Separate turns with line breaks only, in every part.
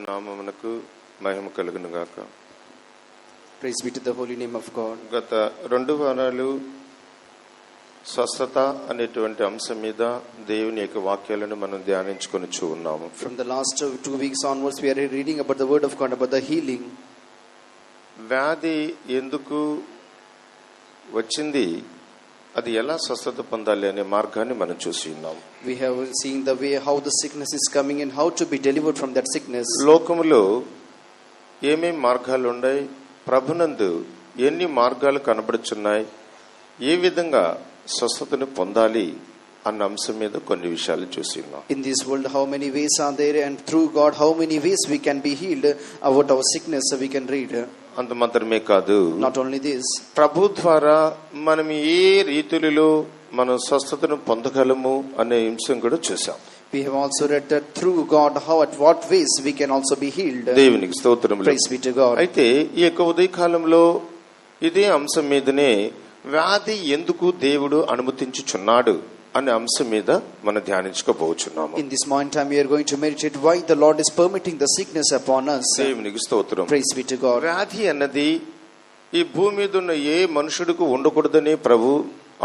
నామమునకు మహిమ కలుగును గాక.
Praise be to the holy name of God.
గత 2 వారాలు స్వస్థత అనేటువంటి అంశం మీద దేవుని యొక్క వాక్యాలను మనం ధ్యానించుకొనిచూ ఉన్నాము.
From the last 2 weeks onwards we are reading about the word of God, about the healing.
వ్యాధి ఎందుకు వచ్చింది, అది ఎలా స్వస్థత పొందాలి అనే మార్గాన్ని మనం చూసి ఉన్నాం.
We have seen the way how the sickness is coming and how to be delivered from that sickness.
లోకములో ఏమేం మార్గాలు ఉన్నాయి, ప్రభునందు ఎన్ని మార్గాలు కనబడుచున్నాయి, ఏ విధంగా స్వస్థతను పొందాలి అన్న అంశం మీద కొన్ని విషయాలు చూసి ఉన్నాం.
In this world how many ways are there, and through God how many ways we can be healed about our sickness we can read.
అంత మాత్రమే కాదు,
not only this,
ప్రభు ద్వారా మనం ఏ రీతిలో మనం స్వస్థతను పొందగలము అనే అంశం కూడా చూసాం.
We have also read that through God how at what ways we can also be healed.
దేవునికి స్తోత్రములు.
Praise be to God.
అయితే ఈ యొక్క ఉదయకాలంలో ఇదే అంశం మీదనే వ్యాధి ఎందుకు దేవుడు అనుమతించుచున్నాడు అనే అంశం మీద మనం ధ్యానించుకోబోచున్నాము.
In this morning time we are going to meditate why the Lord is permitting the sickness upon us.
దేవునికి స్తోత్రం.
Praise be to God.
వ్యాధి అన్నది ఈ భూమి మీద ఉన్న ఏ మనుషుడికి ఉండకూడదని ప్రభు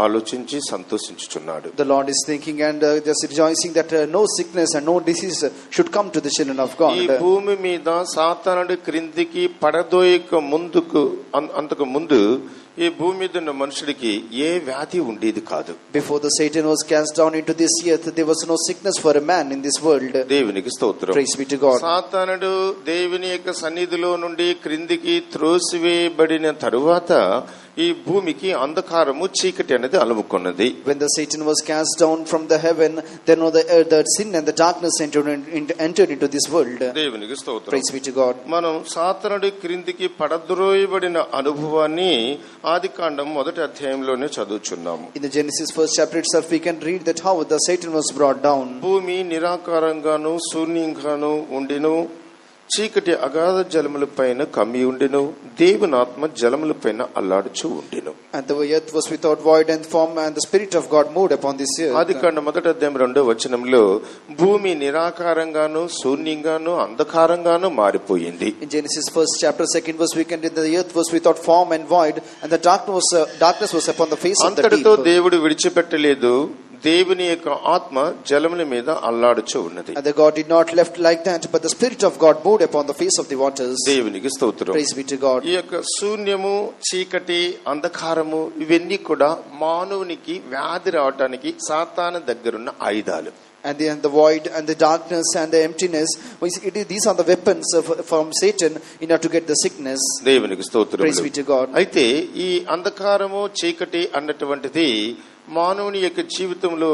ఆలోచించి సంతోషించుచున్నాడు.
The Lord is thinking and just rejoicing that no sickness and no disease should come to the children of God.
ఈ భూమి మీద సాతానుడి క్రిందికి పడదోయక అంతకు ముందు ఈ భూమి మీద ఉన్న మనుషుడికి ఏ వ్యాధి ఉండేది కాదు.
Before the Satan was cast down into this earth, there was no sickness for a man in this world.
దేవునికి స్తోత్రం.
Praise be to God.
సాతానుడు దేవుని యొక్క సన్నిధిలో నుండి క్రిందికి త్రోసివేయబడిన తరువాత ఈ భూమికి అంధకారము చీకటి అనేది అలుముకున్నది.
When the Satan was cast down from the heaven, then the sin and the darkness entered into this world.
దేవునికి స్తోత్రం.
Praise be to God.
మనం సాతానుడి క్రిందికి పడద్రోయబడిన అనుభవాన్ని ఆదికాండం 1వ అధ్యాయంలోనే చదువుచున్నాము.
In the Genesis 1st chapter itself we can read that how the Satan was brought down.
భూమి నిరాకారంగాను శూన్యంగాను ఉండిను, చీకటి అగాధ జలముల పైన కమ్మి ఉండిను, దేవుని ఆత్మ జలముల పైన అల్లాడుచూ ఉండిను.
And the earth was without void and form, and the spirit of God moved upon this earth.
ఆదికాండం 1వ అధ్యాయం 2వ వచనంలో భూమి నిరాకారంగాను శూన్యంగాను అంధకారంగాను మారిపోయింది.
In Genesis 1st chapter 2nd verse we can read that the earth was without form and void, and the darkness was upon the face of the deep.
అంతటితో దేవుడు విడిచిపెట్టలేదు, దేవుని యొక్క ఆత్మ జలముల మీద అల్లాడుచూ ఉన్నది.
And the God did not left like that, but the spirit of God moved upon the face of the waters.
దేవునికి స్తోత్రం.
Praise be to God.
ఈ యొక్క శూన్యము, చీకటి, అంధకారము ఇవన్నీ కూడా మానవునికి వ్యాధి రావడానికి సాతాను దగ్గరున్న ఆయుధాలు.
And the void and the darkness and the emptiness, these are the weapons from Satan in order to get the sickness.
దేవునికి స్తోత్రం.
Praise be to God.
అయితే ఈ అంధకారము, చీకటి అన్నటువంటిది మానవుని యొక్క జీవితంలో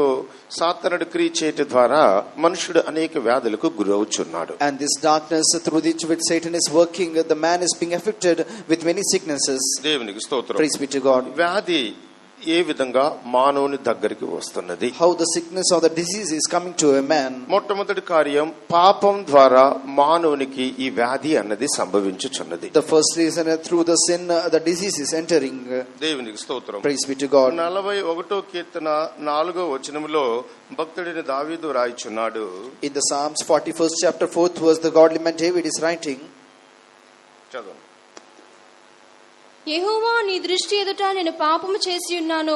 సాతానుడు క్రియ చేయటం ద్వారా మనుషుడు అనేక వ్యాధులకు గురవుచున్నాడు.
And this darkness through which Satan is working, the man is being affected with many sicknesses.
దేవునికి స్తోత్రం.
Praise be to God.
వ్యాధి ఏ విధంగా మానవుని దగ్గరికి వస్తున్నది,
how the sickness or the disease is coming to a man.
మొట్టమొదటి కార్యం పాపం ద్వారా మానవునికి ఈ వ్యాధి అన్నది సంభవించుచున్నది.
The first reason through the sin the disease is entering.
దేవునికి స్తోత్రం.
Praise be to God.
41వ కీర్తన 4వ వచనములో భక్తుడైన దావీదు రాయిచున్నాడు.
In the Psalms 41st chapter 4th verse the godly man David is writing.
చదువు.
యెహోవా, నీ దృష్టి ఎదుట నేను పాపము చేసి ఉన్నాను,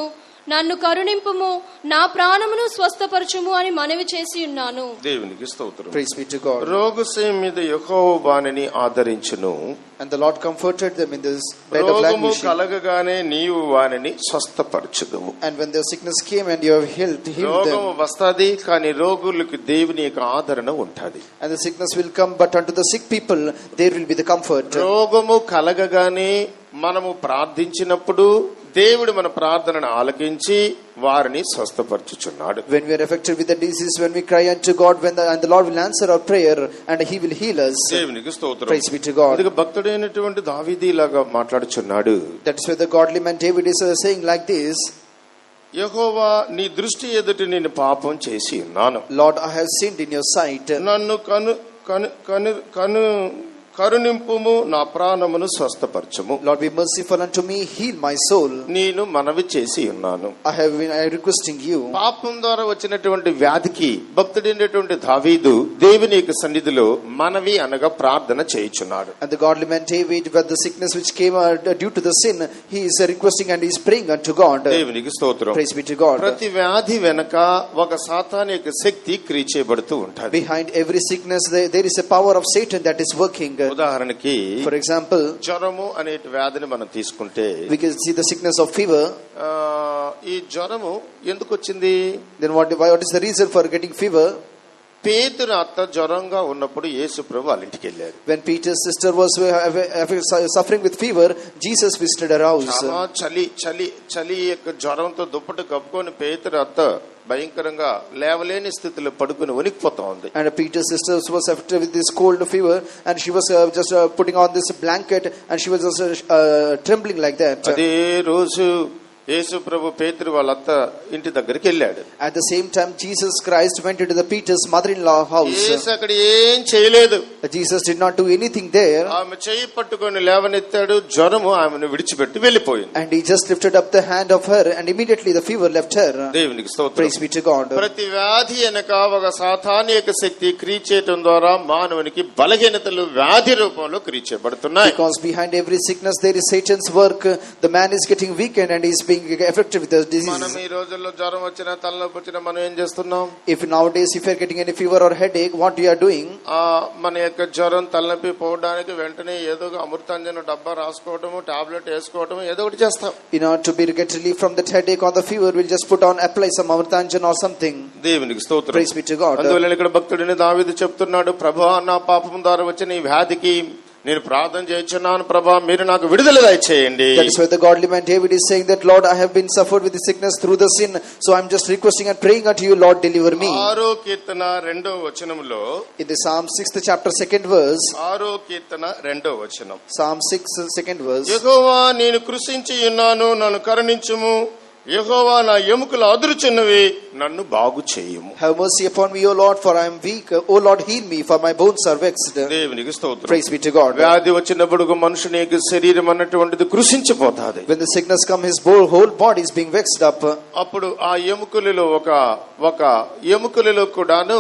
నన్ను కరుణింపుము, నా ప్రాణమును స్వస్థపరచుము అని మనవి చేసి ఉన్నాను.
దేవునికి స్తోత్రం.
Praise be to God.
రోగశయం మీద యెహోవా వానిని ఆదరించును,
and the Lord comforted them in this bed of
రోగము
languishing.
కలగగానే నీవు వానిని స్వస్థపరచుదువు.
And when the sickness came and you have healed them.
రోగము వస్తది, కానీ రోగులకు దేవుని యొక్క ఆదరణ ఉంటది.
And the sickness will come, but unto the sick people there will be the comfort.
రోగము కలగగానే మనము ప్రార్థించినప్పుడు దేవుడు మన ప్రార్థనను ఆలకించి వారిని స్వస్థపరచుచున్నాడు.
When we are affected with the disease, when we cry unto God, and the Lord will answer our prayer and he will heal us.
దేవునికి స్తోత్రం.
Praise be to God.
అందుకే భక్తుడైనటువంటి దావీదు ఇలాగా మాట్లాడుచున్నాడు.
That's why the godly man David is saying like this.
యెహోవా, నీ దృష్టి ఎదుట నేను పాపం చేసి ఉన్నాను.
Lord, I have sinned in your sight.
నన్ను కరుణింపుము నా ప్రాణమును స్వస్థపరచుము.
Lord, be merciful unto me, heal my soul.
నేను మనవి చేసి ఉన్నాను.
I am requesting you.
పాపం ద్వారా వచ్చినటువంటి వ్యాధికి భక్తుడైనటువంటి దావీదు దేవుని యొక్క సన్నిధిలో మనవి అనగా ప్రార్థన చేయుచున్నాడు.
And the godly man David, with the sickness which came due to the sin, he is requesting and he is praying unto God.
దేవునికి స్తోత్రం.
Praise be to God.
ప్రతి వ్యాధి వెనక ఒక సాతాను యొక్క శక్తి క్రియ చేయబడుతూ ఉంటుంది.
Behind every sickness there is a power of Satan that is working.
ఉదాహరణకి
For example,
జ్వరము అనే వ్యాధిని మనం తీసుకుంటే
we can see the sickness of fever.
ఈ జ్వరము ఎందుకు వచ్చింది?
Then what is the reason for getting fever?
పేతురు అత్త జ్వరంగా ఉన్నప్పుడు యేసు ప్రభు వాళ్ళ ఇంటికి వెళ్ళారు.
When Peter's sister was suffering with fever, Jesus visited her house.
చలి యొక్క జ్వరంతో దుప్పటి కప్పుకొని పేతురు అత్త భయంకరంగా లేవలేని స్థితిలో పడుకుని వణికిపోతా ఉంది.
And Peter's sister was affected with this cold fever, and she was just putting on this blanket, and she was just trembling like that.
అదే రోజు యేసు ప్రభు పేతురు వాళ్ళ అత్త ఇంటి దగ్గరికి వెళ్ళాడు.
At the same time, Jesus Christ went into the Peter's mother-in-law house.
యేసు అక్కడ ఏం చేయలేదు.
Jesus did not do anything there.
ఆమె చేయి పట్టుకొని లేవనెత్తాడు. జ్వరము ఆమెను విడిచిపెట్టి వెళ్ళిపోయింది.
And he just lifted up the hand of her, and immediately the fever left her.
దేవునికి స్తోత్రం.
Praise be to God.
ప్రతి వ్యాధి వెనక ఒక సాతానిక శక్తి క్రియ చేయడం ద్వారా మానవునికి బలహీనతలు వ్యాధి రూపంలో క్రియ చేయబడుతున్నాయి.
Because behind every sickness there is Satan's work. The man is getting weakened and he is being affected with the disease.
మనం ఈ రోజుల్లో జ్వరం వచ్చినా తలనొప్పి వచ్చినా మనం ఏం చేస్తున్నాం?
If nowadays if you are getting any fever or headache, what you are doing?
మన యొక్క జ్వరం తలనొప్పి పోవడానికి వెంటనే ఏదో అమృతాంజన డబ్బా రాసుకోవటము, టాబ్లెట్ వేసుకోవటము, ఏదో ఒకటి చేస్తాం.
In order to get relief from that headache or the fever, we'll just apply some amritanjan or something.
దేవునికి స్తోత్రం.
Praise be to God.
అందువల్ల ఇక్కడ భక్తుడిని దావీదు చెప్తున్నాడు, ప్రభువా నా పాపం ద్వారా వచ్చిన ఈ వ్యాధికి నేను ప్రార్థన చేయుచున్నాను, ప్రభువా మీరు నాకు విడుదల దయచేయండి.
That is why the godly man David is saying that, Lord, I have been suffered with the sickness through the sin, so I'm just requesting and praying unto you, Lord, deliver me.
6వ కీర్తన 2వ వచనములో,
in the Psalm 6th chapter 2nd verse,
6వ కీర్తన 2వ వచనం,
Psalm 6 2nd verse,
యెహోవా నేను కృషించి ఉన్నాను, నన్ను కరుణించుము, యెహోవా నా ఎముకలు అదురుచున్నవి, నన్ను బాగు చేయుము.
have mercy upon me, O Lord, for I am weak. O Lord, heal me, for my bones are vexed.
దేవునికి స్తోత్రం.
Praise be to God.
వ్యాధి వచ్చినప్పుడు మనుషుని యొక్క శరీరం అన్నటువంటిది కృషించిపోతాది.
When the sickness comes, his whole body is being vexed up.
అప్పుడు ఆ ఎముకలలో ఒక ఎముకలలో కూడాను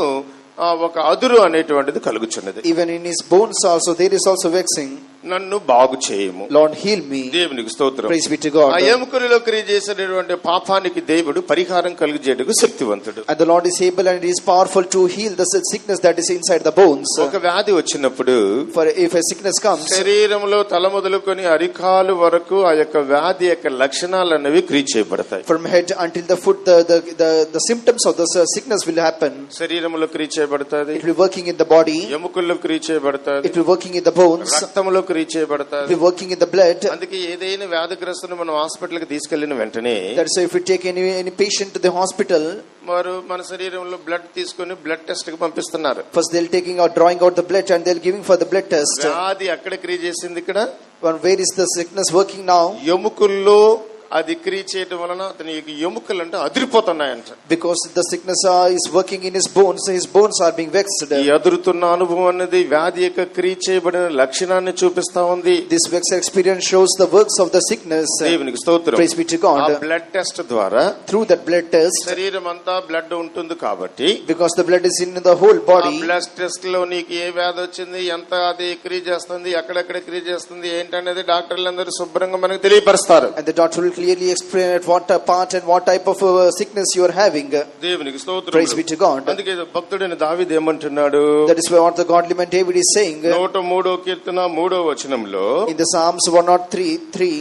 ఒక అదురు అనేటువంటిది కలుగుచున్నది.
Even in his bones also there is also vexing.
నన్ను బాగు చేయము,
Lord, heal me.
దేవునికి స్తోత్రం.
Praise be to God.
ఆ ఎముకలలో క్రియ చేసేటువంటి పాపానికి దేవుడు పరిహారం కలుగజేయడానికి శక్తివంతుడు.
And the Lord is able and is powerful to heal the sickness that is inside the bones.
ఒక వ్యాధి వచ్చినప్పుడు,
For if a sickness comes,
శరీరంలో తల మొదలుకొని అరికాలు వరకు ఆ యొక్క వ్యాధి యొక్క లక్షణాలు అనేవి క్రియ చేయబడతాయి.
from head until the foot, the symptoms of the sickness will happen.
శరీరంలో క్రియ చేయబడతాది,
It will be working in the body,
ఎముకల్లో క్రియ చేయబడతాది,
it will be working in the bones,
రక్తంలో క్రియ
it
చేయబడతాది,
will be working in the blood.
అందుకే ఏదైనా వ్యాధిగ్రస్తుని మనం హాస్పిటల్ కి తీసుకెళ్లిన వెంటనే,
That's why if we take any patient to the hospital,
వారు మన శరీరంలో బ్లడ్ తీసుకొని బ్లడ్ టెస్ట్ కి పంపిస్తున్నారు.
first they'll drawing out the blood and they'll giving for the blood test.
వ్యాధి అక్కడ క్రియ చేసింది ఇక్కడ.
Where is the sickness working now?
ఎముకల్లో అది క్రియ చేయడం వలన అతని ఎముకలు అంటే అదిరిపోతున్నాయంట.
Because the sickness is working in his bones are being vexed.
ఈ అదురుతున్న అనుభవం అనేది వ్యాధి యొక్క క్రియ చేయబడిన లక్షణాన్ని చూపిస్తా ఉంది.
This vexed experience shows the works of the sickness.
దేవునికి స్తోత్రం.
Praise be to God.
ఆ బ్లడ్ టెస్ట్ ద్వారా,
through that blood test,
శరీరం అంతా బ్లడ్ ఉంటుంది కాబట్టి,
because the blood is in the whole body,
blood test లో నీకు ఏ వ్యాధి వచ్చింది, ఎంత అది క్రియ చేస్తుంది, ఎక్కడెక్కడ క్రియ చేస్తుంది ఏంటనేది డాక్టర్లందరూ శుభ్రంగా మనకు తెలియపరుస్తారు.
and the doctor will clearly explain at what part and what type of sickness you are having.
దేవునికి స్తోత్రం.
Praise be to God.
అందుకే భక్తుడైన దావీదు ఏమంటున్నాడు?
That is what the godly man David is saying.
103వ కీర్తన 3వ వచనంలో,
in the Psalms 103:3,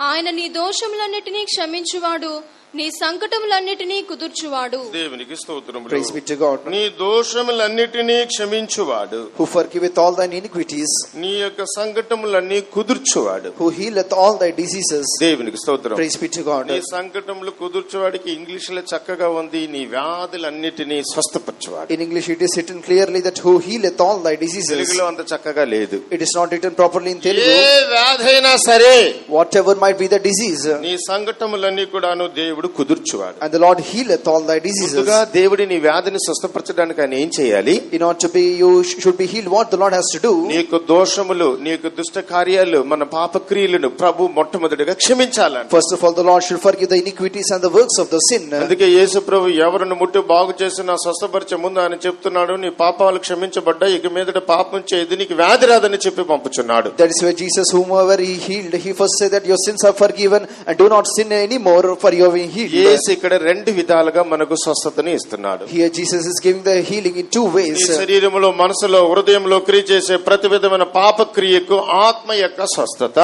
ఆయన నీ దోషములన్నిటినీ క్షమించువాడు, నీ సంకటములన్నిటినీ కుదుర్చువాడు.
దేవునికి స్తోత్రములు.
Praise be to God.
నీ దోషములన్నిటినీ క్షమించువాడు,
who forgiveth all thine iniquities,
నీ యొక్క సంకటములన్నీ కుదుర్చువాడు,
who healeth all thy diseases.
దేవునికి స్తోత్రం.
Praise be to God.
నీ సంకటములు కుదుర్చువాడికి ఇంగ్లీష్ లో చక్కగా ఉంది, నీ వ్యాధులన్నిటినీ స్వస్థపరచువాడు.
In English it is written clearly that who healeth all thy diseases.
తెలుగులో అంత చక్కగా లేదు.
It is not written properly in Telugu.
ఏ వ్యాధైనా సరే,
Whatever might be the disease,
నీ సంకటములన్నీ కూడాను దేవుడు దేవుడు కుదుర్చువాడు.
And the Lord healeth all thy diseases.
ముందుగా దేవుడి నీ వ్యాధిని స్వస్థపరచడానికి ఆయన ఏం చేయాలి?
In order to be, you should be healed. What the Lord has to do?
నీకు దోషములు, నీకు దుష్ట కార్యాలు, మన పాప క్రియలను ప్రభు మొట్టమొదటిగా క్షమించాలని.
First of all, the Lord should forgive the iniquities and the works of the sin.
అందుకే యేసు ప్రభు ఎవరిని ముట్టి బాగు చేసినా స్వస్థపరిచే ముందు ఆయన చెప్తున్నాడు, నీ పాపాలు క్షమించబడ్డా, ఇక మీదట పాపం చేయదు, నీకు వ్యాధి రాదని చెప్పి పంపుచున్నాడు.
That is why Jesus, whomever he healed, he first said that your sins are forgiven and do not sin anymore, for you have been healed.
యేసు ఇక్కడ రెండు విధాలుగా మనకు స్వస్థతని ఇస్తున్నాడు.
Here Jesus is giving the healing in two ways.
నీ శరీరములో, మనసులో, హృదయంలో క్రియ చేసే ప్రతి విధమైన పాప క్రియకు ఆత్మ యొక్క స్వస్థత.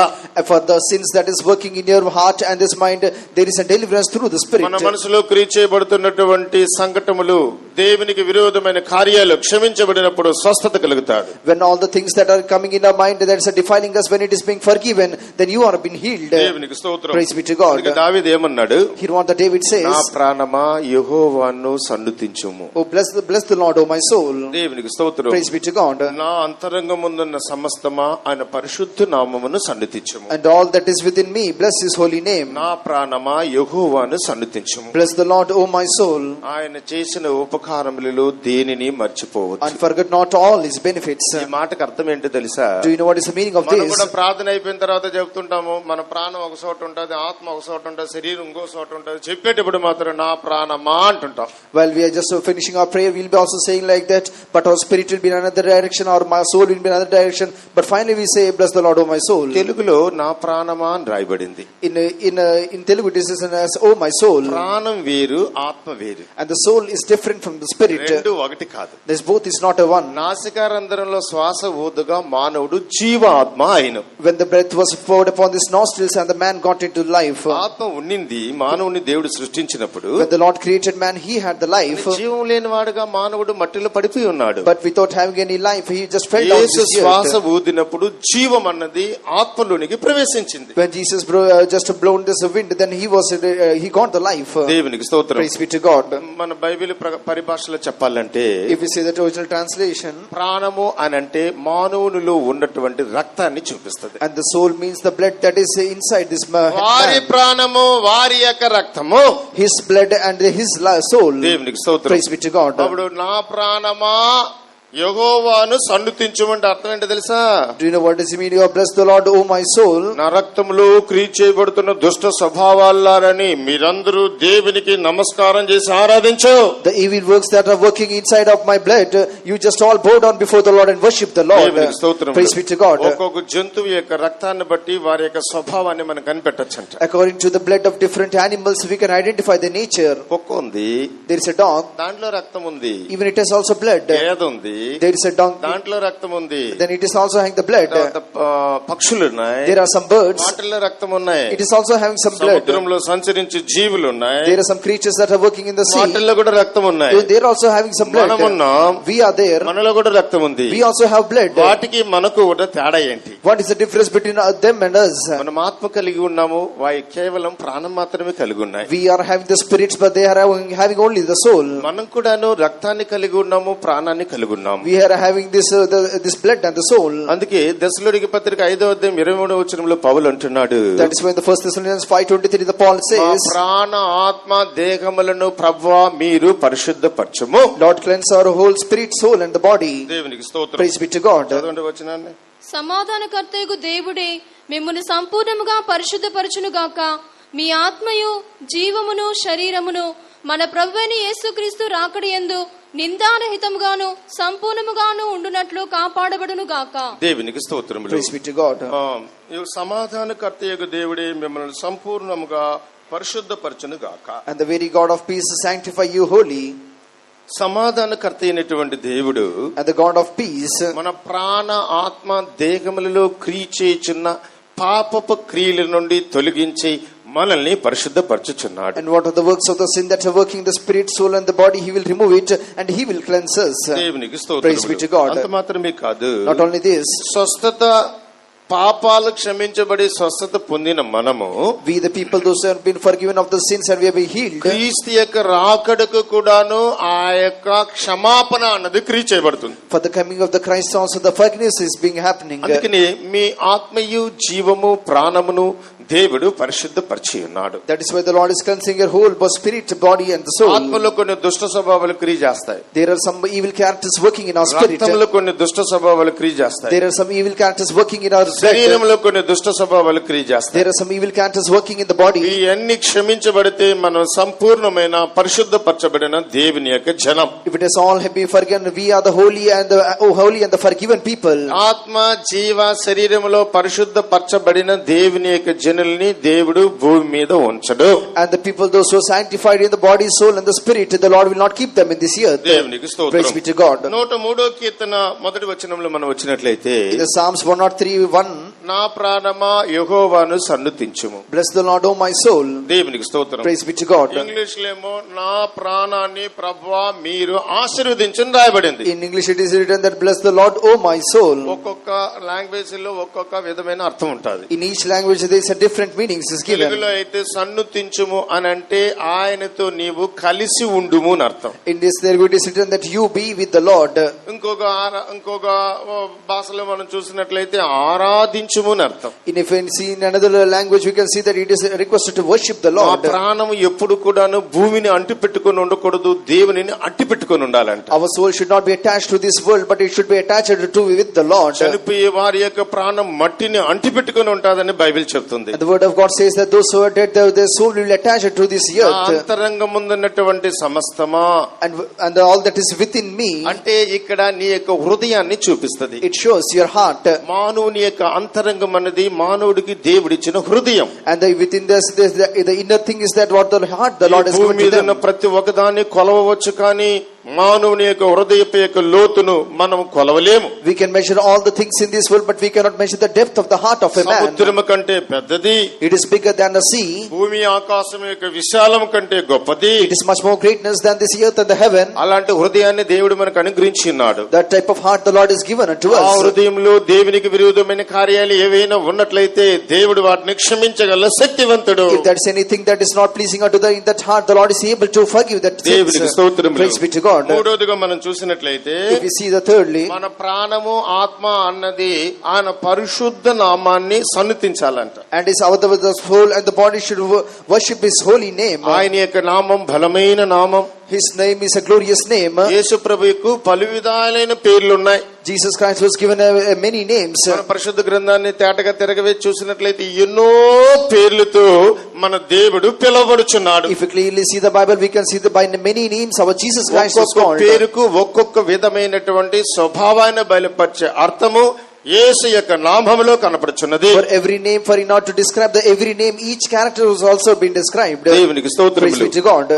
For the sins that is working in your heart and this mind, there is a deliverance through the Spirit.
మన మనసులో క్రియ చేయబడుతున్నటువంటి సంకటములు, దేవునికి విరోధమైన కార్యాలు క్షమించబడినప్పుడు స్వస్థత కలుగుతాడు.
When all the things that are coming in our mind that is defiling us, when it is being forgiven, then you are being healed.
దేవునికి స్తోత్రం.
Praise be to God.
దావీదు ఏమన్నాడు?
Here what the David
నా
says,
ప్రాణమా యెహోవాను సన్నుతించుము.
oh bless the Lord, O my soul.
దేవునికి స్తోత్రం.
Praise be to God.
నా అంతరంగముందున్న సమస్తమా ఆయన పరిశుద్ధ నామమును సన్నుతించుము.
And all that is within me, bless his holy name.
నా ప్రాణమా యెహోవాను సన్నుతించుము.
Bless the Lord, O my soul.
ఆయన చేసిన ఉపకారములలో దేనిని మర్చిపోవద్దు.
And forget not all his benefits.
ఈ మాటకు అర్థం ఏంటో తెలుసా?
Do you know what is the meaning of
మనం
this?
కూడా ప్రార్థన అయిపోయిన తర్వాత చెప్తుంటాము, మన ప్రాణం ఒక చోట ఉంటది, ఆత్మ ఒక చోట ఉంటది, శరీరం ఇంకో చోట ఉంటది. చెప్పేటప్పుడు మాత్రం నా ప్రాణమా అంటుంటాం.
While we are just finishing our prayer, we'll be also saying like that, but our spirit will be in another direction, or my soul will be in another direction. But finally we say, bless the Lord, O my soul.
తెలుగులో నా ప్రాణమా అని రాయబడింది.
In Telugu it is as, O my soul.
ప్రాణం వేరు, ఆత్మ వేరు.
And the soul is different from the spirit.
రెండు ఒకటి కాదు.
This both is not a one.
నాసికారంధ్రంలో శ్వాస ఊదుగా మానవుడు జీవ ఆత్మ అయిన.
When the breath was poured upon his nostrils and the man got into life.
ఆత్మ ఉన్నింది మానవుని దేవుడు సృష్టించినప్పుడు.
When the Lord created man, he had the life.
జీవం లేని వాడుగా మానవుడు మట్టిలో పడిపోయి ఉన్నాడు.
But without having any life, he just fell down
Yesu
this
శ్వాస
earth.
ఊదినప్పుడు జీవం అన్నది ఆత్మలోనికి ప్రవేశించింది.
When Jesus just blown this wind, then he got the life.
దేవునికి స్తోత్రం.
Praise be to God.
మన బైబిల్ పరిభాషలో చెప్పాలంటే,
If we say that original translation,
ప్రాణము అని అంటే మానవునిలో ఉన్నటువంటి రక్తాన్ని చూపిస్తుంది.
and the soul means the blood that is inside this
వారి
man.
ప్రాణము, వారి యొక్క రక్తము,
His blood and his soul.
దేవునికి స్తోత్రం.
Praise be to God.
అప్పుడు నా ప్రాణమా యెహోవాను సన్నుతించుమంటే అర్థం ఏంటో తెలుసా?
Do you know what is the meaning of bless the Lord, O my soul?
నా రక్తంలో క్రియ చేయబడుతున్న దుష్ట స్వభావాలారని మీరందరూ దేవునికి నమస్కారం చేసి ఆరాధించు.
The evil works that are working inside of my blood, you just all bow down before the Lord and worship the Lord.
దేవునికి స్తోత్రం.
Praise be to God.
ఒక్కొక్క జంతువు యొక్క రక్తాన్ని బట్టి వారి యొక్క స్వభావాన్ని మనం కనిపెట్టొచ్చంట.
According to the blood of different animals, we can identify the nature.
కుక్క ఉంది,
There is a dog,
దాంట్లో రక్తం ఉంది.
even it has also blood.
గేదె ఉంది,
There is a donkey,
దాంట్లో రక్తం ఉంది.
then it is also having the blood.
పక్షులు ఉన్నాయి,
There are some birds,
వాటిల్లో రక్తం ఉన్నాయి.
it is also having some blood.
సముద్రంలో సంచరించే జీవులు ఉన్నాయి,
There are some creatures that are working in the sea,
వాటిల్లో కూడా రక్తం ఉన్నాయి.
they are also having some blood.
మనమున్నాం,
We are there,
మనలో కూడా రక్తం ఉంది.
we also have blood.
వాటికి మనకు కూడా తేడా ఏంటి?
What is the difference between them and us?
మనం ఆత్మ కలిగి ఉన్నాము, వాయి కేవలం ప్రాణం మాత్రమే కలిగి ఉన్నాయి.
We are having the spirits, but they are having only the soul.
మనం కూడాను రక్తాన్ని కలిగి ఉన్నాము, ప్రాణాన్ని కలిగి ఉన్నాము.
We are having this blood and the soul.
అందుకే దశలోనికి పత్రిక 5వ అధ్యాయం 23వ వచనంలో పౌలు అంటున్నాడు,
That is when the 1 Thessalonians 5:23 the Paul
మా
says,
ప్రాణ ఆత్మ దేహములను ప్రభువా మీరు పరిశుద్ధపరచుము.
Lord, cleanse our whole spirit, soul and the body.
దేవునికి స్తోత్రం.
Praise be to God.
చదవండి వచనాన్ని.
సమాధానకర్తయగు దేవుడే మిమ్మును సంపూర్ణముగా పరిశుద్ధపరచును గాక. మీ ఆత్మయు జీవమును శరీరమును మన ప్రభువైన యేసుక్రీస్తు రాకడయందు నిందారహితముగాను సంపూర్ణముగాను ఉండునట్లు కాపాడబడును గాక.
దేవునికి స్తోత్రములు.
Praise be to God.
ఈ సమాధానకర్తయగు దేవుడే మిమ్మల్ని సంపూర్ణముగా పరిశుద్ధపరచును గాక.
And the very God of peace sanctify you wholly.
సమాధానకర్త అయినటువంటి దేవుడు
And the God of peace,
మన ప్రాణ ఆత్మ దేహములలో క్రియ చేయుచున్న పాపపు క్రియల నుండి తొలగించి మనల్ని పరిశుద్ధపరచుచున్నాడు.
and what are the works of the sin that are working the spirit, soul and the body, he will remove it and he will cleanse us.
దేవునికి
Praise be to God.
స్తోత్రములు. అంత మాత్రమే కాదు,
Not only this,
స్వస్థత, పాపాలు క్షమించబడి స్వస్థత పొందిన మనము,
we the people those who have been forgiven of the sins and we have been healed,
క్రీస్తు యొక్క రాకడకు కూడాను ఆ యొక్క క్షమాపణ అన్నది క్రియ చేయబడుతుంది.
for the coming of the Christ also the forgiveness is being happening.
అందుకని మీ ఆత్మయు జీవము ప్రాణమును దేవుడు పరిశుద్ధపరిచి ఉన్నాడు.
That is why the Lord is cleansing your whole spirit, body and the soul.
ఆత్మలో కొన్ని దుష్ట స్వభావాలు క్రియ చేస్తాయి.
There are some evil characters working in our spirit.
రక్తంలో కొన్ని దుష్ట స్వభావాలు క్రియ చేస్తాయి.
There are some evil characters working in our blood.
శరీరంలో కొన్ని దుష్ట స్వభావాలు క్రియ చేస్తాయి.
There are some evil characters working in the body.
ఈ అన్ని క్షమించబడితే మనం సంపూర్ణమైన పరిశుద్ధపరచబడిన దేవుని యొక్క జనం.
If it has all been forgiven, we are the holy and the forgiven people.
ఆత్మ జీవ శరీరంలో పరిశుద్ధపరచబడిన దేవుని యొక్క జనుల్ని దేవుడు భూమి మీద ఉంచడు.
And the people, those who are sanctified in the body, soul and the spirit, the Lord will not keep them in this earth.
దేవునికి స్తోత్రం.
Praise be to God.
103వ కీర్తన మొదటి వచనంలో మనం వచ్చినట్లయితే
In the Psalms 103:1,
నా ప్రాణమా యెహోవాను సన్నుతించుము.
bless the Lord, O my soul.
దేవునికి స్తోత్రం.
Praise be to God.
English లేమో నా ప్రాణాన్ని ప్రభువా మీరు ఆశీర్వదించని రాయబడింది.
In English it is written that bless the Lord, O my soul.
ఒక్కొక్క లాంగ్వేజ్ లో ఒక్కొక్క విధమైన అర్థం ఉంటుంది.
In each language there is a different meanings is given.
తెలుగులో అయితే సన్నుతించుము అని అంటే ఆయనతో నీవు కలిసి ఉండుము అని అర్థం.
In this there it is written that you be with the Lord.
ఇంకొక భాషలో మనం చూసినట్లయితే ఆరాధించుము అని అర్థం.
If we see in another language we can see that it is requested to worship the
ఆ
Lord.
ప్రాణం ఎప్పుడు కూడాను భూమిని అంటిపెట్టుకొని ఉండకూడదు, దేవునిని అంటిపెట్టుకొని ఉండాలంట.
Our soul should not be attached to this world, but it should be attached to with the Lord.
చనిపోయే వారి యొక్క ప్రాణం మట్టిని అంటిపెట్టుకొని ఉంటుందని బైబిల్ చెప్తుంది.
And the word of God says that those who are dead, their soul will attach it to this earth.
అంతరంగం ముందున్నటువంటి సమస్తమా
and all that is within me,
అంటే ఇక్కడ నీ యొక్క హృదయాన్ని చూపిస్తుంది.
it shows your heart.
మానవుని యొక్క అంతరంగం అన్నది మానవుడికి దేవుడిచ్చిన హృదయం.
And within this the inner thing is that what the heart the Lord has given to them.
ప్రతి ఒక్కదాన్ని కొలవవచ్చు, కానీ మానవుని యొక్క హృదయపు యొక్క లోతును మనం కొలవలేము.
We can measure all the things in this world, but we cannot measure the depth of the heart of a man.
సముద్రము కంటే పెద్దది,
it is bigger than the sea.
భూమి ఆకాశం యొక్క విశాలం కంటే గొప్పది,
it is much more greatness than this earth and the heaven.
అలాంటి హృదయాన్ని దేవుడు మనకు అనుగ్రహించినాడు.
That type of heart the Lord has given unto us.
ఆ హృదయంలో దేవునికి విరోధమైన కార్యాలు ఏవైనా ఉన్నట్లయితే దేవుడు వాటిని క్షమించగల శక్తివంతుడు.
If there is anything that is not pleasing unto in that heart, the Lord is able to forgive that sins.
దేవునికి స్తోత్రములు.
Praise be to God.
మూడోదిగా మనం చూసినట్లయితే,
if we see the thirdly,
మన ప్రాణము ఆత్మ అన్నది ఆయన పరిశుద్ధ నామాన్ని సన్నుతించాలంట.
and is our the soul and the body should worship his holy name.
ఆయన యొక్క నామం బలమైన నామం.
His name is a glorious name.
యేసు ప్రభువుకు పలు విధాలైన పేర్లు ఉన్నాయి.
Jesus Christ was given many names.
మన పరిశుద్ధ గ్రంథాన్ని తేటగా తిరగవేసి చూసినట్లయితే ఎన్నో పేర్లతో మన దేవుడు పిలువబడుచున్నాడు.
If we clearly see the Bible, we can see by many names our Jesus Christ was called.
పేరుకు ఒక్కొక్క విధమైనటువంటి స్వభావాన్ని బయలుపరిచే అర్థము యేసు యొక్క నామములో కనపడుచున్నది.
For every name, for in order to describe the every name, each character was also been described.
దేవునికి స్తోత్రములు.
Praise be to God.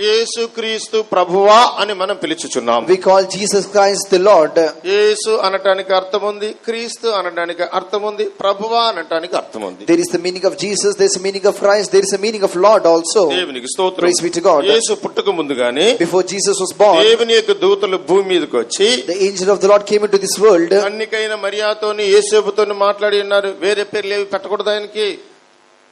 యేసు క్రీస్తు ప్రభువా అని మనం పిలుచుచున్నాం.
We call Jesus Christ the Lord.
యేసు అనటానికి అర్థం ఉంది, క్రీస్తు అనటానికి అర్థం ఉంది, ప్రభువా అనటానికి అర్థం ఉంది.
There is the meaning of Jesus, there is a meaning of Christ, there is a meaning of Lord also.
దేవునికి స్తోత్రం.
Praise be to God.
యేసు పుట్టక ముందుగానే,
before Jesus was born,
దేవుని యొక్క దూతలు భూమి మీదకి వచ్చి,
the angel of the Lord came into this world.
కన్నికైన మరియాతోని యేసేపుతోని మాట్లాడి ఉన్నారు, వేరే పేర్లు ఏవి పెట్టకూడదు ఆయనకి.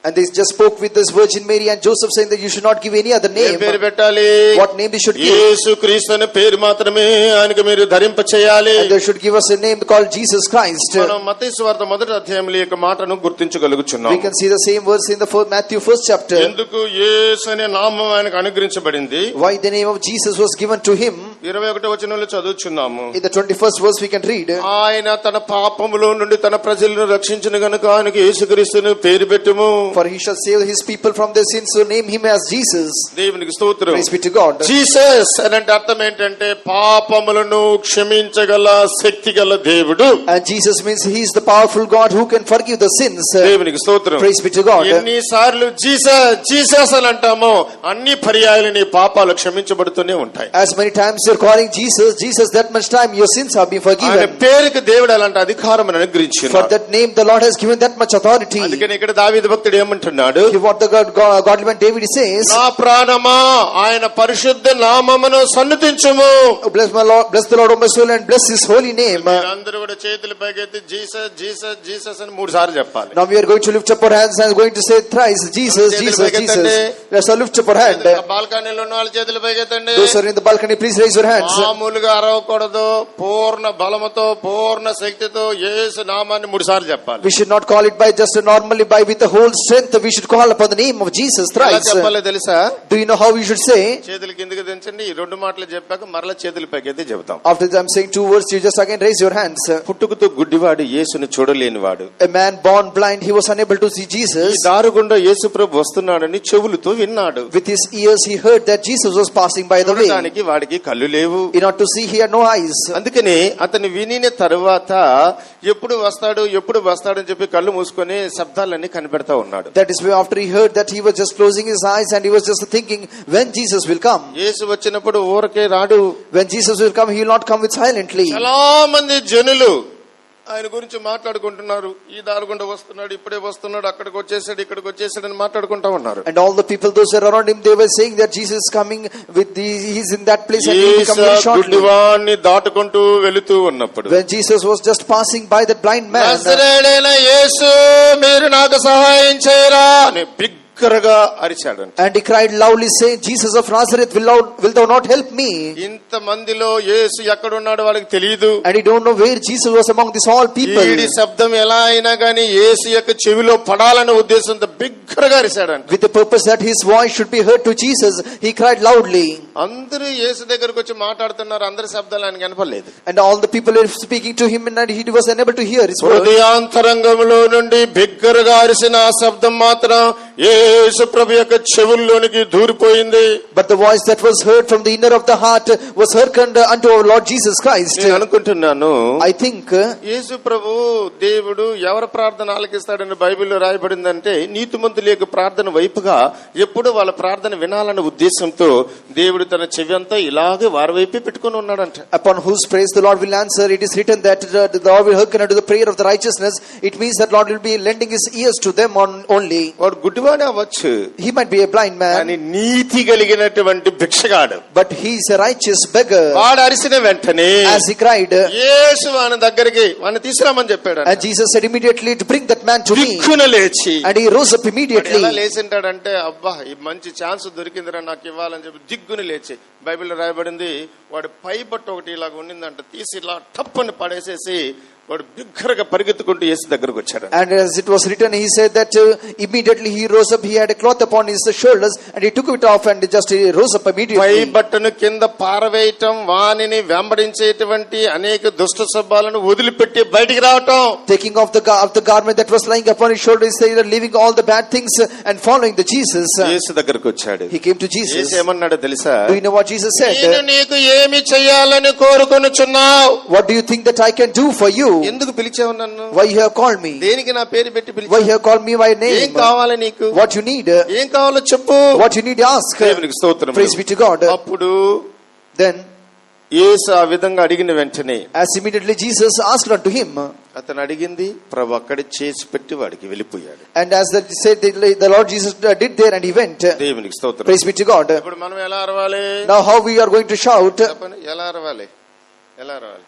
And they just spoke with this Virgin Mary and Joseph, saying that you should not give any other name.
పేరు పెట్టాలి?
What name they should give?
యేసు క్రీస్తు అనే పేరు మాత్రమే ఆయనకు మీరు ధరింప చేయాలి.
And they should give us a name called Jesus Christ.
మనం మత్తయి సువార్త మొదటి అధ్యాయంలో ఈ మాటను గుర్తించగలుగుచున్నాం.
We can see the same verse in the Matthew 1st chapter.
ఎందుకు యేసు అనే నామం ఆయనకు అనుగ్రహించబడింది?
Why the name of Jesus was given to him?
21వ వచనంలో చదువుచున్నాము.
In the 21st verse we can read,
ఆయన తన పాపములో నుండి తన ప్రజలను రక్షించును గనుక ఆయనకు యేసుక్రీస్తును పేరు పెట్టుము.
For he shall save his people from their sins, so name him as Jesus.
దేవునికి స్తోత్రం.
Praise be to God.
Jesus అంటే అర్థం ఏంటంటే పాపములను క్షమించగల శక్తి గల దేవుడు.
And Jesus means he is the powerful God who can forgive the sins.
దేవునికి స్తోత్రం.
Praise be to God.
ఎన్నిసార్లు జీసస్ జీసస్ అని అంటామో అన్ని పర్యాయాలు నీ పాపాలు క్షమించబడుతూనే ఉంటాయి.
As many times you're calling Jesus, Jesus, that much time your sins have been forgiven.
ఆయన పేరుకి దేవుడు అలాంటి అధికారం అనుగ్రహించాడు.
For that name the Lord has given that much authority.
అందుకని ఇక్కడ దావీదు భక్తుడు ఏమంటున్నాడు?
What the godly man David says,
నా ప్రాణమా ఆయన పరిశుద్ధ నామమును సన్నుతించుము.
bless my Lord, bless the Lord of my soul and bless his holy name.
అందరూ కూడా చేతులు పైకెత్తి జీసస్ జీసస్ జీసస్ అని 3 సార్లు చెప్పాలి.
Now we are going to lift up our hands and going to say thrice Jesus Jesus Jesus. Let's all lift up our hand.
బాల్కనీలో ఉన్న వాళ్ళ చేతులు పైకెత్తండి.
Those who are in the balcony, please raise your hands.
మామూలుగా అరవకూడదు, పూర్ణ బలముతో పూర్ణ శక్తితో యేసు నామాన్ని 3 సార్లు చెప్పాలి.
We should not call it by just normally by with the whole strength. We should call upon the name of Jesus
ఎలా
thrice.
చెప్పాలో తెలుసా?
Do you know how we should say?
చేతులు కిందకి దించండి. ఈ 2 మాటలు చెప్పాక మరలా చేతులు పైకెత్తి చెబుతాం.
After I'm saying 2 words, you just again raise your hands.
పుట్టుకతో గుడ్డివాడు, యేసుని చూడలేనివాడు.
A man born blind, he was unable to see Jesus.
ఈ దారుగుండా యేసు ప్రభు వస్తున్నాడని చెవులతో విన్నాడు.
With his ears he heard that Jesus was passing by the way.
చూడడానికి వాడికి కళ్ళు లేవు.
In order to see, he had no eyes.
అందుకని అతను వినిన తరువాత ఎప్పుడు వస్తాడు అని చెప్పి కళ్ళు మూసుకొని శబ్దాలన్నీ కనిపెడతా ఉన్నాడు.
That is why after he heard that, he was just closing his eyes and he was just thinking when Jesus will come.
యేసు వచ్చినప్పుడు ఊరకే రాడు.
When Jesus will come, he will not come with silently.
చాలా మంది జనులు ఆయన గురించి మాట్లాడుకుంటున్నారు. ఈ దారుగుండా వస్తున్నాడు, ఇప్పుడే వస్తున్నాడు, అక్కడికి వచ్చేసాడు, ఇక్కడికి వచ్చేసాడు అని మాట్లాడుకుంటా ఉన్నారు.
And all the people those were around him, they were saying that Jesus is coming with the, he's in that place and he will come very shortly.
గుడ్డివాణ్ణి దాటుకుంటూ వెళుతూ ఉన్నప్పుడు
When Jesus was just passing by that blind man,
నజరేయుడైన యేసు మీరు నాకు సహాయం చేయరా అని బిగ్గరగా అరిచాడు.
and he cried loudly saying, Jesus of Nazareth, will thou not help me?
ఇంత మందిలో యేసు ఎక్కడున్నాడో వాళ్ళకి తెలియదు.
And he don't know where Jesus was among this all people.
ఈ శబ్దం ఎలా అయినా గానీ యేసు యొక్క చెవిలో పడాలనే ఉద్దేశంతో బిగ్గరగా అరిచాడంట.
With the purpose that his voice should be heard to Jesus, he cried loudly.
అందరూ యేసు దగ్గరకు వచ్చి మాట్లాడుతున్నారు. అందరి శబ్దాలు ఆయనకు వినపడలేదు.
And all the people were speaking to him and he was unable to hear his word.
హృదయాంతరంగంలో నుండి బిగ్గరగా అరిసిన ఆ శబ్దం మాత్రం యేసు ప్రభు యొక్క చెవుల్లోనికి దూరిపోయింది.
But the voice that was heard from the inner of the heart was hearkened unto our Lord Jesus Christ.
నేను అనుకుంటున్నాను,
I think
యేసు ప్రభు దేవుడు ఎవరి ప్రార్థన ఆలకిస్తాడని బైబిల్లో రాయబడిందంటే నీతిమంతుల యొక్క ప్రార్థన వైపుగా ఎప్పుడు వాళ్ళ ప్రార్థన వినాలన్న ఉద్దేశంతో దేవుడు తన చెవి అంతా ఇలాగే వారి వైపే పెట్టుకుని ఉన్నాడంట.
Upon whose praise the Lord will answer. It is written that the Lord will hearken unto the prayer of the righteousness. It means that Lord will be lending his ears to them only.
వాడు గుడ్డివాడే అవ్వచ్చు,
He might be a blind man,
కానీ నీతి కలిగినటువంటి భిక్షగాడు.
but he is a righteous beggar.
వాడు అరిసిన వెంటనే
As he cried,
యేసు వాని దగ్గరికి వాని తీసుకురామని చెప్పాడు.
and Jesus said immediately to bring that man to me.
దిక్కున లేచి
And he rose up immediately.
ఎలా లేచింటాడంటే, అబ్బా ఈ మంచి ఛాన్స్ దొరికిందిరా నాకు ఇవ్వాలని చెప్పి దిగ్గుని లేచి, బైబిల్లో రాయబడింది వాడు పై బట్ట ఒకటి ఇలాగ ఉండిందంట, తీసి ఇలా టప్పని పడేసేసి వాడు బిగ్గరగా పరిగెత్తుకుంటూ యేసు దగ్గరకు వచ్చాడు.
And as it was written, he said that immediately he rose up. He had a cloth upon his shoulders and he took it off and just he rose up
pi
immediately.
బట్టను కింద పారవేయటం, వానిని వెంబడించేటువంటి అనేక దుష్ట స్వభావాలను వదిలిపెట్టి బయటికి రావటం.
Taking off the garment that was lying upon his shoulders, he said, leaving all the bad things and following the Jesus.
యేసు దగ్గరకు వచ్చాడు.
He came to Jesus.
యేసు ఏమన్నాడో తెలుసా?
Do you know what Jesus said?
నేను నీకు ఏమి చేయాలని కోరుకొనుచున్నావు?
What do you think that I can do for you?
ఎందుకు పిలిచావు నన్ను?
Why you have called me?
దేనికి నా పేరు పెట్టి
Why
పిలిచావు?
you have called me by
ఏం
name?
కావాలి నీకు?
What you need?
ఏం కావాలో చెప్పు.
What you need, ask.
దేవునికి స్తోత్రం.
Praise be to God.
అప్పుడు
Then,
యేసు ఆ విధంగా అడిగిన వెంటనే
as immediately Jesus asked unto him,
అతను అడిగింది ప్రభు అక్కడ చేసి పెట్టి వాడికి వెళ్ళిపోయాడు.
and as the said the Lord Jesus did there and he went.
దేవునికి స్తోత్రం.
Praise be to God.
ఇప్పుడు మనం ఎలా అరవాలి?
Now how we are going to shout?
చెప్పండి, ఎలా అరవాలి? ఎలా అరవాలి?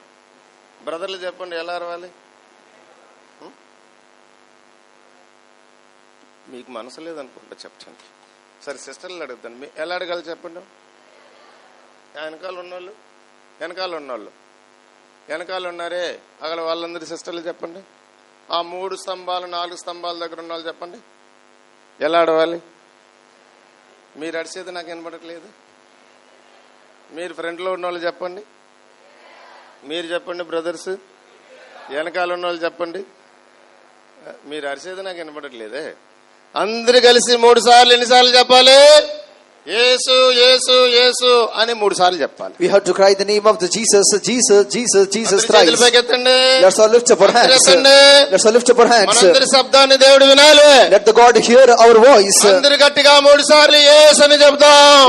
బ్రదర్లు చెప్పండి, ఎలా అరవాలి? మీకు మనసు లేదనుకుంటా చెప్పడానికి. సరే సిస్టర్లు అడుగుతాను, ఎలా అడగాలి చెప్పండి. వెనకాల ఉన్నారే అక్కడ వాళ్ళందరి సిస్టర్లు చెప్పండి. ఆ 3 స్తంభాలు 4 స్తంభాల దగ్గర ఉన్న వాళ్ళు చెప్పండి, ఎలా అడవాలి? మీరు అడిచేది నాకు వినపడట్లేదు. మీరు ఫ్రంట్లో ఉన్న వాళ్ళు చెప్పండి. మీరు చెప్పండి బ్రదర్స్. వెనకాల ఉన్న వాళ్ళు చెప్పండి. మీరు అరిసేది నాకు వినపడట్లేదే. అందరు కలిసి 3 సార్లు ఎన్నిసార్లు చెప్పాలి? యేసు యేసు యేసు అని 3 సార్లు చెప్పాలి.
We have to cry the name of the Jesus, Jesus, Jesus, Jesus thrice. Let's all lift up our hands. Let's all lift up our hands.
మనందరి శబ్దాన్ని దేవుడు వినాలి.
Let the God hear our voice.
అందరు గట్టిగా 3 సార్లు యేసు అని చెప్తాం.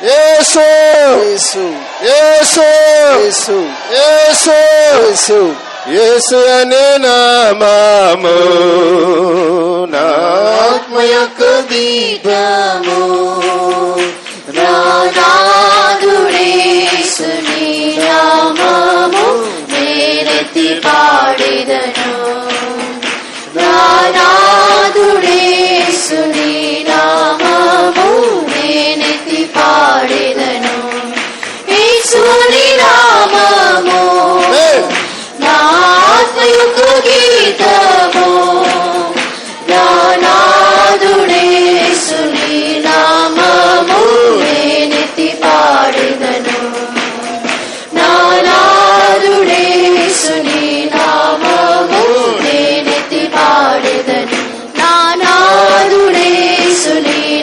యేసు
యేసు
యేసు
యేసు
యేసు
యేసు
యేసు అనే నామము నా ఆత్మ యొక్క దీపము.
నాదుడేసుని నామము నేనెత్తి పాడెదను. నాదుడేసుని నామము నేనెత్తి పాడెదను.
గీతము నానాదుడేసుని నామము నేనెత్తి పాడెదను నానాదుడేసుని నామము నేనెత్తి పాడెదను నానాదుడేసుని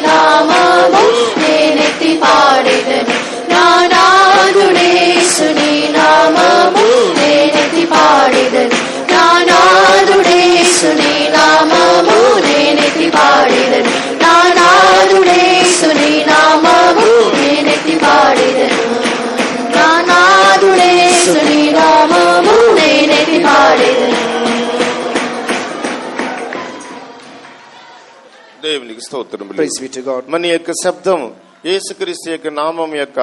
నామము నేనెత్తి పాడెదను నానాదుడేసుని నామము నేనెత్తి పాడెదను నానాదుడేసుని నామము నేనెత్తి పాడెదను నానాదుడేసుని నామము నేనెత్తి పాడెదను నానాదుడేసుని నామము నేనెత్తి పాడెదను.
దేవునికి స్తోత్రములు.
Praise be to God.
మన యొక్క శబ్దం, యేసుక్రీస్తు యొక్క నామం యొక్క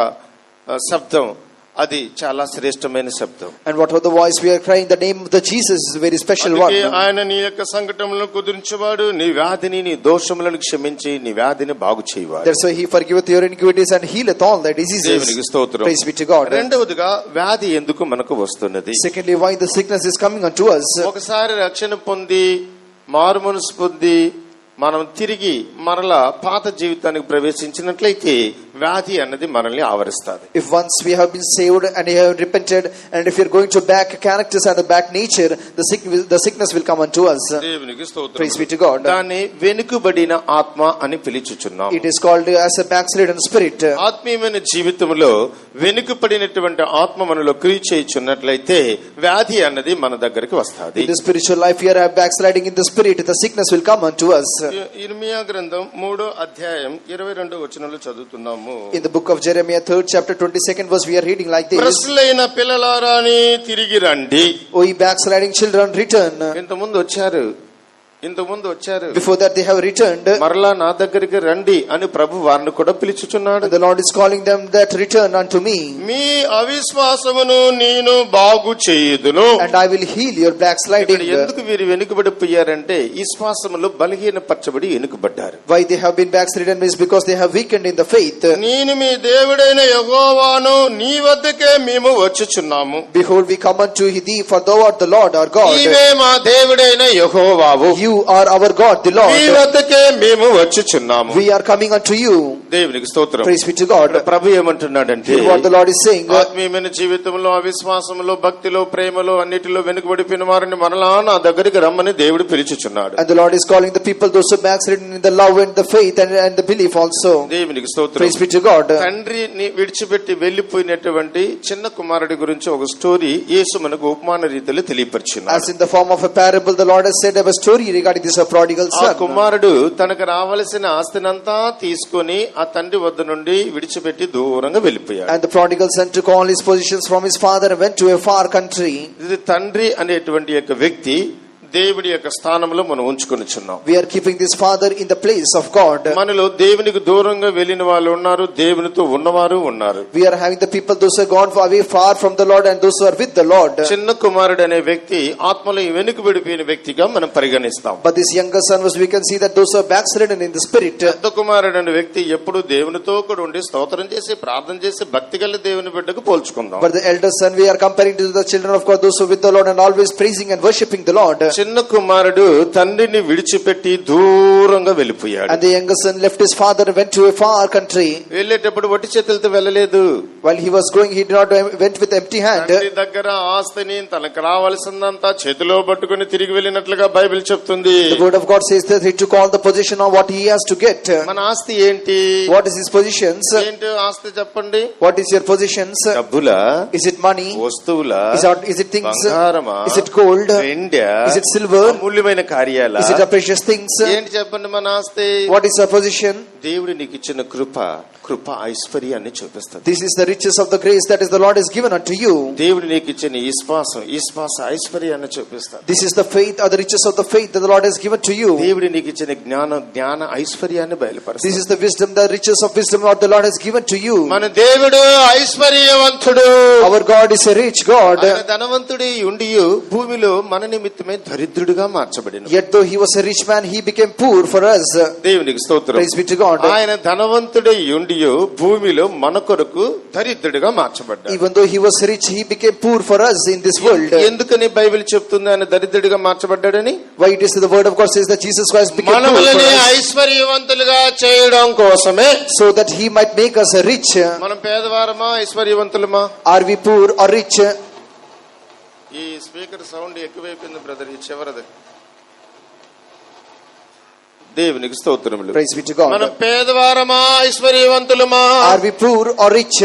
శబ్దం, అది చాలా శ్రేష్టమైన శబ్దం.
And whatever the voice we are crying, the name of the Jesus is a very special one.
అందుకే ఆయన నీ యొక్క సంకటములను కుదిరించేవాడు, నీ వ్యాధిని నీ దోషములను క్షమించి నీ వ్యాధిని బాగు చేయవాడు.
That's why he forgiveth your iniquities and healeth all thy diseases.
దేవునికి స్తోత్రం.
Praise be to God.
రెండవదిగా, వ్యాధి ఎందుకు మనకు వస్తున్నది?
Secondly, why the sickness is coming unto us.
ఒకసారి రక్షణ పొంది మారుమనసు పొంది మనం తిరిగి మరలా పాత జీవితానికి ప్రవేశించినట్లయితే వ్యాధి అన్నది మనల్ని ఆవరిస్తుంది.
If once we have been saved and we have repented, and if we are going to back characters and the back nature, the sickness will come unto us.
దేవునికి స్తోత్రం.
Praise be to God.
దాన్ని వెనుకబడిన ఆత్మ అని పిలుచుచున్నాం.
It is called as a backslidden spirit.
ఆత్మీయమైన జీవితంలో వెనుకబడినటువంటి ఆత్మ మనలో క్రియ చేయుచున్నట్లయితే వ్యాధి అన్నది మన దగ్గరికి వస్తుంది.
In the spiritual life, we are backsliding in the spirit, the sickness will come unto us.
ఇర్మియా గ్రంథం 3వ అధ్యాయం 22వ వచనంలో చదువుతున్నాము.
In the book of Jeremiah 3rd chapter 22nd verse, we are reading like this.
భ్రష్టులైన పిల్లలారాని తిరిగి రండి.
O ye backsliding children, return.
ఇంతకుముందు వచ్చారు.
Before that they have returned.
మరలా నా దగ్గరికి రండి అని ప్రభు వారిని కూడా పిలుచుచున్నాడు.
The Lord is calling them that return unto me.
మీ అవిశ్వాసమును నేను బాగు చేయుదును.
And I will heal your backsliding.
ఎందుకు వీరు వెనుకబడిపోయారంటే ఈ శ్వాసములో బలహీనపరచబడి వెనుకబడ్డారు.
Why they have been backslidden is because they have weakened in the faith.
నేను మీ దేవుడైన యెహోవాను, నీ వద్దకే మేము వచ్చుచున్నాము.
Behold, we come unto thee, for thou art the Lord our God.
నీవే మా దేవుడైన యెహోవావు.
You are our God, the Lord.
నీ వద్దకే మేము వచ్చుచున్నాము.
We are coming unto you.
దేవునికి స్తోత్రం.
Praise be to God.
ప్రభు ఏమంటున్నాడంటే,
what the Lord is saying,
ఆత్మీయమైన జీవితంలో అవిశ్వాసంలో భక్తిలో ప్రేమలో అన్నిటిలో వెనుకబడిపోయిన వారిని మరలా నా దగ్గరికి రమ్మని దేవుడు పిలుచుచున్నాడు.
And the Lord is calling the people, those who backslidden in the love and the faith and the belief also.
దేవునికి స్తోత్రం.
Praise be to God.
తండ్రిని విడిచిపెట్టి వెళ్లిపోయినటువంటి చిన్న కుమారుడి గురించి ఒక స్టోరీ యేసు మనకు ఉపమాన రీతిలో తెలియపరిచినాడు.
As in the form of a parable, the Lord has said a story regarding this prodigal
ఆ
son.
కుమారుడు తనకు రావలసిన ఆస్తినంతా తీసుకొని ఆ తండ్రి వద్ద నుండి విడిచిపెట్టి దూరంగా వెళ్ళిపోయాడు.
And the prodigal son took all his possessions from his father and went to a far country.
ఇది తండ్రి అనేటువంటి యొక్క వ్యక్తి దేవుడి యొక్క స్థానంలో మనం ఉంచుకొనిచున్నాం.
We are keeping this father in the place of God.
మనలో దేవునికి దూరంగా వెళ్ళిన వాళ్ళు ఉన్నారు, దేవునితో ఉన్నవారు ఉన్నారు.
We are having the people, those who are gone away far from the Lord and those who are with the Lord.
చిన్న కుమారుడు అనే వ్యక్తి ఆత్మలో వెనుకబడిపోయిన వ్యక్తిగా మనం పరిగణిస్తాం.
But this younger son was, we can see that those who are backslidden in the spirit.
పెద్ద కుమారుడు అనే వ్యక్తి ఎప్పుడు దేవునితో కూడా ఉండి స్తోత్రం చేసి ప్రార్థన చేసి భక్తి గల దేవుని బిడ్డకు పోల్చుకుందాం.
But the elder son, we are comparing to the children of God, those who are with the Lord and always praising and worshipping the Lord.
చిన్న కుమారుడు తండ్రిని విడిచిపెట్టి దూరంగా వెళ్ళిపోయాడు.
And the younger son left his father and went to a far country.
వెళ్ళేటప్పుడు వట్టి చేతులతో వెళ్ళలేదు.
While he was going, he did not went with empty hand.
తండ్రి దగ్గర ఆస్తిని తనకు రావాల్సిందంతా చేతిలో పట్టుకుని తిరిగి వెళ్ళినట్లుగా బైబిల్ చెప్తుంది.
The word of God says that he took all the possession of what he has to get.
మన ఆస్తి ఏంటి?
What is his possessions?
ఏంటి ఆస్తి చెప్పండి?
What is your possessions?
డబ్బులా?
Is it money?
వస్తువులా?
Is it things?
బంగారమా?
Is it gold?
Venda?
Is it silver?
అమూల్యమైన కార్యాలా?
Is it a precious things?
ఏంటి చెప్పండి మన ఆస్తి?
What is our possession?
దేవుడు నీకు ఇచ్చిన కృప ఐశ్వర్యాన్ని చూపిస్తుంది.
This is the riches of the grace that is the Lord has given unto you.
దేవుడు నీకు ఇచ్చిన ఈ శ్వాస ఐశ్వర్యాన్ని చూపిస్తుంది.
This is the faith or the riches of the faith that the Lord has given to you.
దేవుడు నీకు ఇచ్చిన జ్ఞాన ఐశ్వర్యాన్ని బయలుపరుస్తుంది.
This is the wisdom, the riches of wisdom what the Lord has given to you.
మన దేవుడు ఐశ్వర్యవంతుడు.
Our God is a rich God.
ఆయన ధనవంతుడి ఉండియు భూమిలో మన నిమిత్తమే దరిద్రుడిగా మార్చబడిన.
Yet though he was a rich man, he became poor for us.
దేవునికి స్తోత్రం.
Praise be to God.
ఆయన ధనవంతుడై ఉండియో భూమిలో మన కొరకు దరిద్రుడిగా మార్చబడ్డాడు.
Even though he was rich, he became poor for us in this world.
ఎందుకని బైబిల్ చెప్తుంది ఆయన దరిద్రుడిగా మార్చబడ్డాడని?
Why it is the word of God says that Jesus Christ became poor for
మనల్ని
us,
ఐశ్వర్యవంతులుగా చేయడం కోసమే.
so that he might make us rich.
మనం పేదవారమా ఐశ్వర్యవంతులమా?
Are we poor or rich?
ఈ speaker sound ఎక్కువైపోయింది brother, ఈ చివరిది. దేవునికి స్తోత్రములు.
Praise be to God.
మనం పేదవారమా ఐశ్వర్యవంతులమా?
Are we poor or rich?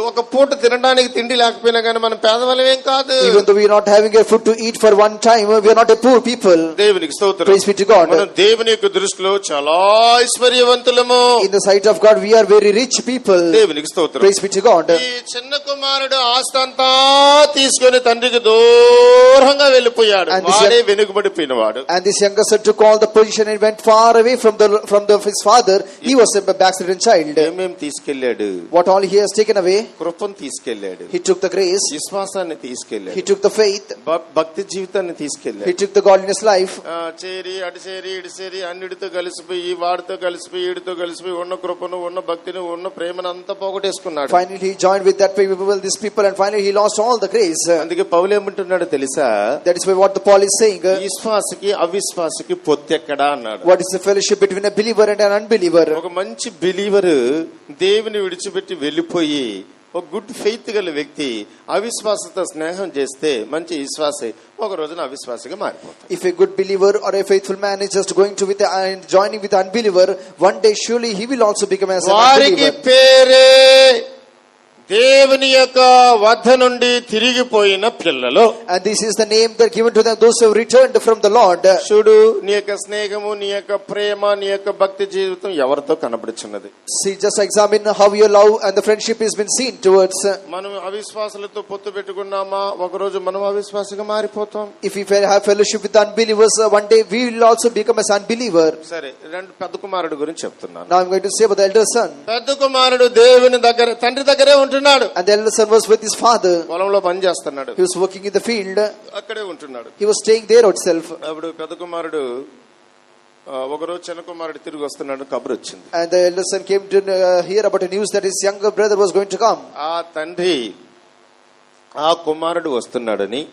ఒక పూట తినడానికి తిండి లేకపోయినా కానీ మనం పేదవాళ్ళమేం కాదు.
Even though we are not having a food to eat for one time, we are not a poor people.
దేవునికి స్తోత్రం.
Praise be to God.
మనం దేవుని యొక్క దృష్టిలో చాలా ఐశ్వర్యవంతులము.
In the sight of God, we are very rich people.
దేవునికి స్తోత్రం.
Praise be to God.
ఈ చిన్న కుమారుడు ఆస్తంతా తీసుకొని తండ్రికి దూరంగా వెళ్ళిపోయాడు.
And this
వాడే వెనుకబడిపోయినవాడు.
And this younger son took all the position and went far away from his father. He was a backslidden child.
ఏమేం తీసుకెళ్లాడు?
What all he has taken away?
కృపను తీసుకెళ్లాడు.
He took the grace.
విశ్వాసాన్ని తీసుకెళ్లాడు.
He took the faith.
భక్తి జీవితాన్ని తీసుకెళ్లాడు.
He took the godliness life.
చేరి అటు చేరి ఇటు చేరి అన్నిటితో కలిసిపోయి వాడితో కలిసిపోయి ఈడితో కలిసిపోయి ఉన్న కృపను ఉన్న భక్తిని ఉన్న ప్రేమను అంతా పోగొట్టేసుకున్నాడు.
Finally he joined with that people, these people, and finally he lost all the grace.
అందుకే పౌలు ఏమంటున్నాడు తెలుసా?
That is what the Paul is saying.
విశ్వాసకి అవిశ్వాసకి పొత్తెక్కడా అన్నాడు.
What is the fellowship between a believer and an unbeliever?
ఒక మంచి believer దేవుని విడిచిపెట్టి వెళ్ళిపోయి ఒక గుడ్ ఫెయిత్ గల వ్యక్తి అవిశ్వాసతో స్నేహం చేస్తే మంచి విశ్వాసే ఒక రోజున అవిశ్వాసగా మారిపోతాడు.
If a good believer or a faithful man is just going to and joining with the unbeliever, one day surely he will also become as an
వారికి
unbeliever.
పేరే దేవుని యొక్క వద్ద నుండి తిరిగిపోయిన పిల్లలు.
And this is the name that given to them, those who have returned from the Lord.
చూడు, నీ యొక్క స్నేహము నీ యొక్క ప్రేమ నీ యొక్క భక్తి జీవితం ఎవరితో కనబడుచున్నది?
See, just examine how your love and the friendship has been seen towards.
మనం అవిశ్వాసులతో పొత్తు పెట్టుకున్నామా, ఒక రోజు మనం అవిశ్వాసగా మారిపోతాం.
If we have fellowship with unbelievers, one day we will also become as unbeliever.
సరే, రెండు పెద్ద కుమారుడు గురించి చెప్తున్నాను.
Now I'm going to say about the elder son.
పెద్ద కుమారుడు దేవుని దగ్గర తండ్రి దగ్గరే ఉంటున్నాడు.
And the elder son was with his father.
పొలంలో పని చేస్తున్నాడు.
He was working in the field.
అక్కడే ఉంటున్నాడు.
He was staying there himself.
అప్పుడు పెద్ద కుమారుడు ఒకరోజు చిన్న కుమారుడు తిరిగి వస్తున్నాడు, కబురు వచ్చింది.
And the elder son came to hear about a news that his younger brother was going to come.
ఆ తండ్రి ఆ కుమారుడు వస్తున్నాడని,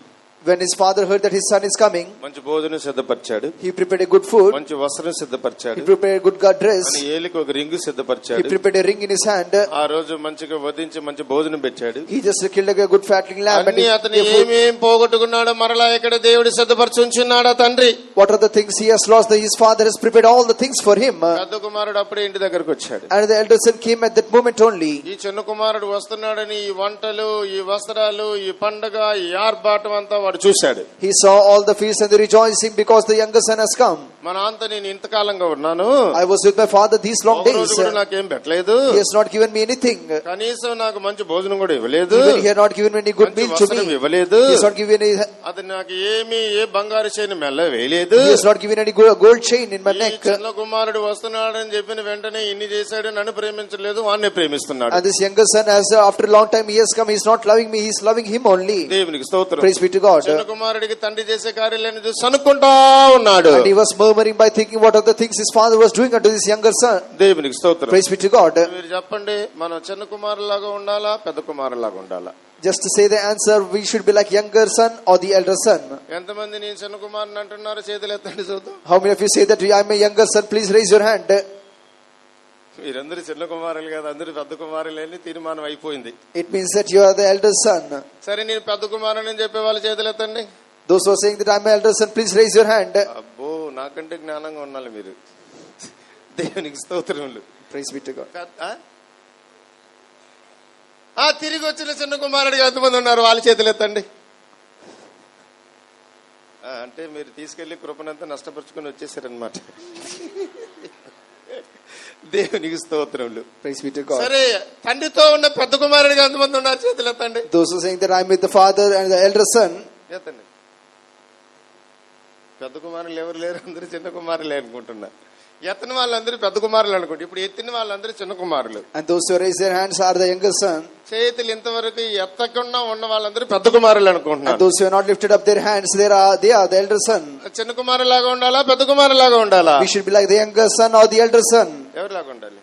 when his father heard that his son is coming,
మంచి భోజనం సిద్ధపరిచాడు.
he prepared a good food.
మంచి వస్త్రం సిద్ధపరిచాడు.
He prepared a good dress.
అని ఏలికి ఒక ring
He
సిద్ధపరిచాడు.
prepared a ring in his hand.
ఆ రోజు మంచిగా వధించి మంచి భోజనం పెట్టాడు.
He just killed a good fatling lamb.
అన్ని అతను ఏమేం పోగొట్టుకున్నాడో మరలా ఇక్కడ దేవుడు సిద్ధపరిచి ఉంచున్నాడు. ఆ తండ్రి
what are the things he has lost? His father has prepared all the things for him.
పెద్ద కుమారుడు అప్పుడే ఇంటి దగ్గరకు వచ్చాడు.
And the elder son came at that moment only.
ఈ చిన్న కుమారుడు వస్తున్నాడని ఈ వంటలు ఈ వస్త్రాలు ఈ పండగ ఈ ఆర్భాటం అంతా వాడు చూశాడు.
He saw all the feasts and the rejoicing because the younger son has come.
మా నాన్నతో నేను ఇంతకాలంగా ఉన్నాను,
I was with my father these long days.
నాకేం పెట్టలేదు.
He has not given me anything.
కనీసం నాకు మంచి భోజనం కూడా ఇవ్వలేదు.
Even he had not given me any good meal to me.
ఇవ్వలేదు.
He has not given any.
అది నాకు ఏమి ఏ బంగారు చైన్ మెల్ల వేయలేదు.
He has not given any gold chain in my neck.
చిన్న కుమారుడు వస్తున్నాడని చెప్పిన వెంటనే ఇన్ని చేశాడు, నన్ను ప్రేమించలేదు, వాడిని ప్రేమిస్తున్నాడు.
And this younger son, as after a long time he has come, he is not loving me, he is loving him only.
దేవునికి స్తోత్రం.
Praise be to God.
చిన్న కుమారుడికి తండ్రి చేసే కార్యాలను చూసి అనుకుంటా ఉన్నాడు.
And he was murmuring by thinking what are the things his father was doing unto this younger son.
దేవునికి స్తోత్రం.
Praise be to God.
మీరు చెప్పండి, మనం చిన్న కుమారులాగా ఉండాలా పెద్ద కుమారులాగా ఉండాలా?
Just to say the answer, we should be like younger son or the elder son.
ఎంతమంది నేను చిన్న కుమారుని అంటున్నారు? చేతులు ఎత్తండి చూద్దాం.
How many of you say that I am a younger son? Please raise your hand.
మీరందరూ చిన్న కుమారులు కాదు, అందరూ పెద్ద కుమారులు అని తీర్మానం అయిపోయింది.
It means that you are the elder son.
సరే, నేను పెద్ద కుమారుని చెప్పే వాళ్ళు చేతులు ఎత్తండి.
Those who are saying that I am an elder son, please raise your hand.
అబ్బో, నాకంటే జ్ఞానంగా ఉండాలి మీరు. దేవునికి స్తోత్రములు.
Praise be to God.
తిరిగి వచ్చిన చిన్న కుమారుడిగా ఎంతమంది ఉన్నారు? వాళ్ళ చేతులు ఎత్తండి. అంటే మీరు తీసుకెళ్లి కృపనంతా నష్టపరుచుకుని వచ్చేసారనమాట. దేవునికి స్తోత్రములు.
Praise be to God.
సరే, తండ్రితో ఉన్న పెద్ద కుమారుడిగా ఎంతమంది ఉన్నారు? చేతులు ఎత్తండి.
Those who are saying that I am with the father and the elder son.
ఎత్తండి. పెద్ద కుమారులు ఎవరు లేరు, అందరూ చిన్న కుమారులే అనుకుంటున్నా. ఎత్తని వాళ్ళందరూ పెద్ద కుమారులు అనుకోండి, ఇప్పుడు ఎత్తిన వాళ్ళందరూ చిన్న కుమారులు.
And those who raise their hands are the younger son.
చేతులు ఇంతవరకు ఎత్తకుండా ఉన్న వాళ్ళందరూ పెద్ద కుమారులు
And
అనుకుంటున్నారు.
those who have not lifted up their hands, they are the elder son.
చిన్న కుమారులాగా ఉండాలా, పెద్ద కుమారులాగా ఉండాలా?
We should be like the younger son or the elder son.
ఎవరిలాగా ఉండాలి?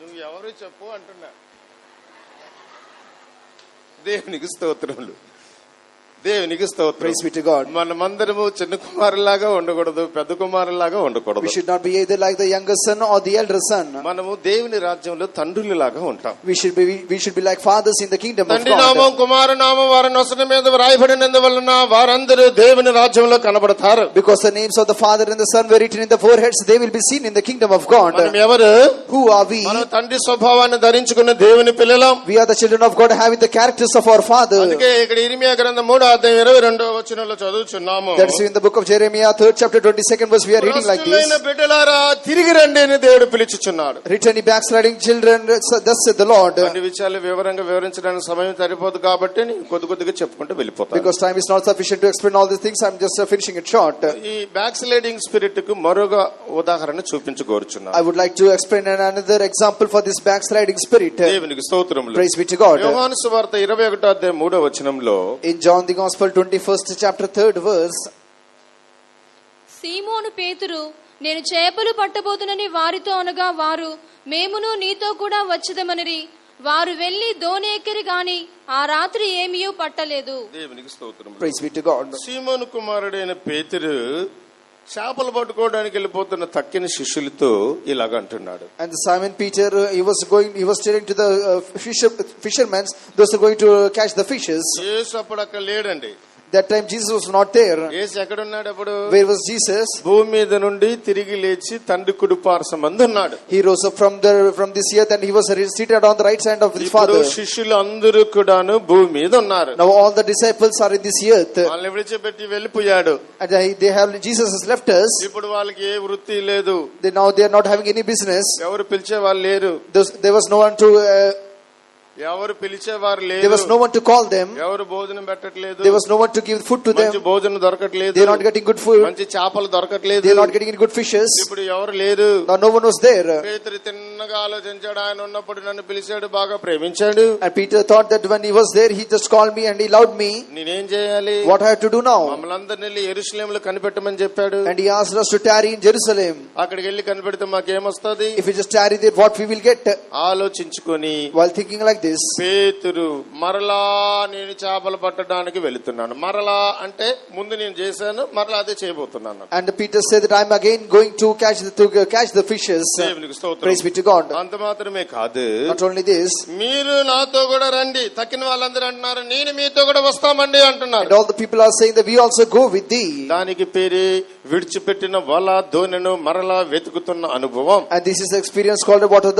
నువ్వు ఎవరు చెప్పు అంటున్నా. దేవునికి స్తోత్రములు, దేవునికి స్తోత్రం.
Praise be to God.
మనమందరము చిన్న కుమారులాగా ఉండకూడదు, పెద్ద కుమారులాగా ఉండకూడదు.
We should not be either like the younger son or the elder son.
మనము దేవుని రాజ్యంలో తండ్రులలాగా ఉంటాం.
We should be like fathers in the kingdom of
తండ్రి నామం
God.
కుమారు నామం వారి నొసటి మీద వ్రాయబడినందువలన వారందరూ దేవుని రాజ్యంలో కనబడతారు.
Because the names of the Father and the Son were written in the foreheads, they will be seen in the kingdom of God.
మనం ఎవరు?
Who are we?
మనం తండ్రి స్వభావాన్ని ధరించుకున్న దేవుని పిల్లలం.
We are the children of God, having the characters of our Father.
అందుకే ఇక్కడ ఇర్మియా గ్రంథం 3:22 వచనంలో చదువుచున్నాము.
That's in the book of Jeremiah, 3rd chapter, 22nd verse. We are reading like this.
భ్రష్టులైన బిడ్డలారా తిరిగి రండి అని దేవుడు పిలుచుచున్నాడు.
Return ye backsliding children, thus said the Lord.
అన్ని విషయాలు వివరంగా వివరించడానికి సమయం సరిపోదు కాబట్టి నేను కొద్దిగా చెప్పుకుంటూ వెళ్ళిపోతాను.
Because time is not sufficient to explain all these things, I'm just finishing it short.
ఈ బ్యాక్ స్లైడింగ్ స్పిరిట్ కు మరొక ఉదాహరణ చూపించుకోరుచున్నాను.
I would like to explain another example for this backsliding spirit.
దేవునికి స్తోత్రములు.
Praise be to God.
యోహాను సువార్త 21:3 వచనంలో
In John the Gospel 21st chapter 3rd verse,
సీమోను పేతురు, నేను చేపలు పట్టబోతునని వారితో అనగా వారు, మేమును నీతో కూడా వచ్చదమనిరి. వారు వెళ్లి దోణి ఎక్కిరి గాని ఆ రాత్రి ఏమీయూ పట్టలేదు.
దేవునికి స్తోత్రములు.
praise be to God.
సీమోను కుమారుడైన పేతురు చేపలు పట్టుకోవడానికి వెళ్ళిపోతున్న తక్కిన శిష్యులతో ఇలాగ అంటున్నాడు.
And Simon Peter, he was telling to the fishermen, those who are going to catch the fishes.
యేసు అప్పుడు అక్కడ లేడండి.
That time Jesus was not there.
యేసు ఎక్కడున్నాడు అప్పుడు?
Where was Jesus?
భూమి మీద నుండి తిరిగి లేచి తండ్రి కుడి పార్శ్వమందు ఉన్నాడు.
He rose up from this earth and he was seated on the right side of his
ఇప్పుడు
Father.
శిష్యులు అందరూ కూడాను భూమి మీద ఉన్నారు.
Now all the disciples are in this earth.
వాళ్ళని విడిచిపెట్టి వెళ్ళిపోయాడు.
And Jesus has left us.
ఇప్పుడు వాళ్ళకి ఏ వృత్తి లేదు.
Now they are not having any business.
ఎవరు పిలిచే వాళ్ళు లేరు.
There was no one to
ఎవరు పిలిచేవారు లేరు.
there was no one to call them.
ఎవరు భోజనం పెట్టట్లేదు.
There was no one to give food to them.
మంచి భోజనం దొరకట్లేదు.
They are not getting good food.
మంచి చేపలు దొరకట్లేదు.
They are not getting any good fishes.
ఇప్పుడు ఎవరు లేరు.
Now no one was there.
పేతురు తిన్నగా ఆలోచించాడు. ఆయన ఉన్నప్పుడు నన్ను పిలిచాడు, బాగా ప్రేమించాడు.
And Peter thought that when he was there, he just called me and he loved me.
నేనేం చేయాలి?
What I have to do now?
మమ్మల్ని అందరినీ యెరూషలేములో కనిపెట్టమని చెప్పాడు.
And he asked us to tarry in Jerusalem.
అక్కడికి వెళ్ళి కనిపెడితే మాకేమొస్తుంది?
If we just tarry there, what we will get?
ఆలోచించుకొని
While thinking like this,
పేతురు మరలా నేను చేపలు పట్టడానికి వెళుతున్నాను. మరలా అంటే ముందు నేను చేశాను, మరలా అదే చేయబోతున్నాను.
and Peter said that I'm again going to catch the fishes.
దేవునికి స్తోత్రం.
Praise be to God.
అంత మాత్రమే కాదు,
Not only this,
మీరు నాతో కూడా రండి. తక్కిన వాళ్ళందరూ అంటున్నారు, నేను మీతో కూడా వస్తామండి
and
అంటున్నారు.
all the people are saying that we also go with thee.
దానికి పేరే విడిచిపెట్టిన వల దోణెను మరలా వెతుకుతున్న అనుభవం.
And this is the experience called what are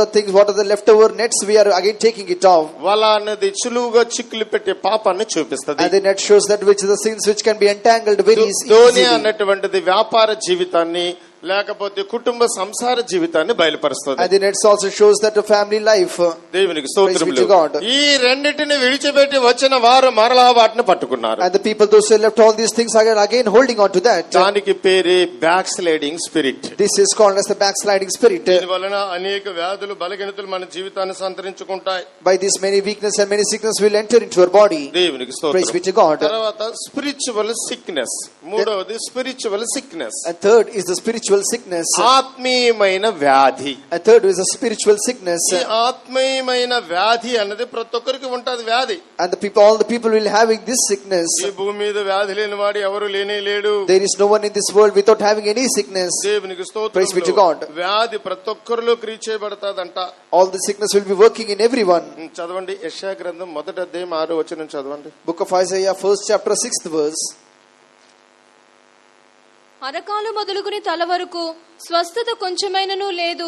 the leftover nets, we are again taking it off.
వల అనేది సులువుగా చిక్కులు పెట్టే పాపాన్ని చూపిస్తుంది.
And the net shows that which the sins which can be entangled very
Dhoni
easily.
అన్నటువంటిది వ్యాపార జీవితాన్ని లేకపోతే కుటుంబ సంసార జీవితాన్ని బయలుపరుస్తుంది.
And the nets also shows that the family life.
దేవునికి
Praise be to
స్తోత్రములు.
God.
ఈ రెండిటిని విడిచిపెట్టి వచ్చిన వారు మరలా వాటిని పట్టుకున్నారు.
And the people those who left all these things are again holding on to that.
దానికి పేరే back sliding spirit.
This is called as the backsliding spirit.
దీని వలన అనేక వ్యాధులు బలహీనతలు మన జీవితాన్ని సంతరించుకుంటాయి.
By this many weakness and many sickness will enter into our body.
దేవునికి
Praise be
స్తోత్రం.
to God.
తర్వాత స్పిరిచువల్ సిక్నెస్. మూడవది spiritual sickness.
And third is the spiritual sickness.
ఆత్మీయమైన వ్యాధి.
And third is a spiritual sickness.
ఈ ఆత్మీయమైన వ్యాధి అన్నది ప్రతి ఒక్కరికి ఉంటది వ్యాధి.
And all the people will having this sickness.
ఈ భూమి మీద వ్యాధి లేని వాడు ఎవరు లేనే లేడు.
There is no one in this world without having any sickness.
దేవునికి
Praise be to God.
స్తోత్రం. వ్యాధి ప్రతి ఒక్కరిలో క్రియ చేయబడతాదంట.
All the sickness will be working in everyone.
చదవండి యెషయా గ్రంథం 1వ అధ్యాయం 6వ వచనం చదవండి.
Book of Isaiah 1st chapter 6th verse.
అరకాలు మొదలుకుని తల వరకు స్వస్థత కొంచెమైనను లేదు.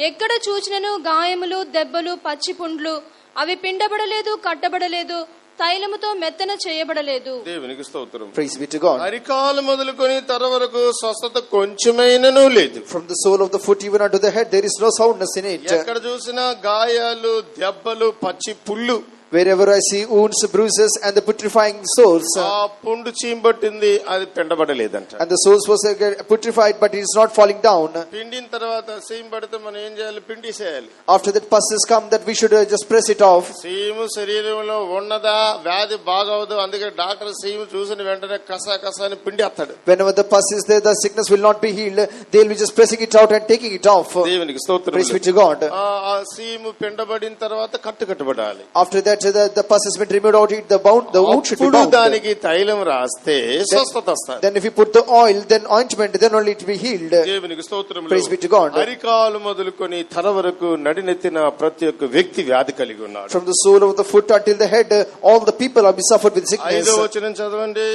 ఎక్కడ చూచినను గాయములు, దెబ్బలు, పచ్చి పుండ్లు. అవి పిండబడలేదు, కట్టబడలేదు, తైలముతో మెత్తన చేయబడలేదు.
దేవునికి స్తోత్రం.
Praise be to God.
అరికాలు మొదలుకొని తల వరకు స్వస్థత కొంచెమైనను లేదు.
From the sole of the foot even unto the head there is no soundness in it.
ఎక్కడ చూసినా గాయాలు, దెబ్బలు, పచ్చి పుళ్ళు
Wherever I see wounds, bruises, and the putrefying sores,
ఆ పుండు చీంబట్టింది, అది పిండబడలేదంట.
and the sores was putrified, but it is not falling down.
పిండిన తర్వాత సీమ్ పడితే మనం ఏం చేయాలి? పిండిసేయాలి.
After that pus has come, that we should just press it off.
Seam శరీరంలో ఉన్నదా, వ్యాధి బాగవదు, అందుకే డాక్టర్ సీము చూసిన వెంటనే కసా అని పిండేస్తాడు.
Whenever the pus is there, the sickness will not be healed. They will be just pressing it out and taking it off.
దేవునికి స్తోత్రం.
Praise be to God.
ఆ సీము పిండబడిన తర్వాత కట్టుబడాలి.
After that, the pus has been removed out, the wound should be bound.
దానికి తైలం రాస్తే స్వస్థత వస్తుంది.
Then if you put the oil, then ointment, then only it will be healed.
దేవునికి స్తోత్రం.
Praise be to God.
అరికాలు మొదలుకొని తల వరకు నడినెత్తిన ప్రతి ఒక్క వ్యక్తి వ్యాధి కలిగి ఉన్నాడు.
From the sole of the foot until the head, all the people have been suffered with sickness.
5వ వచనం చదవండి.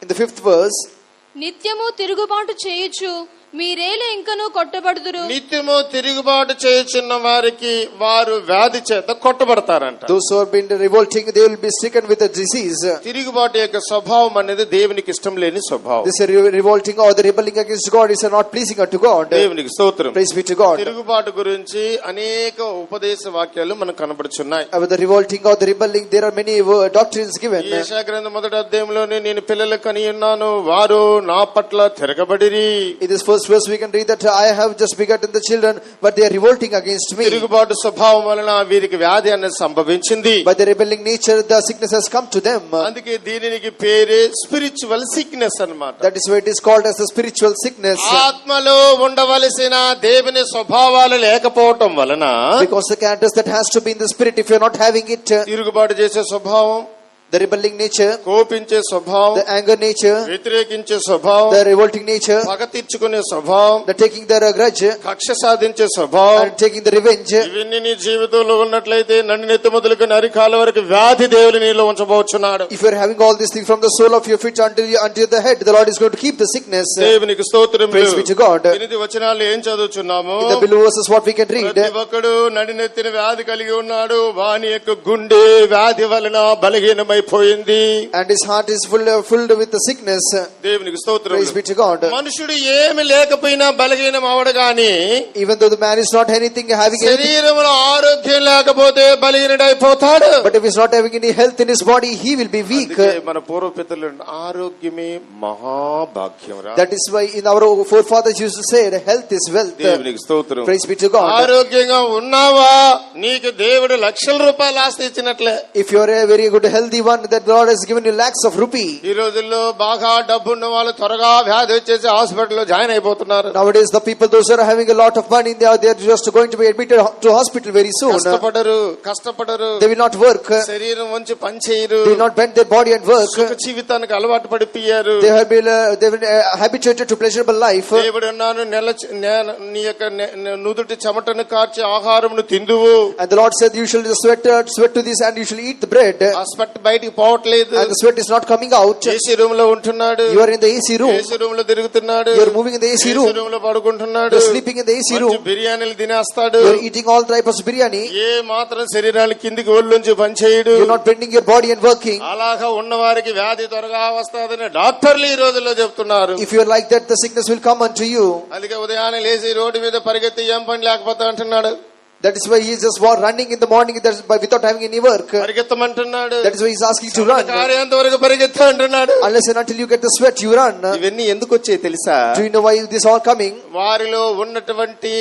In the 5th verse,
నిత్యము తిరుగుబాటు చేయుచు మీరేలే ఇంకనూ కొట్టబడుదురు.
నిత్యము తిరుగుబాటు చేయుచున్న వారికి వారు వ్యాధి చేత కొట్టబడతారంట.
those who have been revolting, they will be stricken with a disease.
తిరుగుబాటు యొక్క స్వభావం అనేది దేవునికి ఇష్టం లేని స్వభావం.
This revolting or the rebelling against God is not pleasing unto God.
దేవునికి స్తోత్రం.
Praise be to God.
తిరుగుబాటు గురించి అనేక ఉపదేశ వాక్యాలు మనకు కనబడుచున్నాయి.
About the revolting or the rebelling, there are many doctrines given.
యెషయా గ్రంథం 1వ అధ్యాయంలోనే నేను పిల్లలకు కని ఉన్నాను, వారు నా పట్ల తిరగబడిరి.
In this first verse we can read that I have just begotten the children, but they are revolting against me.
తిరుగుబాటు స్వభావం వలన వీరికి వ్యాధి అనేది సంభవించింది.
By the rebelling nature, the sickness has come to them.
అందుకే దీనికి పేరే స్పిరిచువల్ సిక్నెస్ అన్నమాట.
That is why it is called as the spiritual sickness.
ఆత్మలో ఉండవలసిన దేవుని స్వభావాలు లేకపోవటం వలన,
Because the characters that has to be in the spirit, if you are not having it,
తిరుగుబాటు చేసే స్వభావం,
the rebelling nature,
కోపించే స్వభావం,
the anger nature,
వ్యతిరేకించే స్వభావం,
the revolting nature,
పగ తీర్చుకునే స్వభావం,
the taking the grudge,
కక్ష సాధించే స్వభావం,
and taking the revenge,
ఇవన్నీ నీ జీవితంలో ఉన్నట్లయితే నన్నెత్తి మొదలుకొని అరికాల వరకు వ్యాధి దేవుని నీలో ఉంచబోచున్నాడు.
if you are having all these things from the sole of your feet until the head, the Lord is going to keep the sickness.
దేవునికి స్తోత్రం.
Praise be to God.
8 వచనాలు ఏం చదువుచున్నాము?
In the below verses what we can read,
ప్రతి ఒక్కడు నడినెత్తిన వ్యాధి కలిగి ఉన్నాడు, వాని యొక్క గుండె వ్యాధి వలన బలహీనమైపోయింది.
and his heart is filled with the sickness.
దేవునికి స్తోత్రం.
Praise be to God.
మనుషుడు ఏమి లేకపోయినా బలహీనం అవడు గాని,
Even though the man is not having anything,
శరీరంలో ఆరోగ్యం లేకపోతే బలహీనుడైపోతాడు.
but if he is not having any health in his body, he will be weak.
అందుకే మన పూర్వపితరులు ఆరోగ్యమే మహాభాగ్యం రా.
That is why in our forefathers used to say that health is wealth.
దేవునికి స్తోత్రం.
Praise be to God.
ఆరోగ్యంగా ఉన్నావా, నీకు దేవుడు లక్షల రూపాయలు ఆస్తి ఇచ్చినట్లే.
If you are a very good healthy one, that God has given you lakhs of rupee.
ఈ రోజుల్లో బాగా డబ్బున్న వాళ్ళు త్వరగా వ్యాధి వచ్చేసి హాస్పిటల్లో జాయిన్ అయిపోతున్నారు.
Nowadays the people, those who are having a lot of money, they are just going to be admitted to hospital very soon.
కష్టపడరు,
They will not work.
శరీరం వంచి పని చేయరు,
They will not bend their body and work.
సుఖ జీవితానికి అలవాటు పడిపోయారు.
They have been habituated to pleasurable life.
దేవుడు అన్నాను, నీ యొక్క నుదుటి చెమటను కార్చి ఆహారమును తిందువు.
And the Lord said, you shall sweat to this and you shall eat the bread.
ఆ స్వెట్ బయటికి పోవట్లేదు.
And the sweat is not coming out.
AC room లో ఉంటున్నాడు.
You are in the AC room.
AC room లో తిరుగుతున్నాడు.
You are moving in the AC room.
AC room లో పడుకుంటున్నాడు.
You are sleeping in the AC room.
బిర్యానీలు తినేస్తాడు.
You are eating all types of biryani.
ఏ మాత్రం శరీరాలు కిందికి ఒళ్ళుంచి పనిచేయడు.
You are not bending your body and working.
అలాగా ఉన్న వారికి వ్యాధి త్వరగా వస్తాదని డాక్టర్లు ఈ రోజుల్లో చెప్తున్నారు.
If you are like that, the sickness will come unto you.
అందుకే ఉదయాన్నే లేచి రోడ్డు మీద పరిగెత్తి ఏం పని లేకపోతే అంటున్నాడు.
That is why he is just running in the morning without having any work.
పరిగెత్తమంటున్నాడు.
That is why he is asking to run.
కార్యంత వరకు పరిగెత్త అంటున్నాడు.
Unless and until you get the sweat, you run.
ఇవన్నీ ఎందుకు వచ్చాయి తెలుసా?
Do you know why this all coming?
వారిలో ఉన్నటువంటి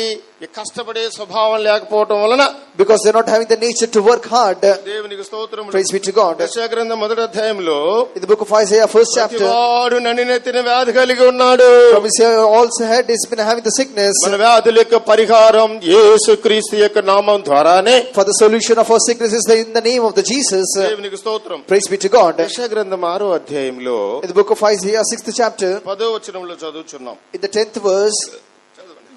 కష్టపడే స్వభావం లేకపోవడం వలన,
because they are not having the nature to work hard.
దేవునికి స్తోత్రం.
Praise be to God.
యెషయా గ్రంథం 1వ అధ్యాయంలో
In the book of Isaiah, 1st chapter,
వాడు నడినెత్తిన వ్యాధి కలిగి ఉన్నాడు.
from his also head has been having the sickness.
మన వ్యాధుల యొక్క పరిహారం యేసుక్రీస్తు యొక్క నామం ద్వారానే.
For the solution of our sickness is in the name of the Jesus.
దేవునికి స్తోత్రం.
Praise be to God.
యెషయా గ్రంథం 6వ అధ్యాయంలో
In the book of Isaiah, 6th chapter,
10వ వచనంలో చదువుచున్నాం.
in the 10th verse,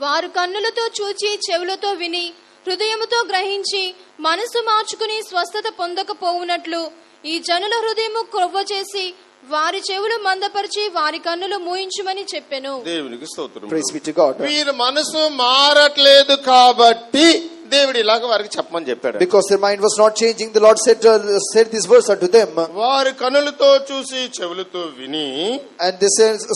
వారు కన్నులతో చూచి చెవులతో విని హృదయముతో గ్రహించి మనసు మార్చుకుని స్వస్థత పొందకపోవునట్లు ఈ జనుల హృదయము క్రొవ్వ చేసి వారి చెవులు మందపరిచి వారి కన్నులు మూయించుమని చెప్పెను.
దేవునికి స్తోత్రం.
praise be to God.
వీరి మనసు మారట్లేదు కాబట్టి దేవుడు ఇలాగ వారికి చెప్పమని చెప్పాడు.
Because their mind was not changing, the Lord said this verse unto them.
వారి కనులతో చూసి చెవులతో విని
And they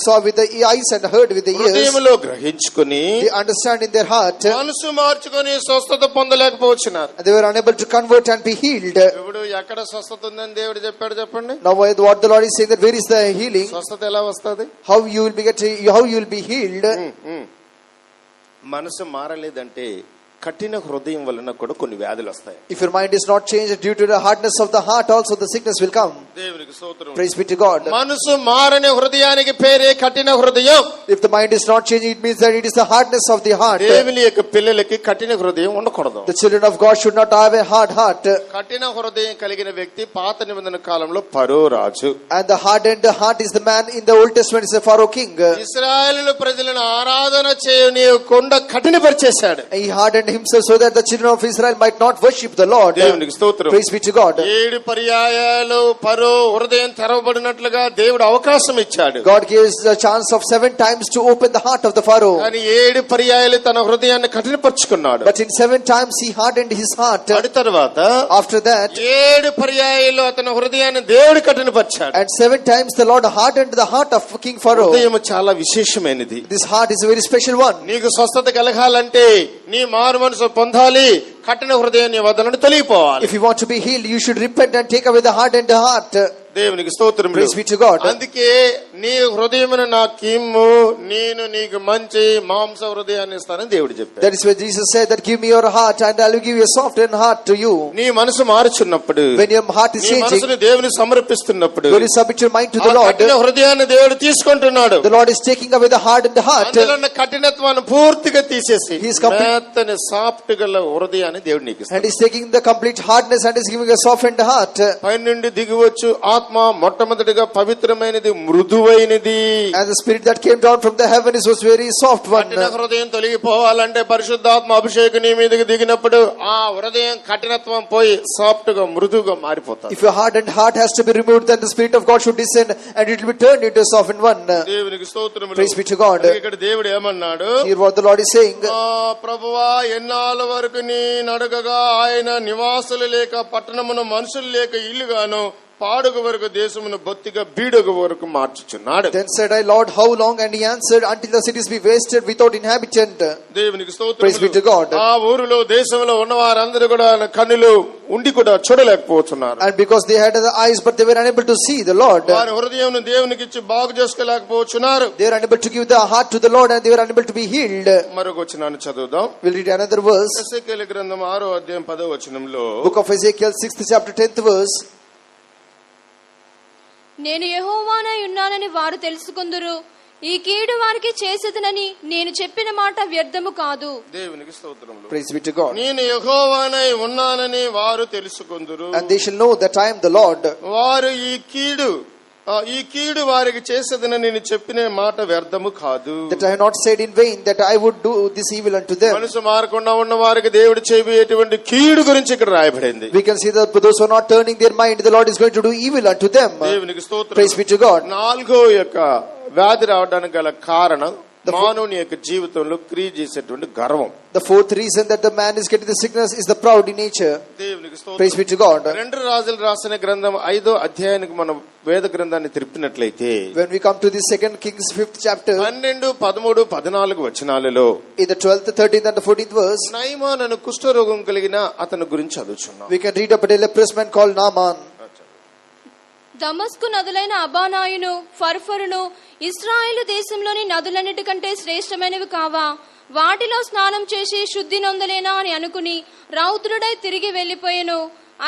saw with the eyes and heard with the ears.
హృదయంలో గ్రహించుకొని
They understand in their heart.
మనసు మార్చుకొని స్వస్థత పొందలేకపోతున్నారు.
And they were unable to convert and be healed.
ఇప్పుడు ఎక్కడ స్వస్థత ఉందని దేవుడు చెప్పాడు చెప్పండి.
Now what the Lord is saying, that where is the healing?
స్వస్థత ఎలా వస్తది?
How you will be healed?
మనసు మారలేదంటే కఠిన హృదయం వలన కూడా కొన్ని వ్యాధులు వస్తాయి.
If your mind is not changed due to the hardness of the heart, also the sickness will come.
దేవునికి స్తోత్రం.
Praise be to God.
మనసు మారని హృదయానికి పేరే కఠిన హృదయం.
If the mind is not changed, it means that it is the hardness of the heart.
దేవుని యొక్క పిల్లలకి కఠిన హృదయం ఉండకూడదు.
The children of God should not have a hard heart.
కఠిన హృదయం కలిగిన వ్యక్తి పాత నిబంధన కాలంలో ఫరో రాజు.
And the hardened heart is the man in the Old Testament is a Pharaoh king.
ఇశ్రాయేలు ప్రజలను ఆరాధన చేయనీయకుండా కఠినపరిచేశాడు.
He hardened himself so that the children of Israel might not worship the Lord.
దేవునికి స్తోత్రం.
Praise be to God.
7 పర్యాయాలు ఫరో హృదయం తెరవబడినట్లుగా దేవుడు అవకాశం ఇచ్చాడు.
God gives a chance of 7 times to open the heart of the Pharaoh.
కానీ 7 పర్యాయాలు తన హృదయాన్ని కఠినపరుచుకున్నాడు.
But in 7 times he hardened his heart.
అడి తర్వాత
After that
7 పర్యాయాలు అతని హృదయాన్ని దేవుడు కఠినపరిచాడు.
and 7 times the Lord hardened the heart of King Pharaoh.
హృదయం చాలా విశేషమైనది.
This heart is a very special one.
నీకు స్వస్థత కలగాలంటే నీ మారు మనసు పొందాలి, కఠిన హృదయం నీ వద్ద నుండి తొలగిపోవాలి.
If you want to be healed, you should repent and take away the hardened heart.
దేవునికి స్తోత్రం.
Praise be to God.
అందుకే నీ హృదయమును నాకిమ్ము, నేను నీకు మంచి మాంస హృదయాన్ని ఇస్తానని దేవుడు చెప్పాడు.
That is why Jesus said that give me your heart and I will give you a soft heart to you.
నీ మనసు మారుచున్నప్పుడు,
When your heart is
నీ
changing,
మనసును దేవునికి సమర్పిస్తున్నప్పుడు,
when you submit your mind to the
ఆ
Lord,
కఠిన హృదయాన్ని దేవుడు తీసుకుంటున్నాడు.
the Lord is taking away the hardened heart.
అందులో ఉన్న కఠినత్వాన్ని పూర్తిగా తీసేసి
He is complete-
మెత్తని సాఫ్ట్ గల హృదయాన్ని దేవుడు నీకు ఇస్తాడు.
And is taking the complete hardness and is giving a softened heart.
పైనుండి దిగివచ్చు ఆత్మ మొట్టమొదటిగా పవిత్రమైనది, మృదువైనది.
And the spirit that came down from the heaven is was very soft one.
కఠిన హృదయం తొలగిపోవాలంటే పరిశుద్ధాత్మ అభిషేకం నీ మీదకి దిగినప్పుడు ఆ హృదయం కఠినత్వం పోయి సాఫ్ట్ గా మృదువుగా మారిపోతాది.
If your hardened heart has to be removed, then the spirit of God should descend and it will be turned into a softened one.
దేవునికి స్తోత్రములు.
Praise be to God.
ఇక్కడ దేవుడు ఏమన్నాడు?
Hear what the Lord is saying.
ప్రభువా, ఎన్నాళ్ళ వరకు నీ నడకగా ఆయన నివాసులు లేక పట్టణమును మనుషులు లేక ఇల్లుగాను పాడుగ వరకు దేశమును బొత్తిగా బీడుగ వరకు మార్చుచున్నాడు.
Then said I, Lord, how long? And he answered, until the cities be wasted without inhabitant.
దేవునికి
Praise be to God.
ఆ ఊరిలో దేశంలో ఉన్న వారందరూ కూడా కన్నులు ఉండి కూడా చూడలేకపోతున్నారు.
And because they had the eyes but they were unable to see the Lord.
వారి హృదయం దేవునికి ఇచ్చి బాగు చేసుకోలేకపోతున్నారు.
They were unable to give the heart to the Lord and they were unable to be healed.
మరొక వచనాన్ని చదువుదాం.
We'll read another verse.
ఎస్ఐకేలు గ్రంథం 6వ అధ్యాయం 10వ వచనంలో,
Book of Ezekiel 6th chapter 10th verse.
నేను యెహోవానై ఉన్నానని వారు తెలుసుకుందురు, ఈ కీడు వారికి చేసేదనని నేను చెప్పిన మాట వ్యర్థము కాదు.
దేవునికి స్తోత్రములు.
Praise be to God.
నేను యెహోవానై ఉన్నానని వారు తెలుసుకుందురు.
And they shall know that I am the Lord.
వారు ఈ కీడు వారికి చేసేదని నేను చెప్పిన మాట వ్యర్థము కాదు.
That I have not said in vain that I would do this evil unto them.
మనసు మారకుండా ఉన్న వారికి దేవుడు చేయబోయేటువంటి కీడు గురించి ఇక్కడ రాయబడింది.
We can see that for those who are not turning their mind, the Lord is going to do evil unto them.
దేవునికి స్తోత్రం.
Praise be to God.
4వ యొక్క వ్యాధి రావడానికి గల కారణం మానవుని యొక్క జీవితంలో క్రియ చేసేటువంటి గర్వం.
The fourth reason that the man is getting the sickness is the proud in nature.
దేవునికి స్తోత్రం.
Praise be to God.
2 రాజులు రాసిన గ్రంథం 5వ అధ్యాయానికి మనం వేద గ్రంథాన్ని తిప్పినట్లయితే,
When we come to the 2 Kings 5th chapter,
12, 13, 14 వచనాలలో
in the 12th, 13th and the 14th verse,
నయమాను అను కుష్ఠరోగం కలిగిన అతని గురించి చదువుచున్నాం.
we can read about a leprous man called Naaman.
దమస్కు నదులైన అబానాయును ఫర్ఫరును ఇశ్రాయేలు దేశంలోని నదులన్నిటికంటే శ్రేష్టమైనవి కావా? వాటిలో స్నానం చేసి శుద్ధి నొందలేనా అని అనుకుని రౌద్రుడై తిరిగి వెళ్లిపోయెను.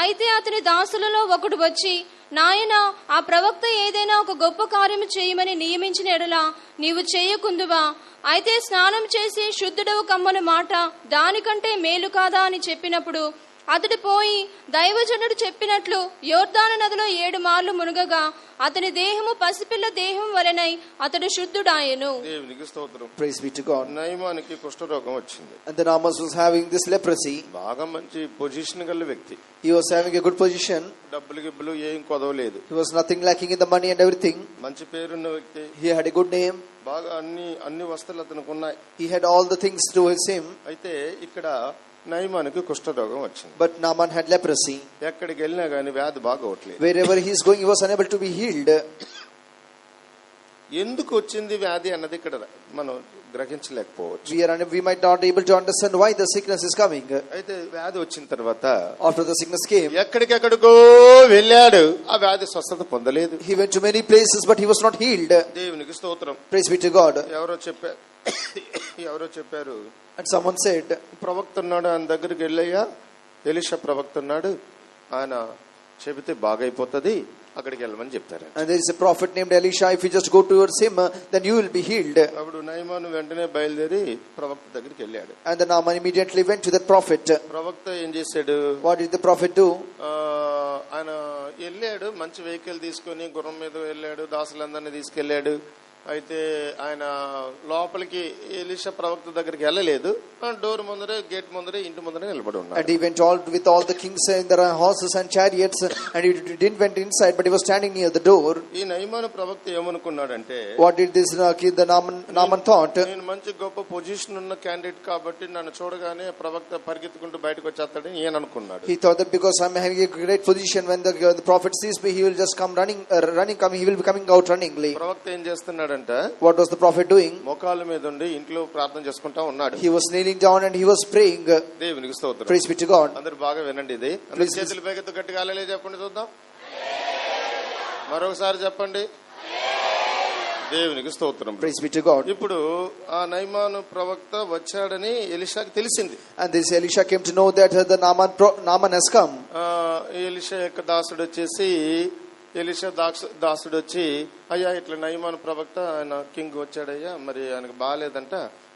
అయితే అతని దాసులలో ఒకడు వచ్చి, నాయనా, ఆ ప్రవక్త ఏదైనా ఒక గొప్ప కార్యము చేయమని నియమించిన ఎడల నీవు చేయకుందువా? అయితే స్నానం చేసి శుద్ధుడవు కమ్మను మాట దానికంటే మేలు కాదా అని చెప్పినప్పుడు అతడు పోయి దైవజనుడు చెప్పినట్లు యోర్దాను నదిలో 7 మార్లు మునుగగా అతని దేహము పసిపిల్ల దేహం వలెనై అతడు శుద్ధుడాయెను.
దేవునికి స్తోత్రం.
Praise be to God.
నయమానికి కుష్ఠరోగం వచ్చింది.
And the Naaman was having this leprosy.
బాగా మంచి పొజిషన్ గల వ్యక్తి.
He was having a good position.
డబ్బులు గిబ్బులు ఏం కొదవలేదు.
He was nothing lacking in the money and everything.
మంచి పేరున్న వ్యక్తి.
He had a good name.
బాగా అన్ని వస్తువులు అతనికి ఉన్నాయి.
He had all the things towards him.
అయితే ఇక్కడ నయమానికి కుష్ఠరోగం వచ్చింది.
But Naaman had leprosy.
ఎక్కడికి వెళ్ళినా గానీ వ్యాధి బాగోట్లేదు.
Wherever he is going, he was unable to be healed.
ఎందుకు వచ్చింది వ్యాధి అన్నది ఇక్కడ మనం గ్రహించలేకపోవచ్చు.
We might not be able to understand why the sickness is coming.
అయితే వ్యాధి వచ్చిన తర్వాత
After the sickness came,
ఎక్కడికెక్కడికో వెళ్ళాడు, ఆ వ్యాధి స్వస్థత పొందలేదు.
he went to many places, but he was not healed.
దేవునికి స్తోత్రం.
Praise be to God.
ఎవరో చెప్పారు,
And someone said,
ప్రవక్త ఉన్నాడు, ఆయన దగ్గరికి వెళ్ళయ్యా, ఎలీషా ప్రవక్త ఉన్నాడు, ఆయన చెబితే బాగైపోతుంది, అక్కడికి వెళ్ళమని చెప్తారు.
and there is a prophet named Elisha, if you just go towards him, then you will be healed.
అప్పుడు నయమాను వెంటనే బయలుదేరి ప్రవక్త దగ్గరికి వెళ్ళాడు.
And the Naaman immediately went to that prophet.
ప్రవక్త ఏం చేశాడు,
What did the prophet do?
ఆయన వెళ్ళాడు, మంచి వెహికల్ తీసుకొని గుర్రం మీద వెళ్ళాడు, దాసులందరినీ తీసుకెళ్లాడు. అయితే ఆయన లోపలికి ఎలీషా ప్రవక్త దగ్గరికి వెళ్ళలేదు, డోర్ ముందరే, గేట్ ముందరే, ఇంటి ముందరే నిలబడి ఉన్నాడు.
And he went with all the kings in their horses and chariots, and he didn't went inside, but he was standing near the door.
ఈ నయమాను ప్రవక్త ఏమనుకున్నాడంటే,
What did this the Naaman thought?
నేను మంచి గొప్ప పొజిషన్ ఉన్న candidate కాబట్టి నన్ను చూడగానే ప్రవక్త పరిగెత్తుకుంటూ బయటకు వచ్చేస్తాడని ఈయన అనుకున్నాడు.
He thought that because I'm having a great position, when the prophet sees me, he will just come running, he will be coming out runningly.
ప్రవక్త ఏం చేస్తున్నాడంట,
What was the prophet doing?
మోకాళ్ళ మీద ఉండి ఇంట్లో ప్రార్థన చేసుకుంటా ఉన్నాడు.
He was kneeling down and he was praying.
దేవునికి స్తోత్రం.
Praise be to God.
అందరూ బాగా వినండి ఇది. అందరూ చేతులు పైకెత్తు, గట్టిగా హల్లెలూయా చెప్పండి చూద్దాం. మరొకసారి చెప్పండి. దేవునికి స్తోత్రం.
Praise be to God.
ఇప్పుడు ఆ నయమాను ప్రవక్త వచ్చాడని ఎలీషాకి తెలిసింది.
And this Elisha came to know that the Naaman has come.
Elisha యొక్క దాసుడు వచ్చేసి, ఎలీషా దాసుడు వచ్చి, అయ్యా ఇట్లా నయమాను ప్రవక్త ఆయన కింగ్ వచ్చాడయ్యా, మరి ఆయనకు బాగాలేదంట,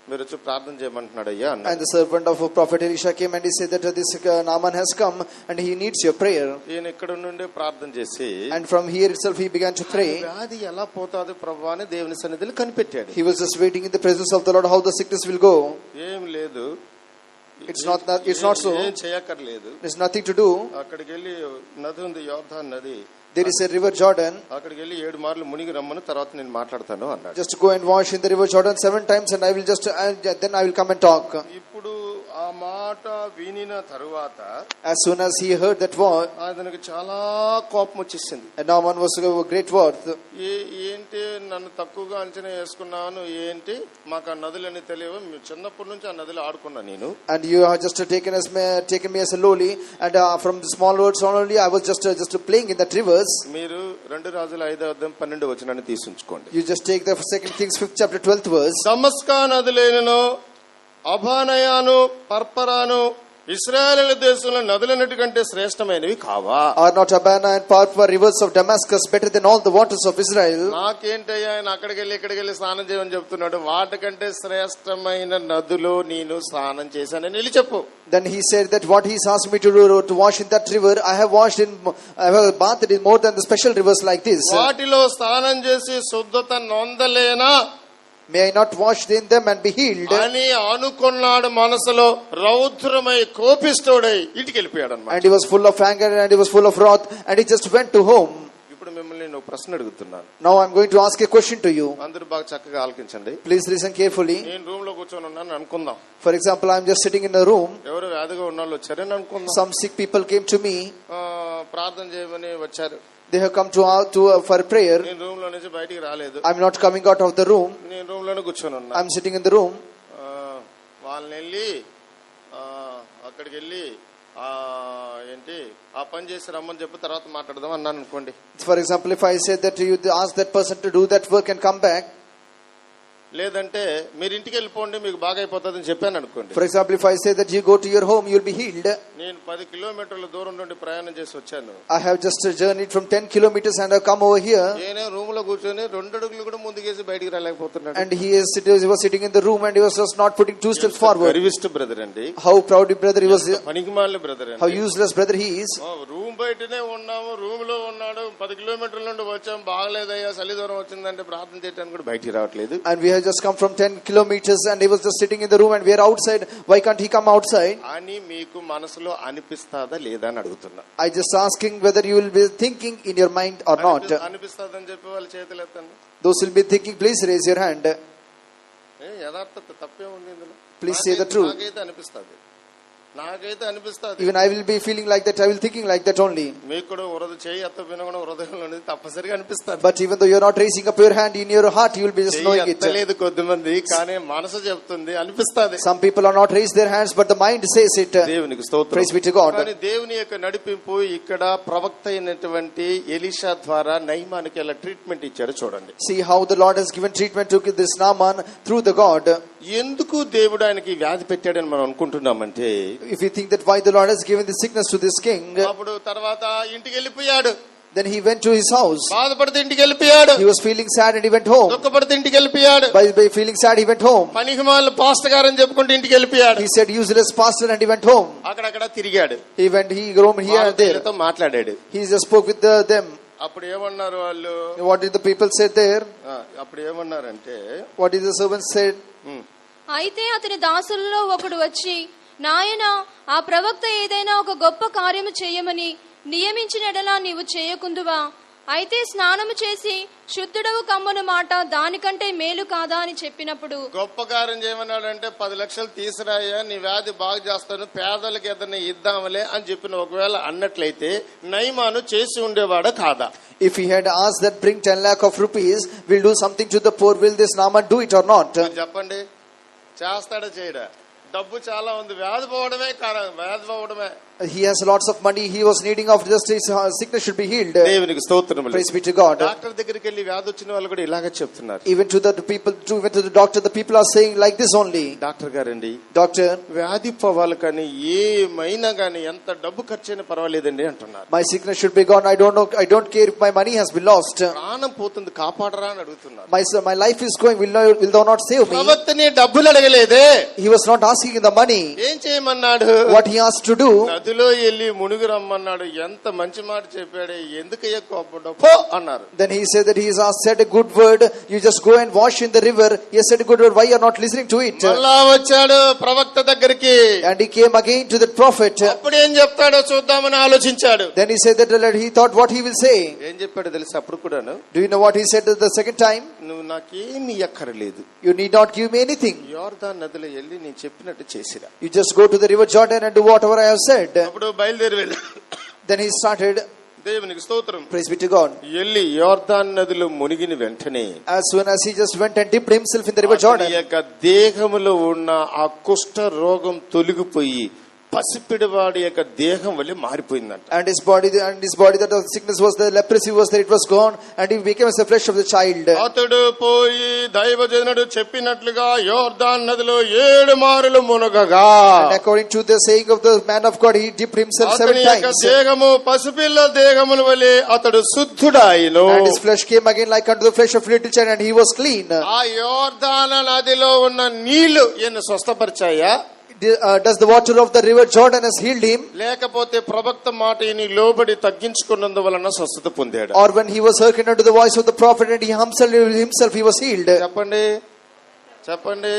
మీరు వచ్చి ప్రార్థన చేయమంటున్నాడు అయ్యా.
And the servant of prophet Elisha came and he said that this Naaman has come and he needs your prayer.
ఈయన ఇక్కడ నుండి ప్రార్థన చేసి,
And from here itself he began to pray.
వ్యాధి ఎలా పోతాది ప్రభువా అని దేవుని సన్నిధిలో కనిపెట్టాడు.
He was just waiting in the presence of the Lord how the sickness will go.
ఏం లేదు,
It's not so.
ఏం చేయక్కర్లేదు.
There's nothing to do.
అక్కడికి వెళ్ళి నది ఉంది, యోర్దాను నది,
There is a river Jordan.
అక్కడికి వెళ్ళి 7 మార్లు మునిగి రమ్మను, తర్వాత నేను మాట్లాడతాను అన్నాడు.
Just go and wash in the river Jordan 7 times and I will then I will come and talk.
ఇప్పుడు ఆ మాట వినిన తరువాత,
As soon as he heard that word,
అతనికి చాలా కోపం వచ్చేసింది.
and Naaman was a great worth.
ఏంటి నన్ను తక్కువగా అంచనా వేసుకున్నాను, ఏంటి మాకు ఆ నదులని తెలియవు, చిన్నప్పటి నుంచి ఆ నదిలో ఆడుకున్నా నేను.
And you have just taken me as a lowly, and from the small words only I was just playing in that rivers.
మీరు 2 రాజుల 5వ అధ్యాయం 12వ వచనాన్ని తీసుంచుకోండి.
You just take the 2 Kings 5th chapter 12th verse.
దమస్కా నదులేనను అభానయాను పర్పరాను ఇశ్రాయేలు దేశంలో నదులన్నిటికంటే శ్రేష్టమైనవి కావా?
Are not Abana and Parpa rivers of Damascus better than all the waters of Israel?
నాకేంటయ్యా ఆయన అక్కడికి వెళ్ళి ఇక్కడికి వెళ్ళి స్నానం చేయమని చెప్తున్నాడు, వాటికంటే శ్రేష్టమైన నదులో నేను స్నానం చేశానని వెళ్ళి చెప్పు.
Then he said that what he's asked me to do, to wash in that river, I have bathed in more than the special rivers like this.
వాటిలో స్నానం చేసి శుద్ధత నొందలేనా?
May I not wash in them and be healed?
అని అనుకున్నాడు మనసులో, రౌద్రమై కోపిస్తోడై ఇంటికి వెళ్ళిపోయాడు అన్నమాట.
And he was full of anger and he was full of wrath and he just went to home.
ఇప్పుడు మిమ్మల్ని నేను ప్రశ్న అడుగుతున్నాను.
Now I'm going to ask a question to you.
అందరూ బాగా చక్కగా ఆలకించండి.
Please listen carefully.
నేను రూమ్ లో కూర్చొని ఉన్నాను అనుకుందాం.
For example, I'm just sitting in a room.
ఎవరు వ్యాధిగా ఉన్న వాళ్ళు వచ్చారని అనుకుందాం.
Some sick people came to me.
ప్రార్థన చేయమని వచ్చారు.
They have come for prayer.
నేను రూమ్ లో నుంచి బయటికి రాలేదు.
I'm not coming out of the room.
నేను రూమ్ లోనే కూర్చొని ఉన్నా.
I'm sitting in the room.
వాళ్ళని వెళ్ళి అక్కడికి వెళ్ళి ఏంటి ఆ పని చేసి రమ్మని చెప్పి తర్వాత మాట్లాడదాం అన్నాను అనుకోండి.
For example, if I said that you ask that person to do that work and come back.
లేదంటే మీరు ఇంటికి వెళ్ళిపోండి మీకు బాగా అయిపోతుందని చెప్పాను అనుకోండి.
For example, if I say that you go to your home, you will be healed.
నేను 10 కిలోమీటర్ల దూరం నుండి ప్రయాణం చేసి వచ్చాను.
I have just journeyed from 10 kilometers and have come over here.
నేనే రూమ్ లో కూర్చొని 2 అడుగులు కూడా ముందుకేసి బయటికి రాలేకపోతున్నాడు.
And he was sitting in the room and he was just not putting 2 steps forward.
గర్విష్ఠ brother అండి.
How proud brother he was.
పనికిమాలిన brother అండి.
How useless brother he is.
Room బయటనే ఉన్నాము, రూమ్ లో ఉన్నాడు, 10 కిలోమీటర్ల నుండి వచ్చాం, బాగలేదయ్యా చలి దూరం వచ్చిందంటే ప్రార్థన చేయడానికి కూడా బయటికి రావట్లేదు.
And we have just come from 10 kilometers and he was just sitting in the room and we are outside. Why can't he come outside?
అని మీకు మనసులో అనిపిస్తాదా లేదా అని అడుగుతున్నా.
I just asking whether you will be thinking in your mind or not.
అనిపిస్తాదని చెప్పి వాళ్ళు చేతులు ఎత్తండి.
Those will be thinking, please raise your hand.
యథార్థత తప్పే ఉంది ఇందులో.
Please say the truth.
నాకైతే అనిపిస్తుంది. నాకైతే అనిపిస్తుంది.
Even I will be feeling like that. I will thinking like that only.
మీకు కూడా చేయి ఎత్తపోయినా కూడా హృదయంలో అనేది తప్పనిసరిగా అనిపిస్తుంది.
But even though you are not raising up your hand in your heart, you will be just knowing it.
లేదు కొద్దిమంది, కానీ మనసు చెప్తుంది, అనిపిస్తుంది.
Some people are not raised their hands, but the mind says it.
దేవునికి స్తోత్రం.
Praise be to God.
కానీ దేవుని యొక్క నడిపింపు ఇక్కడ ప్రవక్త అయినటువంటి ఎలీషా ద్వారా నయమానికి ఎలా ట్రీట్మెంట్ ఇచ్చారో చూడండి.
See how the Lord has given treatment to this Naaman through the God.
ఎందుకు దేవుడు ఆయనకి వ్యాధి పెట్టాడని మనం అనుకుంటున్నామంటే,
If you think that why the Lord has given this sickness to this king,
అప్పుడు తర్వాత ఇంటికి వెళ్ళిపోయాడు.
then he went to his house.
బాధపడితే ఇంటికి వెళ్ళిపోయాడు.
He was feeling sad and he went home.
దుఃఖపడితే ఇంటికి వెళ్ళిపోయాడు.
By feeling sad, he went home.
పనికిమాలిన పాస్టర్ గారు అని చెప్పుకుంటే ఇంటికి వెళ్ళిపోయాడు.
He said useless pastor and he went home.
అక్కడక్కడ తిరిగాడు.
He roamed here and there.
వాళ్ళతో మాట్లాడాడు.
He just spoke with them.
అప్పుడు ఏమన్నారు వాళ్ళు?
What did the people say there?
అప్పుడు ఏమన్నారంటే,
What did the servants said?
అయితే అతని దాసులలో ఒకడు వచ్చి, నాయనా, ఆ ప్రవక్త ఏదైనా ఒక గొప్ప కార్యము చేయమని నియమించిన ఎడలా నీవు చేయకుందువా? అయితే స్నానము చేసి శుద్ధుడవు కమ్మను మాట దానికంటే మేలు కాదా అని చెప్పినప్పుడు,
గొప్ప కార్యం చేయమన్నాడంటే 10 లక్షలు తీసురాయా, నీ వ్యాధి బాగు చేస్తాను, పేదలకు ఏదైనా ఇద్దామలే అని చెప్పిన ఒకవేళ అన్నట్లయితే నయమాను చేసి ఉండేవాడా కాదా?
If he had asked that bring 10 lakh of rupees, will do something to the poor, will this Naaman do it or not?
చెప్పండి, చేస్తాడా చేయడా? డబ్బు చాలా ఉంది, వ్యాధి పోవడమే వ్యాధి పోవడమే.
He has lots of money. He was needing of just his sickness should be healed.
దేవునికి స్తోత్రములు.
Praise be to God.
Doctor దగ్గరికి వెళ్ళి వ్యాధి వచ్చిన వాళ్ళు కూడా ఇలాగే చెప్తున్నారు.
Even to the doctor, the people are saying like this only.
Doctor గారండి,
Doctor,
వ్యాధి పోవాలి కానీ ఏమైనా కానీ ఎంత డబ్బు ఖర్చైనా పర్వాలేదండి అంటున్నారు.
my sickness should be gone. I don't care if my money has been lost.
ప్రాణం పోతుంది, కాపాడరా అని అడుగుతున్నారు.
My life is going. Will thou not save me?
ప్రవక్తని డబ్బులు అడగలేదే.
He was not asking the money.
ఏం చేయమన్నాడు?
What he asked to do,
నదిలో వెళ్ళి మునిగి రమ్మన్నాడు. ఎంత మంచి మాట చెప్పాడు, ఎందుకు ఎక్కువ పో అన్నారు.
then he said that he has said a good word, you just go and wash in the river. He has said a good word, why you are not listening to it?
మళ్ళా వచ్చాడు ప్రవక్త దగ్గరికి.
And he came again to the prophet.
అప్పుడు ఏం చెప్తాడో చూద్దామని ఆలోచించాడు.
Then he said that he thought what he will say.
ఏం చెప్పాడు తెలుసు? అప్పుడు కూడాను,
Do you know what he said the second time?
నువ్వు నాకేమీ అక్కర్లేదు,
You need not give me anything.
యోర్దాను నదిలో వెళ్ళి నేను చెప్పినట్టు చేసిరా.
You just go to the river Jordan and do whatever I have said.
అప్పుడు బయలుదేరి వెళ్ళి
Then he started.
దేవునికి స్తోత్రం.
Praise be to God.
వెళ్ళి యోర్దాను నదిలో మునిగిన వెంటనే
As soon as he just went and dipped himself in the river Jordan,
అతని యొక్క దేహములో ఉన్న ఆ కుష్ఠ రోగం తొలగిపోయి పసిపిడివాడి యొక్క దేహం వల్లే మారిపోయిందంట.
and his body that the sickness was, the leprosy was there, it was gone, and he became as the flesh of the child.
అతడు పోయి దైవజనుడు చెప్పినట్లుగా యోర్దాను నదిలో 7 మారులు మునగగా,
And according to the saying of the man of God, he dipped himself 7
అతని యొక్క
times.
దేహము పసిపిల్ల దేహముల వలె అతడు శుద్ధుడాయిను.
And his flesh came again like unto the flesh of little child, and he was clean.
ఆ యోర్దాను నదిలో ఉన్న నీళ్లు ఈయన స్వస్థపరిచాయా?
Does the water of the river Jordan has healed him?
లేకపోతే ప్రవక్త మాట ఈయన లోబడి తగ్గించుకున్నందువలన స్వస్థత పొందాడు?
Or when he was hearkened unto the voice of the prophet and he himself he was healed?
చెప్పండి చెప్పండి.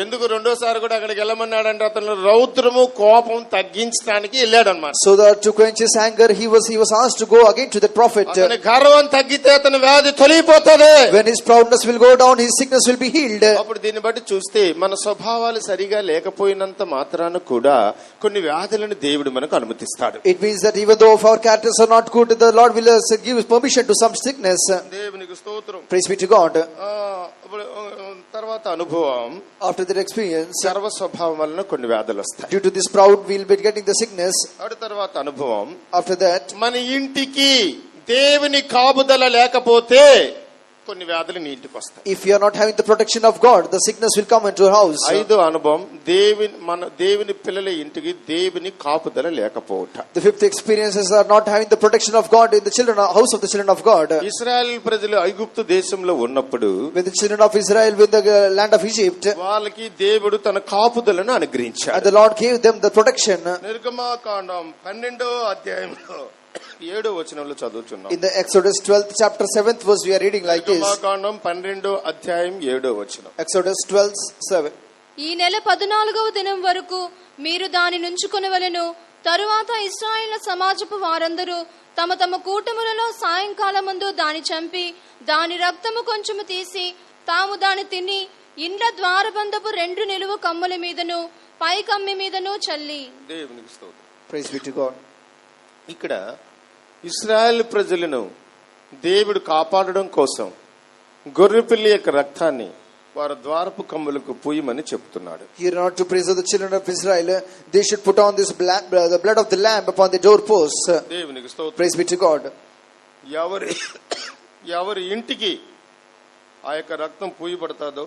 ఎందుకు రెండోసారి కూడా అక్కడికి వెళ్ళమన్నాడంటే అతను రౌద్రము కోపం తగ్గించడానికి వెళ్ళాడు అన్నమాట.
So that to quench his anger, he was asked to go again to the prophet.
అతని గర్వం తగ్గితే అతని వ్యాధి తొలగిపోతుంది.
When his proudness will go down, his sickness will be healed.
అప్పుడు దీన్ని బట్టి చూస్తే మన స్వభావాలు సరిగా లేకపోయినంత మాత్రాన కూడా కొన్ని వ్యాధులను దేవుడు మనకు అనుమతిస్తాడు.
It means that even though if our characters are not good, the Lord will give permission to some sickness.
దేవునికి స్తోత్రం.
Praise be to God.
తర్వాత అనుభవం,
After that experience,
సర్వ స్వభావం వలన కొన్ని వ్యాధులు వస్తాయి.
due to this proud, we will be getting the sickness.
తర్వాత అనుభవం,
After that,
మన ఇంటికి దేవుని కాపుదల లేకపోతే కొన్ని వ్యాధులు నీ ఇంటికి వస్తాయి.
if you are not having the protection of God, the sickness will come into your house.
ఐదో అనుభవం, దేవుని పిల్లల ఇంటికి దేవుని కాపుదల లేకపోవట.
The fifth experiences are not having the protection of God in the house of the children of God.
Israel ప్రజలు ఐగుప్తు దేశంలో ఉన్నప్పుడు,
When the children of Israel were in the land of Egypt,
వాళ్ళకి దేవుడు తన కాపుదలను అనుగ్రహించాడు.
and the Lord gave them the protection.
నిర్గమకాండం 12వ అధ్యాయంలో 7వ వచనంలో చదువుతున్నాం.
In the Exodus 12th chapter 7th verse we are reading like this.
నిర్గమకాండం 12వ అధ్యాయం 7వ వచనం.
Exodus 12:7.
ఈ నెల 14వ దినం వరకు మీరు దాని నుంచుకొనవలెను. తరువాత ఇశ్రాయేలు సమాజపు వారందరూ తమ తమ కూటములలో సాయంకాలమందు దాని చంపి దాని రక్తము కొంచెము తీసి తాము దాని తిని ఇండ్ల ద్వారబంధపు 2 నిలువు కమ్ముల మీదను పై కమ్మి మీదను చల్లి.
దేవునికి స్తోత్రం.
Praise be to God.
ఇక్కడ ఇశ్రాయేలు ప్రజలను దేవుడు కాపాడడం కోసం గొర్రెపిల్లి యొక్క రక్తాన్ని వారి ద్వారపు కమ్ములకు పూయమని చెప్తున్నాడు.
Here not to praise of the children of Israel, they should put on this the blood of the lamb upon the doorposts.
దేవునికి స్తోత్రం.
Praise be to God.
ఎవరి ఇంటికి ఆ యొక్క రక్తం పూయబడతాదో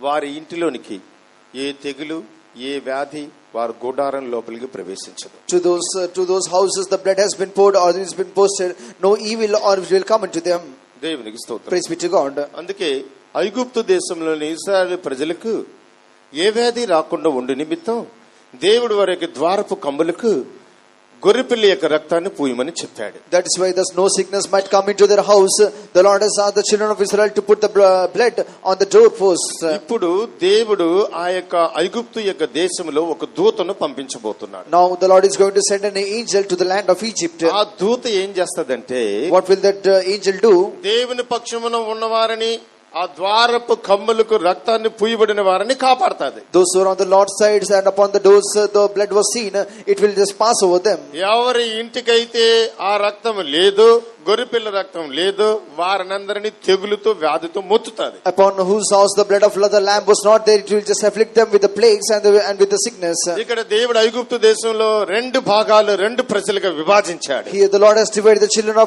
వారి ఇంటిలోనికి ఏ తెగులు ఏ వ్యాధి వారి గుడారం లోపలికి ప్రవేశించదు.
To those houses the blood has been poured or it has been posted, no evil or will come into them.
దేవునికి స్తోత్రం.
Praise be to God.
అందుకే ఐగుప్తు దేశంలోని ఇశ్రాయేలు ప్రజలకు ఏ వ్యాధి రాకుండా ఉండు నిమిత్తం దేవుడు వారి యొక్క ద్వారపు కమ్ములకు గొర్రెపిల్లి యొక్క రక్తాన్ని పూయమని చెప్పాడు.
That is why thus no sickness might come into their house. The Lord has asked the children of Israel to put the blood on the doorposts.
ఇప్పుడు దేవుడు ఆ యొక్క ఐగుప్తు యొక్క దేశంలో ఒక దూతను పంపించబోతున్నాడు.
Now the Lord is going to send an angel to the land of Egypt.
ఆ దూత ఏం చేస్తదంటే,
What will that angel do?
దేవుని పక్షమున ఉన్నవారిని ఆ ద్వారపు కమ్ములకు రక్తాన్ని పూయబడిన వారిని కాపాడుతాది.
Those who are on the Lord's sides and upon the doors the blood was seen, it will just pass over them.
ఎవరి ఇంటికైతే ఆ రక్తం లేదు, గొర్రెపిల్ల రక్తం లేదు, వారినందరినీ తెగులుతో వ్యాధితో మొత్తుతాది.
Upon whose house the blood of the lamb was not there, it will just afflict them with the plagues and with the sickness.
ఇక్కడ దేవుడు ఐగుప్తు దేశంలో 2 భాగాలు 2 ప్రజలుగా విభజించాడు.
Here the Lord has divided the children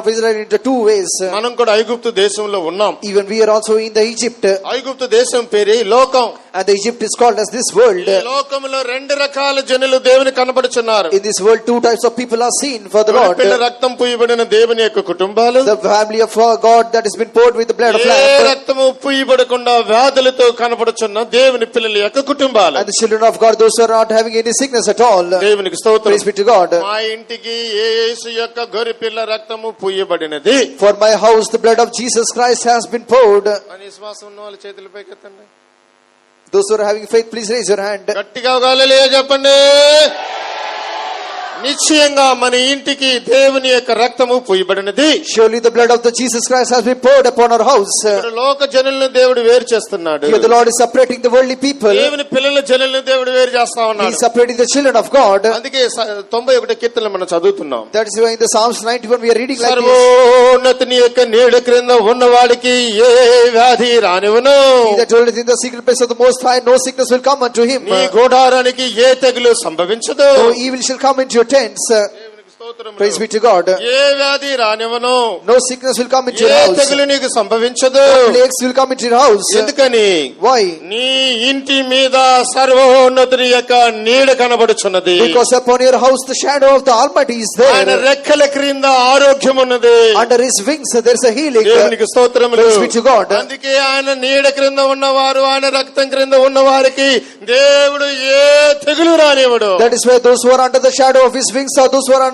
of Israel into 2 ways.
మనం కూడా ఐగుప్తు దేశంలో ఉన్నాం.
Even we are also in the Egypt.
ఐగుప్తు దేశం పేరే లోకం.
And the Egypt is called as this world.
ఈ లోకంలో 2 రకాల జనులు దేవుని కనబడుచున్నారు.
In this world 2 types of people are seen for the Lord.
గొర్రెపిల్ల రక్తం పూయబడిన దేవుని యొక్క కుటుంబాలు,
The family of God that has been poured with the blood of
A
lamb.
రక్తము పూయబడకుండా వ్యాధులతో కనబడుచున్న దేవుని పిల్లల యొక్క కుటుంబాలు.
And the children of God, those who are not having any sickness at all.
దేవునికి స్తోత్రం.
Praise be to God.
మా ఇంటికి యేసు యొక్క గొర్రెపిల్ల రక్తము పూయబడినది.
For my house the blood of Jesus Christ has been poured.
అని విశ్వాసం ఉన్న వాళ్ళ చేతుల పైకెత్తండి.
Those who are having faith, please raise your hand.
గట్టిగా హల్లెలూయా చెప్పండి. నిశ్చయంగా మన ఇంటికి దేవుని యొక్క రక్తము పూయబడినది.
Surely the blood of the Jesus Christ has been poured upon our house.
ఇక్కడ లోక జనులను దేవుడు వేరు చేస్తున్నాడు.
Here the Lord is separating the worldly people.
దేవుని పిల్లల జనులను దేవుడు వేరు చేస్తా
He
ఉన్నాడు.
is separating the children of God.
అందుకే 91 కీర్తనలు మనం చదువుతున్నాం.
That is why in the Psalms 91 we are reading like this.
సర్వోన్నతుని యొక్క నీడ క్రింద ఉన్నవాడికి ఏ వ్యాధి రానివ్వను.
He that dwelleth in the secret place of the Most High, no sickness will come unto him.
నీ గుడారానికి ఏ తెగులు సంభవించదు.
No evil shall come into your tents.
దేవునికి స్తోత్రములు.
Praise be to God.
ఏ వ్యాధి రానివ్వను.
No sickness will come into
A
your house.
తెగులు నీకు సంభవించదు.
No plagues will come into your house.
ఎందుకని?
Why?
నీ ఇంటి మీద సర్వోన్నతుని యొక్క నీడ కనబడుచున్నది.
Because upon your house the shadow of the Almighty is
ఆయన
there.
రెక్కల క్రింద ఆరోగ్యం ఉన్నది.
Under his wings there is a healing.
దేవునికి స్తోత్రములు.
Praise be to God.
అందుకే ఆయన నీడ క్రింద ఉన్నవారు, ఆయన రక్తం క్రింద ఉన్నవారికి దేవుడు ఏ తెగులు రానివ్వడు.
That is why those who are under the shadow of his wings or those who are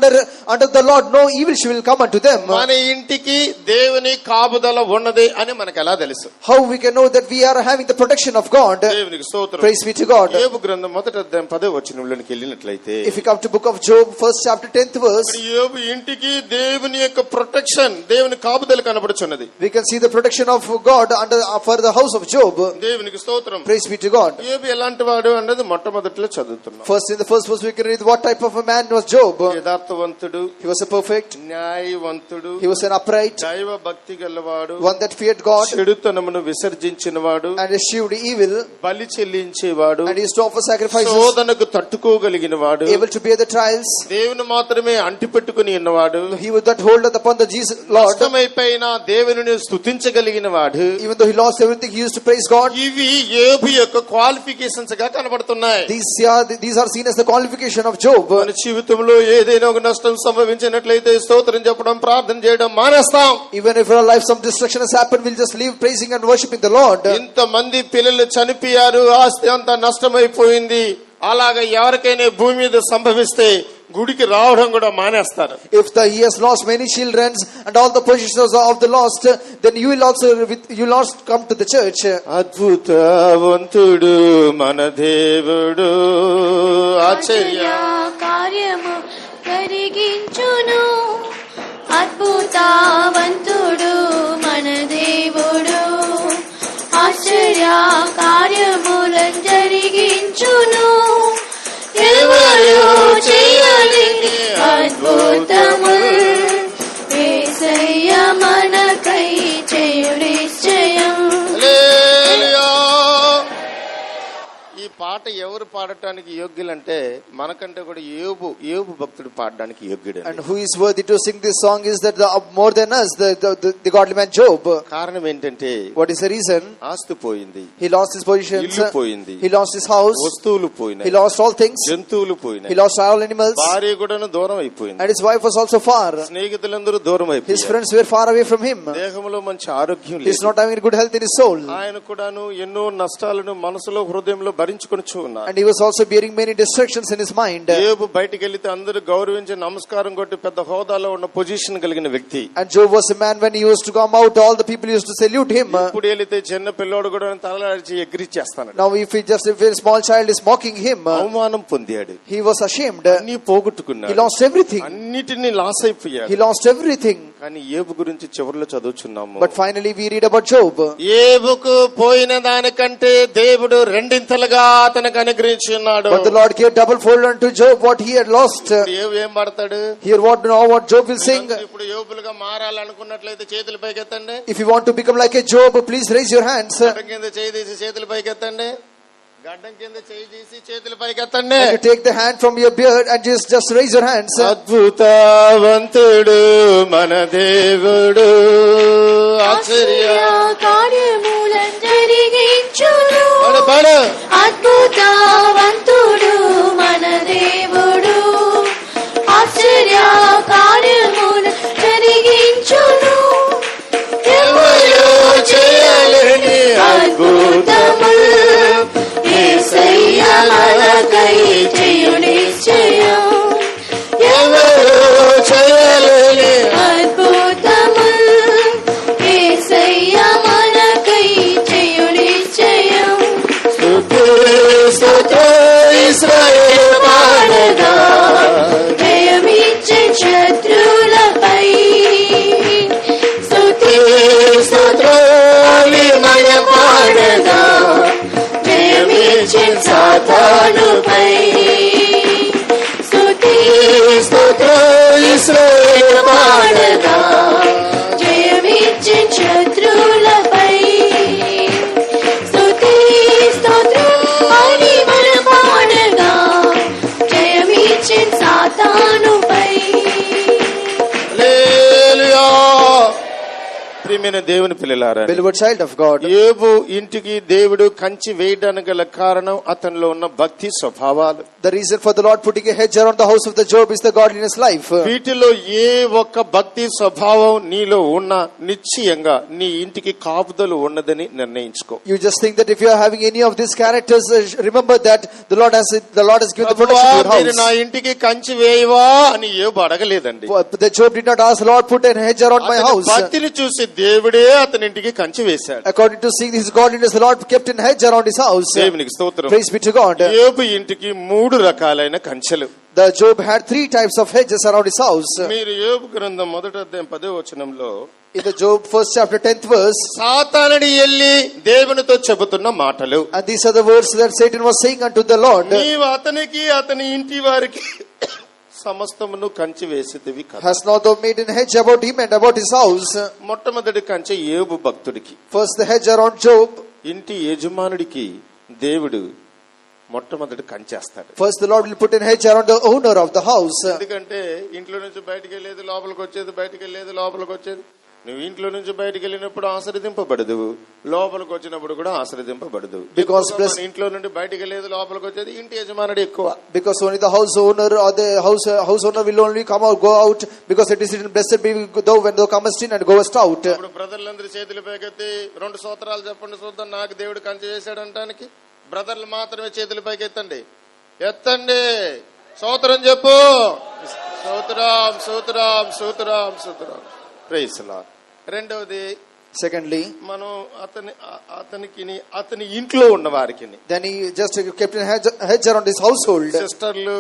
under the Lord, no evil will come unto them.
మన ఇంటికి దేవుని కాపుదల ఉన్నది అని మనకు ఎలా తెలుసు?
How we can know that we are having the protection of God?
దేవునికి స్తోత్రం.
Praise be to God.
యోబు గ్రంథం 1వ అధ్యాయం 10వ వచనంలోకి వెళ్ళినట్లయితే,
If we come to book of Job, 1st chapter 10th verse,
యోబు ఇంటికి దేవుని యొక్క ప్రొటెక్షన్, దేవుని కాపుదల కనబడుచున్నది.
we can see the protection of God for the house of Job.
దేవునికి స్తోత్రం.
Praise be to God.
యోబు ఎలాంటి వాడు అన్నది మొట్టమొదటిలో చదువుతున్నాం.
First, in the first verse we can read what type of a man was Job.
యథార్థవంతుడు,
He was a perfect,
న్యాయవంతుడు,
he was an upright,
దైవ భక్తి గలవాడు,
one that feared God
చెడుతనమును విసర్జించినవాడు,
and eschewed evil,
బలి చెల్లించేవాడు,
and he used to offer sacrifices,
శోధనకు తట్టుకోగలిగిన వాడు,
able to bear the trials.
దేవుని మాత్రమే అంటిపెట్టుకుని ఉన్నవాడు,
He would that hold upon the Jesus Lord.
నష్టమైపోయిన దేవునిని స్తుతించగలిగిన వాడు.
Even though he lost everything, he used to praise God.
ఇవి యోబు యొక్క క్వాలిఫికేషన్స్ గా కనబడుతున్నాయి.
These are seen as the qualification of Job.
మన జీవితంలో ఏదైనా ఒక నష్టం సంభవించినట్లయితే స్తోత్రం చెప్పడం, ప్రార్థన చేయడం మానేస్తాం.
Even if in our life some destruction has happened, we'll just leave praising and worshiping the Lord.
ఇంతమంది పిల్లలు చనిపోయారు, ఆస్తి అంతా నష్టమైపోయింది, అలాగా ఎవరికైనా భూమి మీద సంభవిస్తే గుడికి రావడం కూడా మానేస్తారు.
If he has lost many children and all the possessions of the lost, then you will also come to the church.
అద్భుతవంతుడు మన దేవుడు, ఆశ్చర్య
కార్యము జరిగించును. అద్భుతవంతుడు మన దేవుడు, చేయలేని అద్భుతములు యేసయ్య మనకై చేయు నిశ్చయం.
హల్లెలూయా. ఈ పాట ఎవరు పాడటానికి యోగ్యులంటే మనకంటే కూడా యోబు భక్తుడు పాడడానికి యోగ్యుడు.
And who is worthy to sing this song is that more than us, the godly man Job.
కారణం ఏంటంటే
What is the reason?
ఆస్తి పోయింది,
He lost his positions.
ఇల్లు పోయింది,
He lost his house.
వస్తువులు
He
పోయినాయి,
lost all things.
జంతువులు
He
పోయినాయి,
lost all animals.
భార్య కూడాను దూరం అయిపోయింది,
And his wife was also far.
స్నేహితులందరూ దూరం
His
అయిపోయారు,
friends were far away from him.
దేహంలో మంచి ఆరోగ్యం
He is
లేదు,
not having good health in his soul.
ఆయన కూడాను ఎన్నో నష్టాలను మనసులో హృదయంలో భరించుకొనిచూ ఉన్నారు.
And he was also bearing many distractions in his mind.
యోబు బయటికి వెళ్తే అందరూ గౌరవించి నమస్కారం కొట్టి పెద్ద హోదాలో ఉన్న పొజిషన్ కలిగిన వ్యక్తి.
And Job was a man, when he used to come out, all the people used to salute him.
ఇప్పుడు వెళితే చిన్న పిల్లోడు కూడా తలలాడిచి ఎగిరిచ్చేస్తాడు.
Now if a small child is mocking him,
అవమానం పొందాడు,
he was ashamed.
అన్ని పోగొట్టుకున్నాడు,
He lost everything.
అన్నిటినీ లాస్ అయిపోయాడు.
He lost everything.
కానీ యోబు గురించి చివరిలో చదువుచున్నాము.
But finally we read about Job.
యోబుకు పోయిన దానికంటే దేవుడు రెండింతలుగా అతనికి అనుగ్రహించున్నాడు.
But the Lord gave double fold unto Job what he had lost.
యోబు ఏం పడతాడు?
Here what Job will sing.
ఇప్పుడు యోబులుగా మారాలనుకున్నట్లయితే చేతులు పైకెత్తండి.
If you want to become like a Job, please raise your hands.
గడ్డం కింద చేయి తీసి చేతులు పైకెత్తండి. గడ్డం కింద చేయి తీసి చేతులు పైకెత్తండి.
And you take the hand from your beard and just raise your hands.
అద్భుతవంతుడు మన దేవుడు, ఆశ్చర్య
కార్యములను జరిగించును.
పాడు.
అద్భుతవంతుడు మన దేవుడు, ఆశ్చర్య కార్యములను జరిగించును. ఎవరు చేయలేని అద్భుతములు యేసయ్య మనకై చేయు నిశ్చయం. ఎవరు చేయలేని అద్భుతములు యేసయ్య మనకై చేయు నిశ్చయం. ఇశ్రాయేలు పాడగా జయమిచ్చే శత్రువులపై, స్తుతి స్తోత్రాలు మన పాడగా జయమిచ్చే సాతానుపై. స్తుతి స్తోత్రాలు ఇశ్రాయేలు పాడగా జయమిచ్చే శత్రువులపై. స్తుతి స్తోత్రాలు మన పాడగా జయమిచ్చే సాతానుపై.
హల్లెలూయా. ప్రియమైన దేవుని పిల్లలారా,
Beloved child of God.
యోబు ఇంటికి దేవుడు కంచి వేయడానికి గల కారణం అతనిలో ఉన్న భక్తి స్వభావాలు.
The reason for the Lord putting a hedge around the house of the Job is the godliness life.
వీటిలో ఏ ఒక్క భక్తి స్వభావం నీలో ఉన్న నిశ్చయంగా నీ ఇంటికి కాపుదలు ఉన్నదని నిర్ణయించుకో.
You just think that if you are having any of these characters, remember that the Lord has given the protection to your
మీరు నా
house.
ఇంటికి కంచి వేయవా అని యోబు అడగలేదండి.
The Job did not ask the Lord, put a hedge around my
అతని
house.
భక్తిని చూసి దేవుడే అతని ఇంటికి కంచి వేశాడు.
According to seeing his godliness, the Lord kept a hedge around his house.
దేవునికి స్తోత్రం.
Praise be to God.
యోబు ఇంటికి 3 రకాలైన కంచెలు.
The Job had 3 types of hedges around his house.
మీరు యోబు గ్రంథం 1వ అధ్యాయం 10వ వచనంలో
In the Job 1st chapter 10th verse,
సాతానుడి ఎల్లి దేవునితో చెబుతున్న మాటలు.
and these are the words that Satan was saying unto the Lord.
నీవు అతనికి అతని ఇంటి వారికి సమస్తమును కంచి వేసితివి కదా.
Has not thou made a hedge about him and about his house?
మొట్టమొదటి కంచె యోబు భక్తుడికి.
First the hedge around Job.
ఇంటి యజమానుడికి దేవుడు మొట్టమొదటి కంచేస్తాడు.
First the Lord will put a hedge around the owner of the house.
ఎందుకంటే ఇంట్లో నుంచి బయటికి వెళ్ళేది లోపలికి వచ్చేది, బయటికి వెళ్ళేది లోపలికి వచ్చేది. నువ్వు ఇంట్లో నుంచి బయటికి వెళ్ళినప్పుడు ఆశీర్వదింపబడదు, లోపలికి వచ్చినప్పుడు కూడా ఆశీర్వదింపబడదు.
Because
ఇంట్లో నుండి బయటికి వెళ్ళేది లోపలికి వచ్చేది ఇంటి యజమానుడు ఎక్కువ.
Because only the house owner or the house owner will only come out, go out, because it is written, blessed be thou when thou comest in and goest out.
ఇప్పుడు బ్రదర్లందరూ చేతులు పైకెత్తి 2 స్తోత్రాలు చెప్పండి చూద్దాం, నాకు దేవుడు కంచె చేశాడు అంటానికి. బ్రదర్లు మాత్రమే చేతులు పైకెత్తండి, ఎత్తండి, స్తోత్రం చెప్పు. స్తోత్రం స్తోత్రం స్తోత్రం స్తోత్రం. Praise the Lord. రెండవది,
Secondly,
మనం అతని ఇంట్లో ఉన్న వారికి,
then he just kept a hedge around his household.
సిస్టర్లు,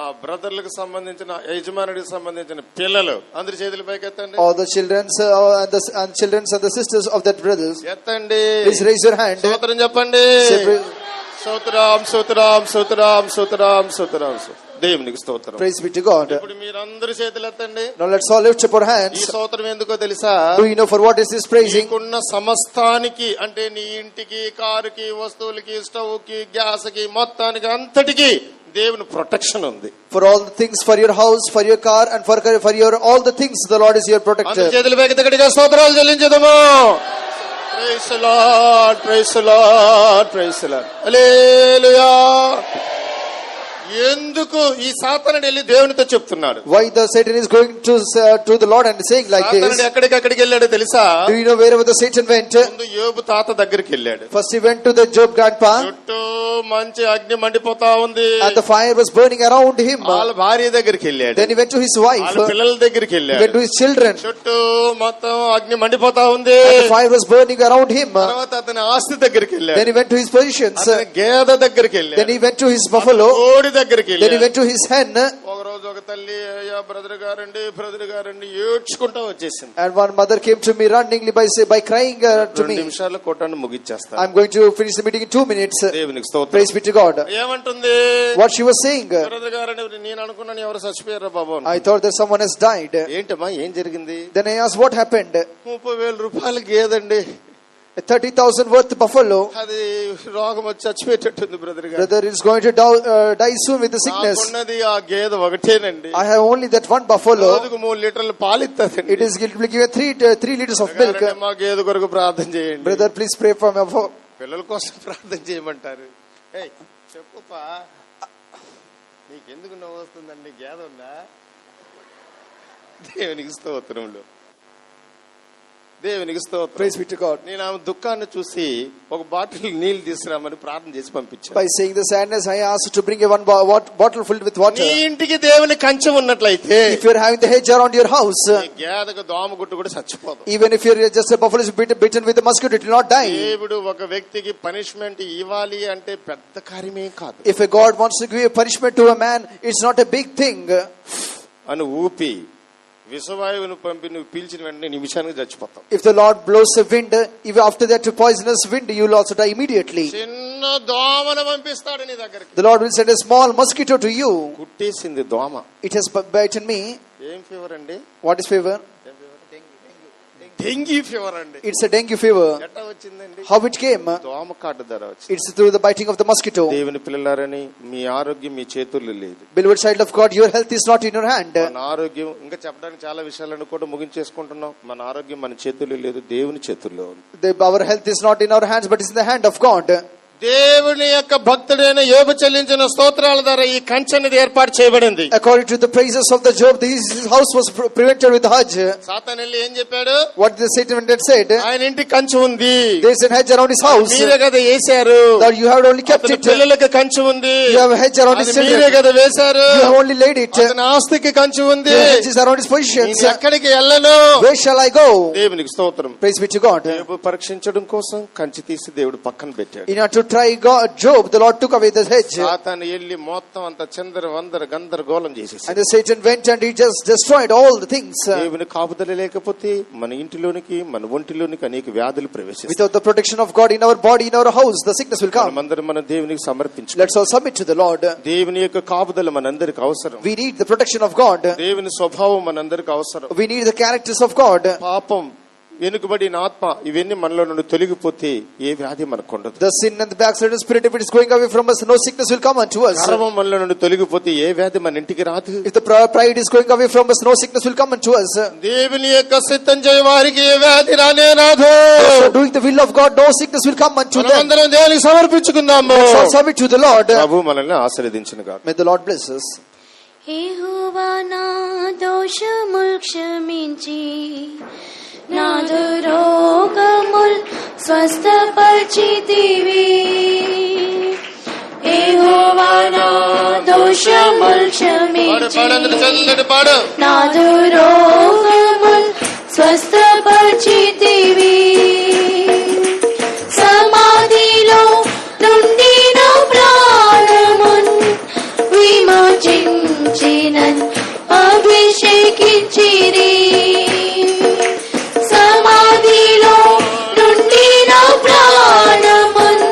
ఆ బ్రదర్లకు సంబంధించిన యజమానుడికి సంబంధించిన పిల్లలు అందరి చేతుల పైకి ఎత్తండి.
All the children and the sisters of that brothers,
ఎత్తండి,
please raise your hand.
స్తోత్రం చెప్పండి. స్తోత్రం స్తోత్రం స్తోత్రం స్తోత్రం స్తోత్రం. దేవునికి స్తోత్రం.
Praise be to God.
ఇప్పుడు మీరందరూ చేతులు ఎత్తండి.
Now let's all lift up our
ఈ
hands.
స్తోత్రం ఎందుకో తెలుసా?
Do you know for what is this praising?
నీకున్న సమస్తానికి, అంటే నీ ఇంటికి, కారుకి, వస్తువులకి, స్టవ్ కి, గ్యాస్ కి, మొత్తానికి అంతటికి దేవుని ప్రొటెక్షన్ ఉంది.
For all the things, for your house, for your car, and for your all the things, the Lord is your protector.
అందరి చేతులు పైకెత్తి స్తోత్రాలు చెల్లించుదాము. Praise the Lord, praise the Lord, praise the Lord. హల్లెలూయా. ఎందుకు ఈ సాతానుడు వెళ్ళి దేవునితో చెప్తున్నాడు?
Why the Satan is going to the Lord and saying like this?
సాతానుడు ఎక్కడికి వెళ్ళాడో తెలుసా?
Do you know wherever the Satan went?
ముందు యోబు తాత దగ్గరికి వెళ్ళాడు.
First he went to the Job grandpa.
చుట్టూ మంచి అగ్ని మండిపోతా ఉంది.
And the fire was burning around him.
వాళ్ళ భార్య దగ్గరికి వెళ్ళాడు.
Then he went to his wife.
వాళ్ళ పిల్లల దగ్గరికి
He
వెళ్ళాడు.
went to his children.
చుట్టూ మొత్తం అగ్ని మండిపోతా ఉంది.
And the fire was burning around him.
తర్వాత అతని ఆస్తి దగ్గరికి వెళ్ళాడు.
Then he went to his possessions.
అతని గేదె దగ్గరికి వెళ్ళాడు.
Then he went to his buffalo.
కోడి దగ్గరికి
Then he
వెళ్ళాడు.
went to his hen.
ఒక రోజు ఒక తల్లి, అయ్యా బ్రదర్ గారండి ఏడ్చుకుంటా వచ్చేసింది.
And one mother came to me runningly by crying to
2
me.
నిమిషాల్లో కొట్టాను ముగిచ్చేస్తాను.
I'm going to finish the meeting in 2 minutes.
దేవునికి స్తోత్రం.
Praise be to God.
ఏమంటుంది?
What she was saying?
Brother గారండి నేను అనుకున్నాను ఎవరు చచ్చిపోయారా బాబు.
I thought that someone has died.
ఏంటమ్మా ఏం జరిగింది?
Then I asked what happened.
30,000 రూపాయలు గేదండి.
A 30,000 worth buffalo.
అది రోగం వచ్చి చచ్చిపోయేటట్టుంది బ్రదర్ గారు.
Brother is going to die soon with the sickness.
నాకున్నది ఆ గేదె ఒకటేనండి.
I have only that one buffalo.
రోజుకు 3 లీటర్లు పాలు ఇస్తుందండి.
It will give 3 liters of milk.
మా గేదె కొరకు ప్రార్థన చేయండి.
Brother, please pray for me.
పిల్లల కోసం ప్రార్థన చేయమంటారు. చెప్పుపా, నీకెందుకు నవ్వు వస్తుందండి? గేదె ఉందా? దేవునికి స్తోత్రములు, దేవునికి స్తోత్రం.
Praise be to God.
నేను ఆమె దుఃఖాన్ని చూసి ఒక బాటిల్ నీళ్లు తీసుకురామని ప్రార్థన చేసి పంపించాను.
By saying the sadness, I asked to bring a one bottle filled with water.
నీ ఇంటికి దేవుని కంచె ఉన్నట్లయితే,
if you are having the hedge around your house,
గేదెకు దోమ గుట్టు కూడా చచ్చిపోదు.
even if you are just a buffalo is bitten with a mosquito, it will not die.
దేవుడు ఒక వ్యక్తికి పనిష్మెంట్ ఇవ్వాలి అంటే పెద్ద కార్యమే కాదు.
If a God wants to give a punishment to a man, it's not a big thing.
అని ఊపి విషవాయువును పంపి నువ్వు పీల్చిన వెంటనే నిమిషానికి చచ్చిపోతావు.
If the Lord blows a wind, even after that a poisonous wind, you will also die immediately.
చిన్న దోమను పంపిస్తాడు నీ దగ్గరికి.
The Lord will send a small mosquito to you.
కుట్టేసింది దోమ.
It has bitten me.
ఏం ఫీవర్ అండి?
What is fever?
Dengue fever అండి.
It's a dengue fever.
ఎట్లా వచ్చిందండి?
How it came?
దోమ కాటు ద్వారా వచ్చింది.
It's through the biting of the mosquito.
దేవుని పిల్లలారని మీ ఆరోగ్యం మీ చేతుల్లో లేదు.
Beloved child of God, your health is not in your hand.
మన ఆరోగ్యం, ఇంకా చెప్పడానికి చాలా విషయాలను కూడా ముగించేసుకుంటున్నాం. మన ఆరోగ్యం మన చేతుల్లో లేదు, దేవుని చేతుల్లో ఉంది.
Our health is not in our hands, but it's in the hand of God.
దేవుని యొక్క భక్తుడైన యోబు చెల్లించిన స్తోత్రాల ద్వారా ఈ కంచె అనేది ఏర్పాటు చేయబడింది.
According to the praises of the Job, his house was prevented with hedge.
సాతాను వెళ్ళి ఏం చెప్పాడు?
What the Satan had said?
ఆయన ఇంటి కంచె ఉంది,
there is a hedge around his house.
మీరే కదా వేశారు.
That you have only kept it.
పిల్లలకి కంచె ఉంది,
you have a hedge around his children.
మీరే కదా వేశారు.
you have only laid it.
అతని ఆస్తికి కంచె ఉంది,
the hedge is around his positions.
ఎక్కడికి వెళ్ళను?
where shall I go?
దేవునికి స్తోత్రం.
Praise be to God.
యోబు పరీక్షించడం కోసం కంచె తీసి దేవుడు పక్కన పెట్టాడు.
In order to try Job, the Lord took away the hedge.
సాతాను వెళ్ళి మొత్తం అంత చందర వందర గందరగోళం చేసేసాడు.
And the Satan went and he just destroyed all the things.
దేవుని కాపుదల లేకపోతే మన ఇంటిలోనికి మన ఒంటిలోనికి అనేక వ్యాధులు ప్రవేశిస్తాయి.
Without the protection of God in our body, in our house, the sickness will come.
మనమందరం మన దేవునికి సమర్పించు.
Let's all submit to the Lord.
దేవుని యొక్క కాపుదల మనందరికి అవసరం.
We need the protection of God.
దేవుని స్వభావం మనందరికి అవసరం.
We need the characters of God.
పాపం, వెనుకబడిన ఆత్మ, ఇవన్నీ మనలో నుండి తొలగిపోతే ఏ వ్యాధి మనకు ఉండదు.
The sin and the backslidden spirit, if it is going away from us, no sickness will come unto us.
గర్వం మనలో నుండి తొలగిపోతే ఏ వ్యాధి మన ఇంటికి రాదు.
If the pride is going away from us, no sickness will come unto us.
దేవుని యొక్క చిత్తం చేయ వారికి ఏ వ్యాధి రానే రాదు.
So doing the will of God, no sickness will come unto them.
మనమందరం దేవునికి సమర్పించుకుందాము.
Let's all submit to the Lord.
ప్రభు మనల్ని ఆశీర్వదించునుగాక.
May the Lord bless us.
యెహోవా నా దోషముల్ క్షమించి నాదు రోగముల్ స్వస్థపరిచితివి. యెహోవా నా దోషముల్ క్షమించి నాదు రోగముల్ స్వస్థపరిచితివి. సమాధిలో నుండి నా ప్రాణమున్ విమోచించినన్ అభిషేకించిరి. సమాధిలో నుండి నా ప్రాణమున్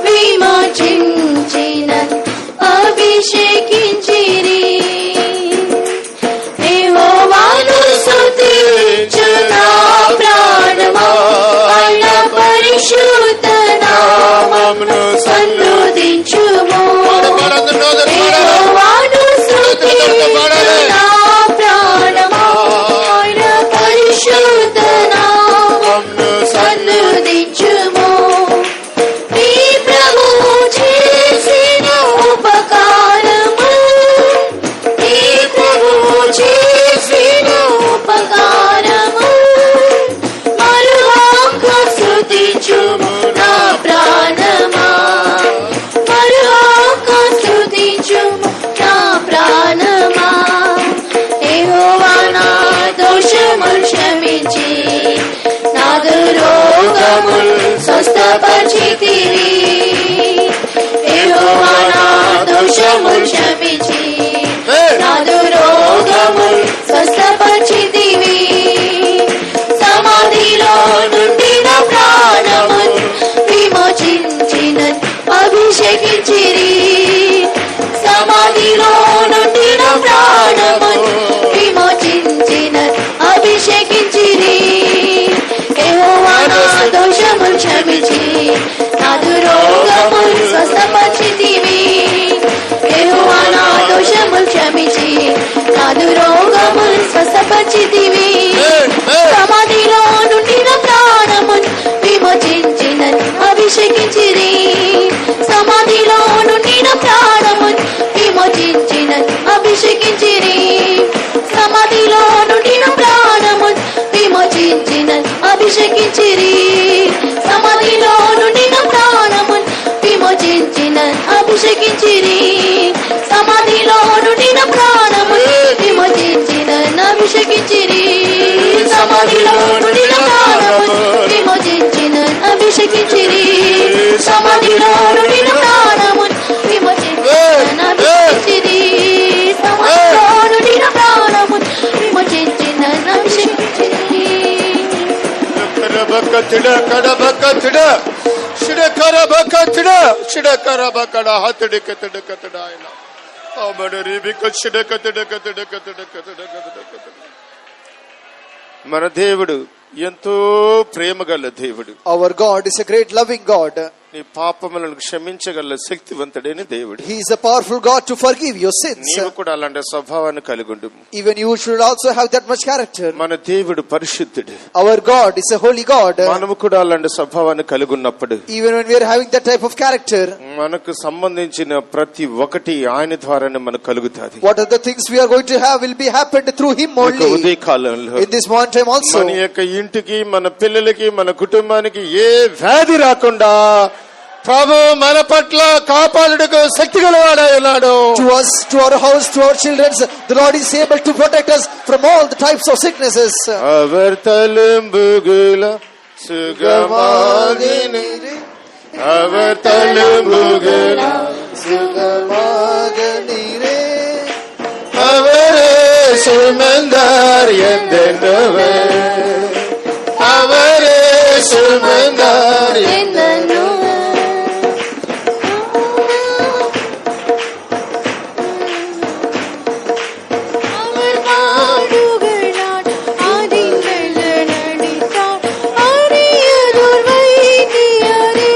విమోచించినన్ అభిషేకించిరి. పరిశుద్ధ నామమును సన్నుతించుము. యెహోవాను స్తుతించు నా ప్రాణమా, ఆయన పరిశుద్ధ నామమును సన్నుతించుము. నీ ప్రభువు చేసిన ఉపకారము, నీ ప్రభువు చేసిన ఉపకారము మరువాక స్తుతించుము నా ప్రాణమా, మరువాక స్తుతించుము నా ప్రాణమా. యెహోవా నా దోషములు క్షమించి నా దురోగములు స్వస్థపరిచితివి. యెహోవా నా దోషములు క్షమించి నా దురోగములు స్వస్థపరిచితివి. సమాధిలో నుండి నా ప్రాణమును విమోచించిన అభిషేకించిరి. సమాధిలో నుండి నా ప్రాణమును విమోచించిన అభిషేకించిరి. యెహోవా నా దోషములు క్షమించి నా దురోగములు స్వస్థపరిచితివి. యెహోవా నా దోషములు క్షమించి నా దురోగములు స్వస్థపరిచితివి. సమాధిలో నుండి నా ప్రాణమును విమోచించిన అభిషేకించిరి. సమాధిలో నుండి నా ప్రాణమును విమోచించిన అభిషేకించిరి. సమాధిలో నుండి నా ప్రాణమును విమోచించిన అభిషేకించిరి. సమాధిలో నుండి నా ప్రాణమును విమోచించిన అభిషేకించిరి. సమాధిలో నుండి నా ప్రాణమును విమోచించిన అభిషేకించిరి. సమాధిలో నుండి నా ప్రాణమును విమోచించిన అభిషేకించిరి. సమాధిలో నుండి నా ప్రాణమును విమోచించిన అభిషేకించిరి. సమాధిలో నుండి నా ప్రాణమును విమోచించిన అభిషేకించిరి.
మన దేవుడు ఎంతో ప్రేమగల దేవుడు.
Our God is a great loving God.
నీ పాపములను క్షమించగల శక్తివంతుడైన దేవుడు.
He is a powerful God to forgive your sins.
నీవు కూడా అలాంటి స్వభావాన్ని కలిగి ఉండు.
Even you should also have that much character.
మన దేవుడు పరిశుద్ధుడు.
Our God is a holy God.
మనము కూడా అలాంటి స్వభావాన్ని కలిగి ఉన్నప్పుడు,
Even when we are having that type of character,
మనకు సంబంధించిన ప్రతి ఒక్కటి ఆయన ద్వారానే మనకు కలుగుతాది.
what are the things we are going to have will be happened through Him only.
ఉదయ కాలంలో
In this morning time also,
మన యొక్క ఇంటికి, మన పిల్లలకి, మన కుటుంబానికి ఏ వ్యాధి రాకుండా ప్రభు మన పట్ల కాపాడుటకు శక్తి గలవాడై ఉన్నాడు.
to us, to our house, to our children, the Lord is able to protect us from all the types of sicknesses.
அவர் தழும்புகள சுகமாகினே, அவர் தழும்புகள
சுகமாகனீரே,
அவரே சுமந்தார் என்றென்னவர், அவரே சுமந்தார்
ఎందను அவர் நாடுகளால் ஆதிங்கள் நடித்தார் அரியதோர் வைத்தியரே.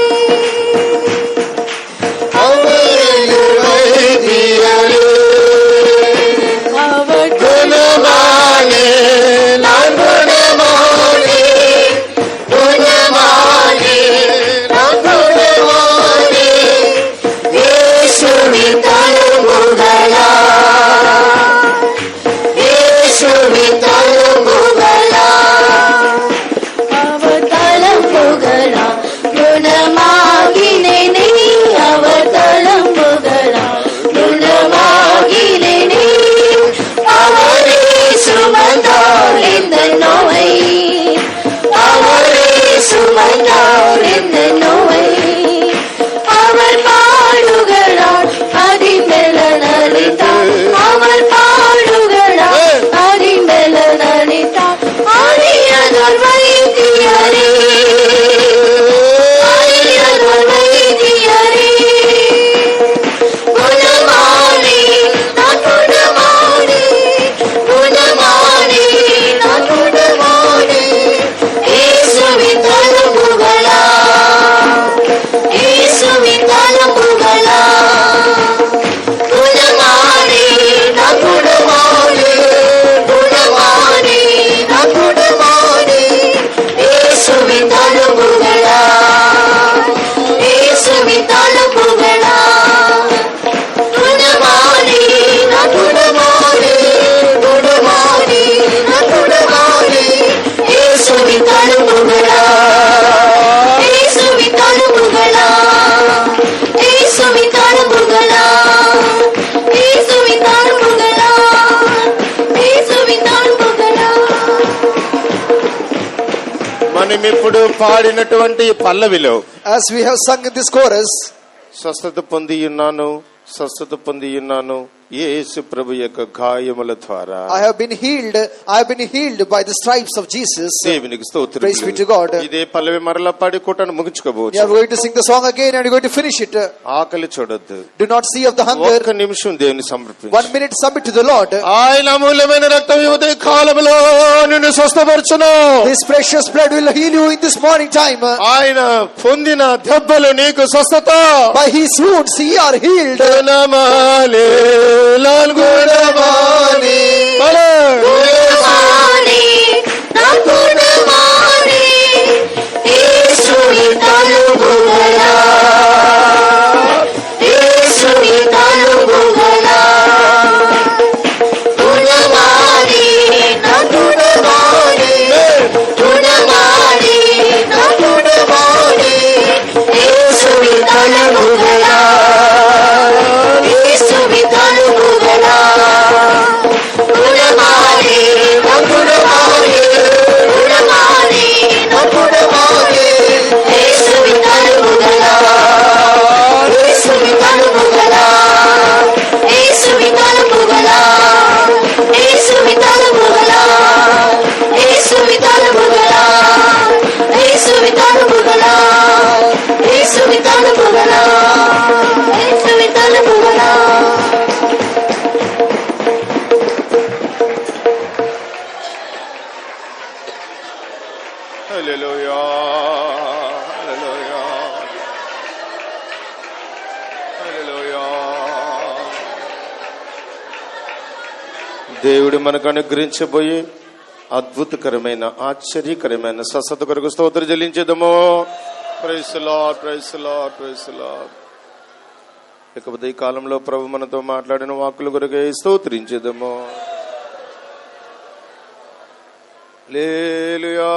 அவர்
குணமானே, நான் குணமானே, குணமானே, మనమిప్పుడు పాడినటువంటి పల్లవిలో
As we have sung in this chorus,
స్వస్థత పొంది ఉన్నాను, స్వస్థత పొంది ఉన్నాను యేసు ప్రభు యొక్క గాయముల ద్వారా.
I have been healed by the stripes of Jesus.
దేవునికి స్తోత్రం.
Praise be to God.
ఇదే పల్లవి మరలా పాడి కూటను ముగించుకోవచ్చు.
We are going to sing the song again and we are going to finish it.
ఆకలి చూడొద్దు.
Do not see of the hunger.
ఒక్క నిమిషం దేవుని సమర్పించు.
1 minute submit to the Lord.
ఆయన అమూల్యమైన రక్తం ఈ ఉదయ కాలములో నిన్ను స్వస్థపరచును.
This precious blood will heal you in this morning time.
ఆయన పొందిన దెబ్బలు నీకు స్వస్థత.
By his wounds ye are healed.
గుణమాలే గుణమాలే
గుణమాలే నా గుణమాలే యేసుని తలుపుగలా యేసుని తలుపుగలా గుణమాలే నా గుణమాలే గుణమాలే నా గుణమాలే యేసుని తలుపుగలా యేసుని తలుపుగలా గుణమాలే నా గుణమాలే గుణమాలే నా గుణమాలే యేసుని తలుపుగలా యేసుని తలుపుగలా యేసుని తలుపుగలా యేసుని తలుపుగలా యేసుని తలుపుగలా యేసుని తలుపుగలా యేసుని తలుపుగలా యేసుని తలుపుగలా.
హల్లెలూయా హల్లెలూయా హల్లెలూయా. దేవుడు మనకు అనుగ్రహించబోయే అద్భుతకరమైన ఆశ్చర్యకరమైన స్వస్థత కొరకు స్తోత్రం చెల్లించేదము. Praise the lord, praise the lord, praise the lord. ఇకపోతే ఈ కాలంలో ప్రభు మనతో మాట్లాడిన వాక్కుల కొరకే స్తోత్రించేదము. హల్లెలూయా.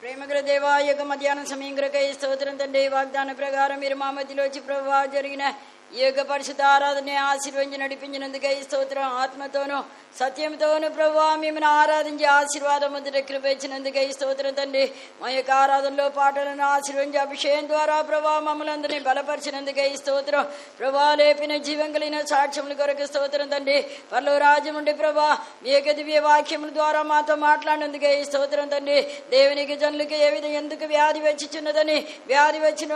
ప్రేమగల దేవా, ఈ యొక్క మధ్యాహ్నం సమయం కొరకై స్తోత్రం తండ్రి. వాగ్దాన ప్రకారం మీరు మా మధ్యలో వచ్చి ప్రభువా జరిగిన ఈ యొక్క పరిశుద్ధ ఆరాధన ఆశీర్వదించి నడిపించినందుకై స్తోత్రం. ఆత్మతోనూ సత్యంతోను ప్రభువా మిమ్మల్ని ఆరాధించి ఆశీర్వాదం పొందుట కృప ఇచ్చినందుకై స్తోత్రం తండ్రి. మా యొక్క ఆరాధనలో పాటలను ఆశీర్వదించి అభిషేకం ద్వారా ప్రభా మమ్మల్ని అందరినీ బలపరిచినందుకై స్తోత్రం. ప్రభా లేపిన జీవం కలిగిన సాక్ష్యముల కొరకు స్తోత్రం తండ్రి. పరలో రాజ్యం ఉండి ప్రభా మీ యొక్క దివ్య వాక్యముల ద్వారా మాతో మాట్లాడినందుకై స్తోత్రం తండ్రి. దేవునికి జనులకి ఏ విధంగా ఎందుకు వ్యాధి వచ్చిచున్నదని, వ్యాధి వచ్చిన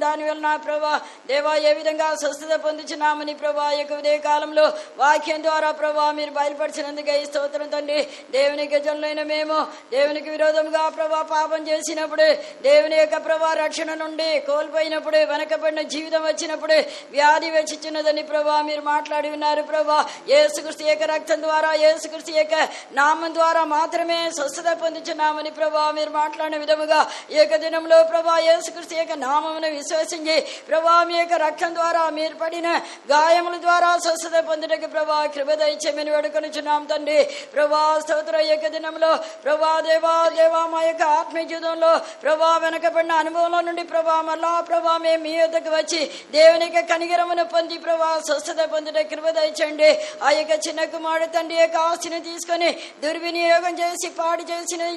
దాని వలన ప్రభా దేవా ఏ విధంగా స్వస్థత పొందుచున్నామని ప్రభా యొక్క ఉదయ కాలంలో వాక్యం ద్వారా ప్రభా మీరు బయలుపరిచినందుకై స్తోత్రం తండ్రి. దేవునికి జనులైన మేము దేవునికి విరోధంగా ప్రభా పాపం చేసినప్పుడు, దేవుని యొక్క ప్రభా రక్షణ నుండి కోల్పోయినప్పుడు, వెనకబడిన జీవితం వచ్చినప్పుడు వ్యాధి వచ్చిచున్నదని ప్రభా మీరు మాట్లాడి ఉన్నారు. ప్రభా యేసుక్రీస్తు యొక్క రక్తం ద్వారా, యేసుక్రీస్తు యొక్క నామం ద్వారా మాత్రమే స్వస్థత పొందుచున్నామని ప్రభా మీరు మాట్లాడిన విధముగా ఈ యొక్క దినంలో ప్రభా యేసుక్రీస్తు యొక్క నామమును విశ్వసించి ప్రభా మీ యొక్క రక్తం ద్వారా మీరు పడిన గాయముల ద్వారా స్వస్థత పొందుటకు ప్రభా కృప దయచేయమని వేడుకొనుచున్నాం తండ్రి. ప్రభా స్తోత్ర యొక్క దినంలో ప్రభా దేవా దేవా మా యొక్క ఆత్మీయ జీవితంలో ప్రభా వెనకబడిన అనుభవంలో నుండి ప్రభా మళ్ళా ప్రభా మేము మీ యొద్దకు వచ్చి దేవుని యొక్క కనికరమును పొంది ప్రభా స్వస్థత పొందుట కృప దయచేయండి. ఆ యొక్క చిన్న కుమారుడు తండ్రి యొక్క ఆస్తిని తీసుకొని దుర్వినియోగం చేసి పాడు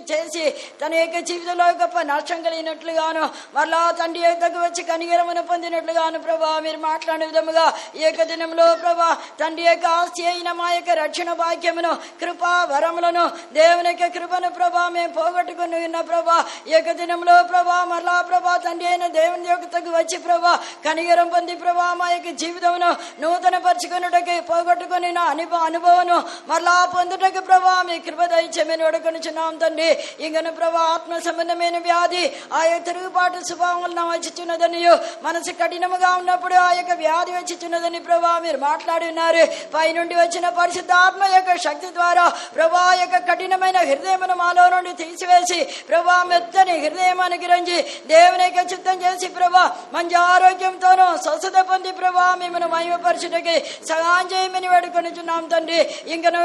చేసి తన యొక్క జీవితంలో గొప్ప నష్టం కలిగినట్లుగాను మళ్ళా తండ్రి యొద్దకు వచ్చి కనికరమును పొందినట్లుగాను ప్రభా మీరు మాట్లాడిన విధముగా ఈ యొక్క దినంలో ప్రభా తండ్రి యొక్క ఆస్తి అయిన మా యొక్క రక్షణ భాగ్యమును కృపా వరములను దేవుని యొక్క కృపను ప్రభా మేము పోగొట్టుకుని ఉన్న ప్రభా ఈ యొక్క దినంలో ప్రభా మరలా ప్రభా తండ్రి అయిన దేవుని యొక్కకు వచ్చి ప్రభా కనికరం పొంది ప్రభా మా యొక్క జీవితమును నూతన పరుచుకున్నటకు పోగొట్టుకుని అనుభవను మరలా పొందుటకు ప్రభా మీ కృప దయచేయమని వేడుకొనుచున్నాం తండ్రి. ఇంకను ప్రభా ఆత్మ సంబంధమైన వ్యాధి ఆ యొక్క తిరుగుబాటు స్వభావం వలన వచ్చిచున్నదనియు, మనసు కఠినముగా ఉన్నప్పుడు ఆ యొక్క వ్యాధి వచ్చిచున్నదని ప్రభా మీరు మాట్లాడి ఉన్నారు. పైనుండి వచ్చిన పరిశుద్ధాత్మ యొక్క శక్తి ద్వారా ప్రభా యొక్క కఠినమైన హృదయమును మాలో నుండి తీసివేసి ప్రభా మెత్తని హృదయం అనుగ్రహించి దేవుని యొక్క చిత్తం చేసి ప్రభా మంచి ఆరోగ్యంతోనూ స్వస్థత పొంది ప్రభా మిమ్మల్ని మహిమపరచుటకి సహాయం చేయమని వేడుకొనుచున్నాం తండ్రి. ఇంకను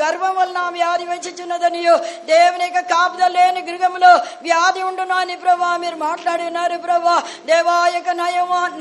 గర్వం వలన వ్యాధి వచ్చిచున్నదనియు, దేవుని యొక్క కాపుదల లేని గృహములో వ్యాధి ఉండును అని ప్రభా మీరు మాట్లాడి ఉన్నారు. ప్రభా దేవా యొక్క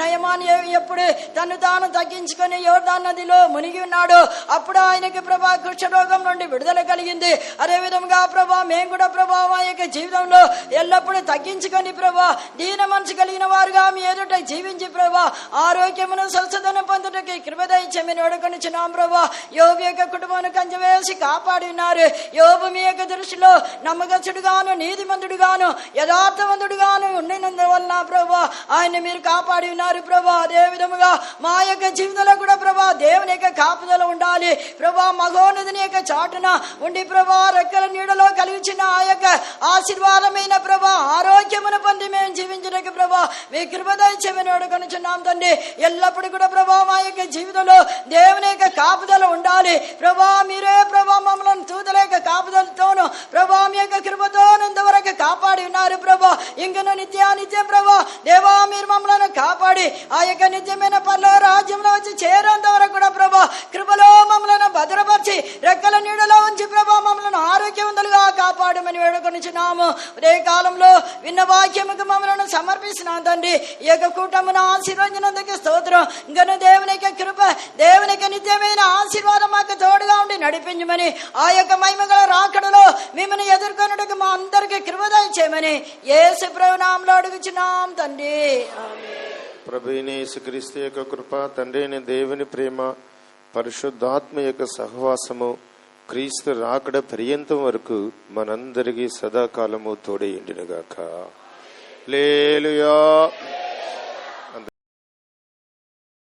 నయమాన్ని ఎప్పుడు ఉన్నప్పుడు తను తాను తగ్గించుకొని యోర్దాను నదిలో మునిగి ఉన్నాడు. అప్పుడు ఆయనకి ప్రభా కుష్ఠరోగం నుండి విడుదల కలిగింది. అదే విధంగా ప్రభా మేము కూడా ప్రభా మా యొక్క జీవితంలో ఎల్లప్పుడూ తగ్గించుకొని ప్రభా దీన మనసు కలిగిన వారుగా మీ ఎదుట జీవించి ప్రభా ఆరోగ్యమును స్వస్థతను పొందుటకి కృప దయచేయమని వేడుకొనుచున్నాం ప్రభా. యోబు యొక్క కుటుంబాన్ని కంచెవేసి కాపాడి ఉన్నారు. యోబు మీ యొక్క దృష్టిలో నమ్మకస్తుడుగాను నీతిమంతుడుగాను యథార్థవంతుడుగాను ఉండినందువలన ప్రభా ఆయన మీరు కాపాడి ఉన్నారు ప్రభా. అదే విధముగా మా యొక్క జీవితంలో కూడా ప్రభా దేవుని యొక్క కాపుదల ఉండాలి ప్రభా. మగోన్నతిని యొక్క చాటున ఉండి ప్రభా రెక్కల నీడలో కలిగించిన ఆ యొక్క ఆశీర్వాదమైన ప్రభా ఆరోగ్యమును పొంది మేము జీవించడానికి ప్రభా మీ కృప దయచేయమని వేడుకొనుచున్నాం తండ్రి. ఎల్లప్పుడూ కూడా ప్రభా మా యొక్క జీవితంలో దేవుని యొక్క కాపుదల ఉండాలి ప్రభా. మీరే ప్రభా మమ్మల్ని తూతల యొక్క కాపుదలతోను ప్రభా మీ యొక్క కృపతోను ఇంతవరకు కాపాడి ఉన్నారు ప్రభా. ఇంకను నిత్యానిత్యం ప్రభా దేవా మీరు మమ్మల్ని కాపాడి ఆ యొక్క నిత్యమైన పనుల రాజ్యంలో వచ్చి చేరేంత వరకు కూడా ప్రభా కృపలో మమ్మల్ని భద్రపరిచి రెక్కల నీడలో ఉంచి ప్రభా మమ్మల్ని ఆరోగ్యవంతులుగా కాపాడమని వేడుకొనిచున్నాము. అదే కాలంలో విన్న వాక్యముకు మమ్మల్ని సమర్పిస్తున్నాం తండ్రి. ఈ యొక్క కూటమును ఆశీర్వదించినందుకు స్తోత్రం. ఇంకను దేవుని యొక్క కృప దేవుని యొక్క నిత్యమైన ఆశీర్వాదం మాకు తోడుగా ఉండి నడిపించమని ఆ యొక్క మహిమగల రాకడలో మిమ్మల్ని ఎదుర్కొనుటకు మా అందరికీ కృప దయచేయమని యేసు ప్రభువు నామములో అడుగుచున్నాం తండ్రి.
ప్రభు అయిన యేసుక్రీస్తు యొక్క కృప, తండ్రి అయిన దేవుని ప్రేమ, పరిశుద్ధాత్మ యొక్క సహవాసము క్రీస్తు రాకడ పర్యంతం వరకు మనందరికీ సదాకాలము తోడై ఉండునుగాక. హల్లెలూయా.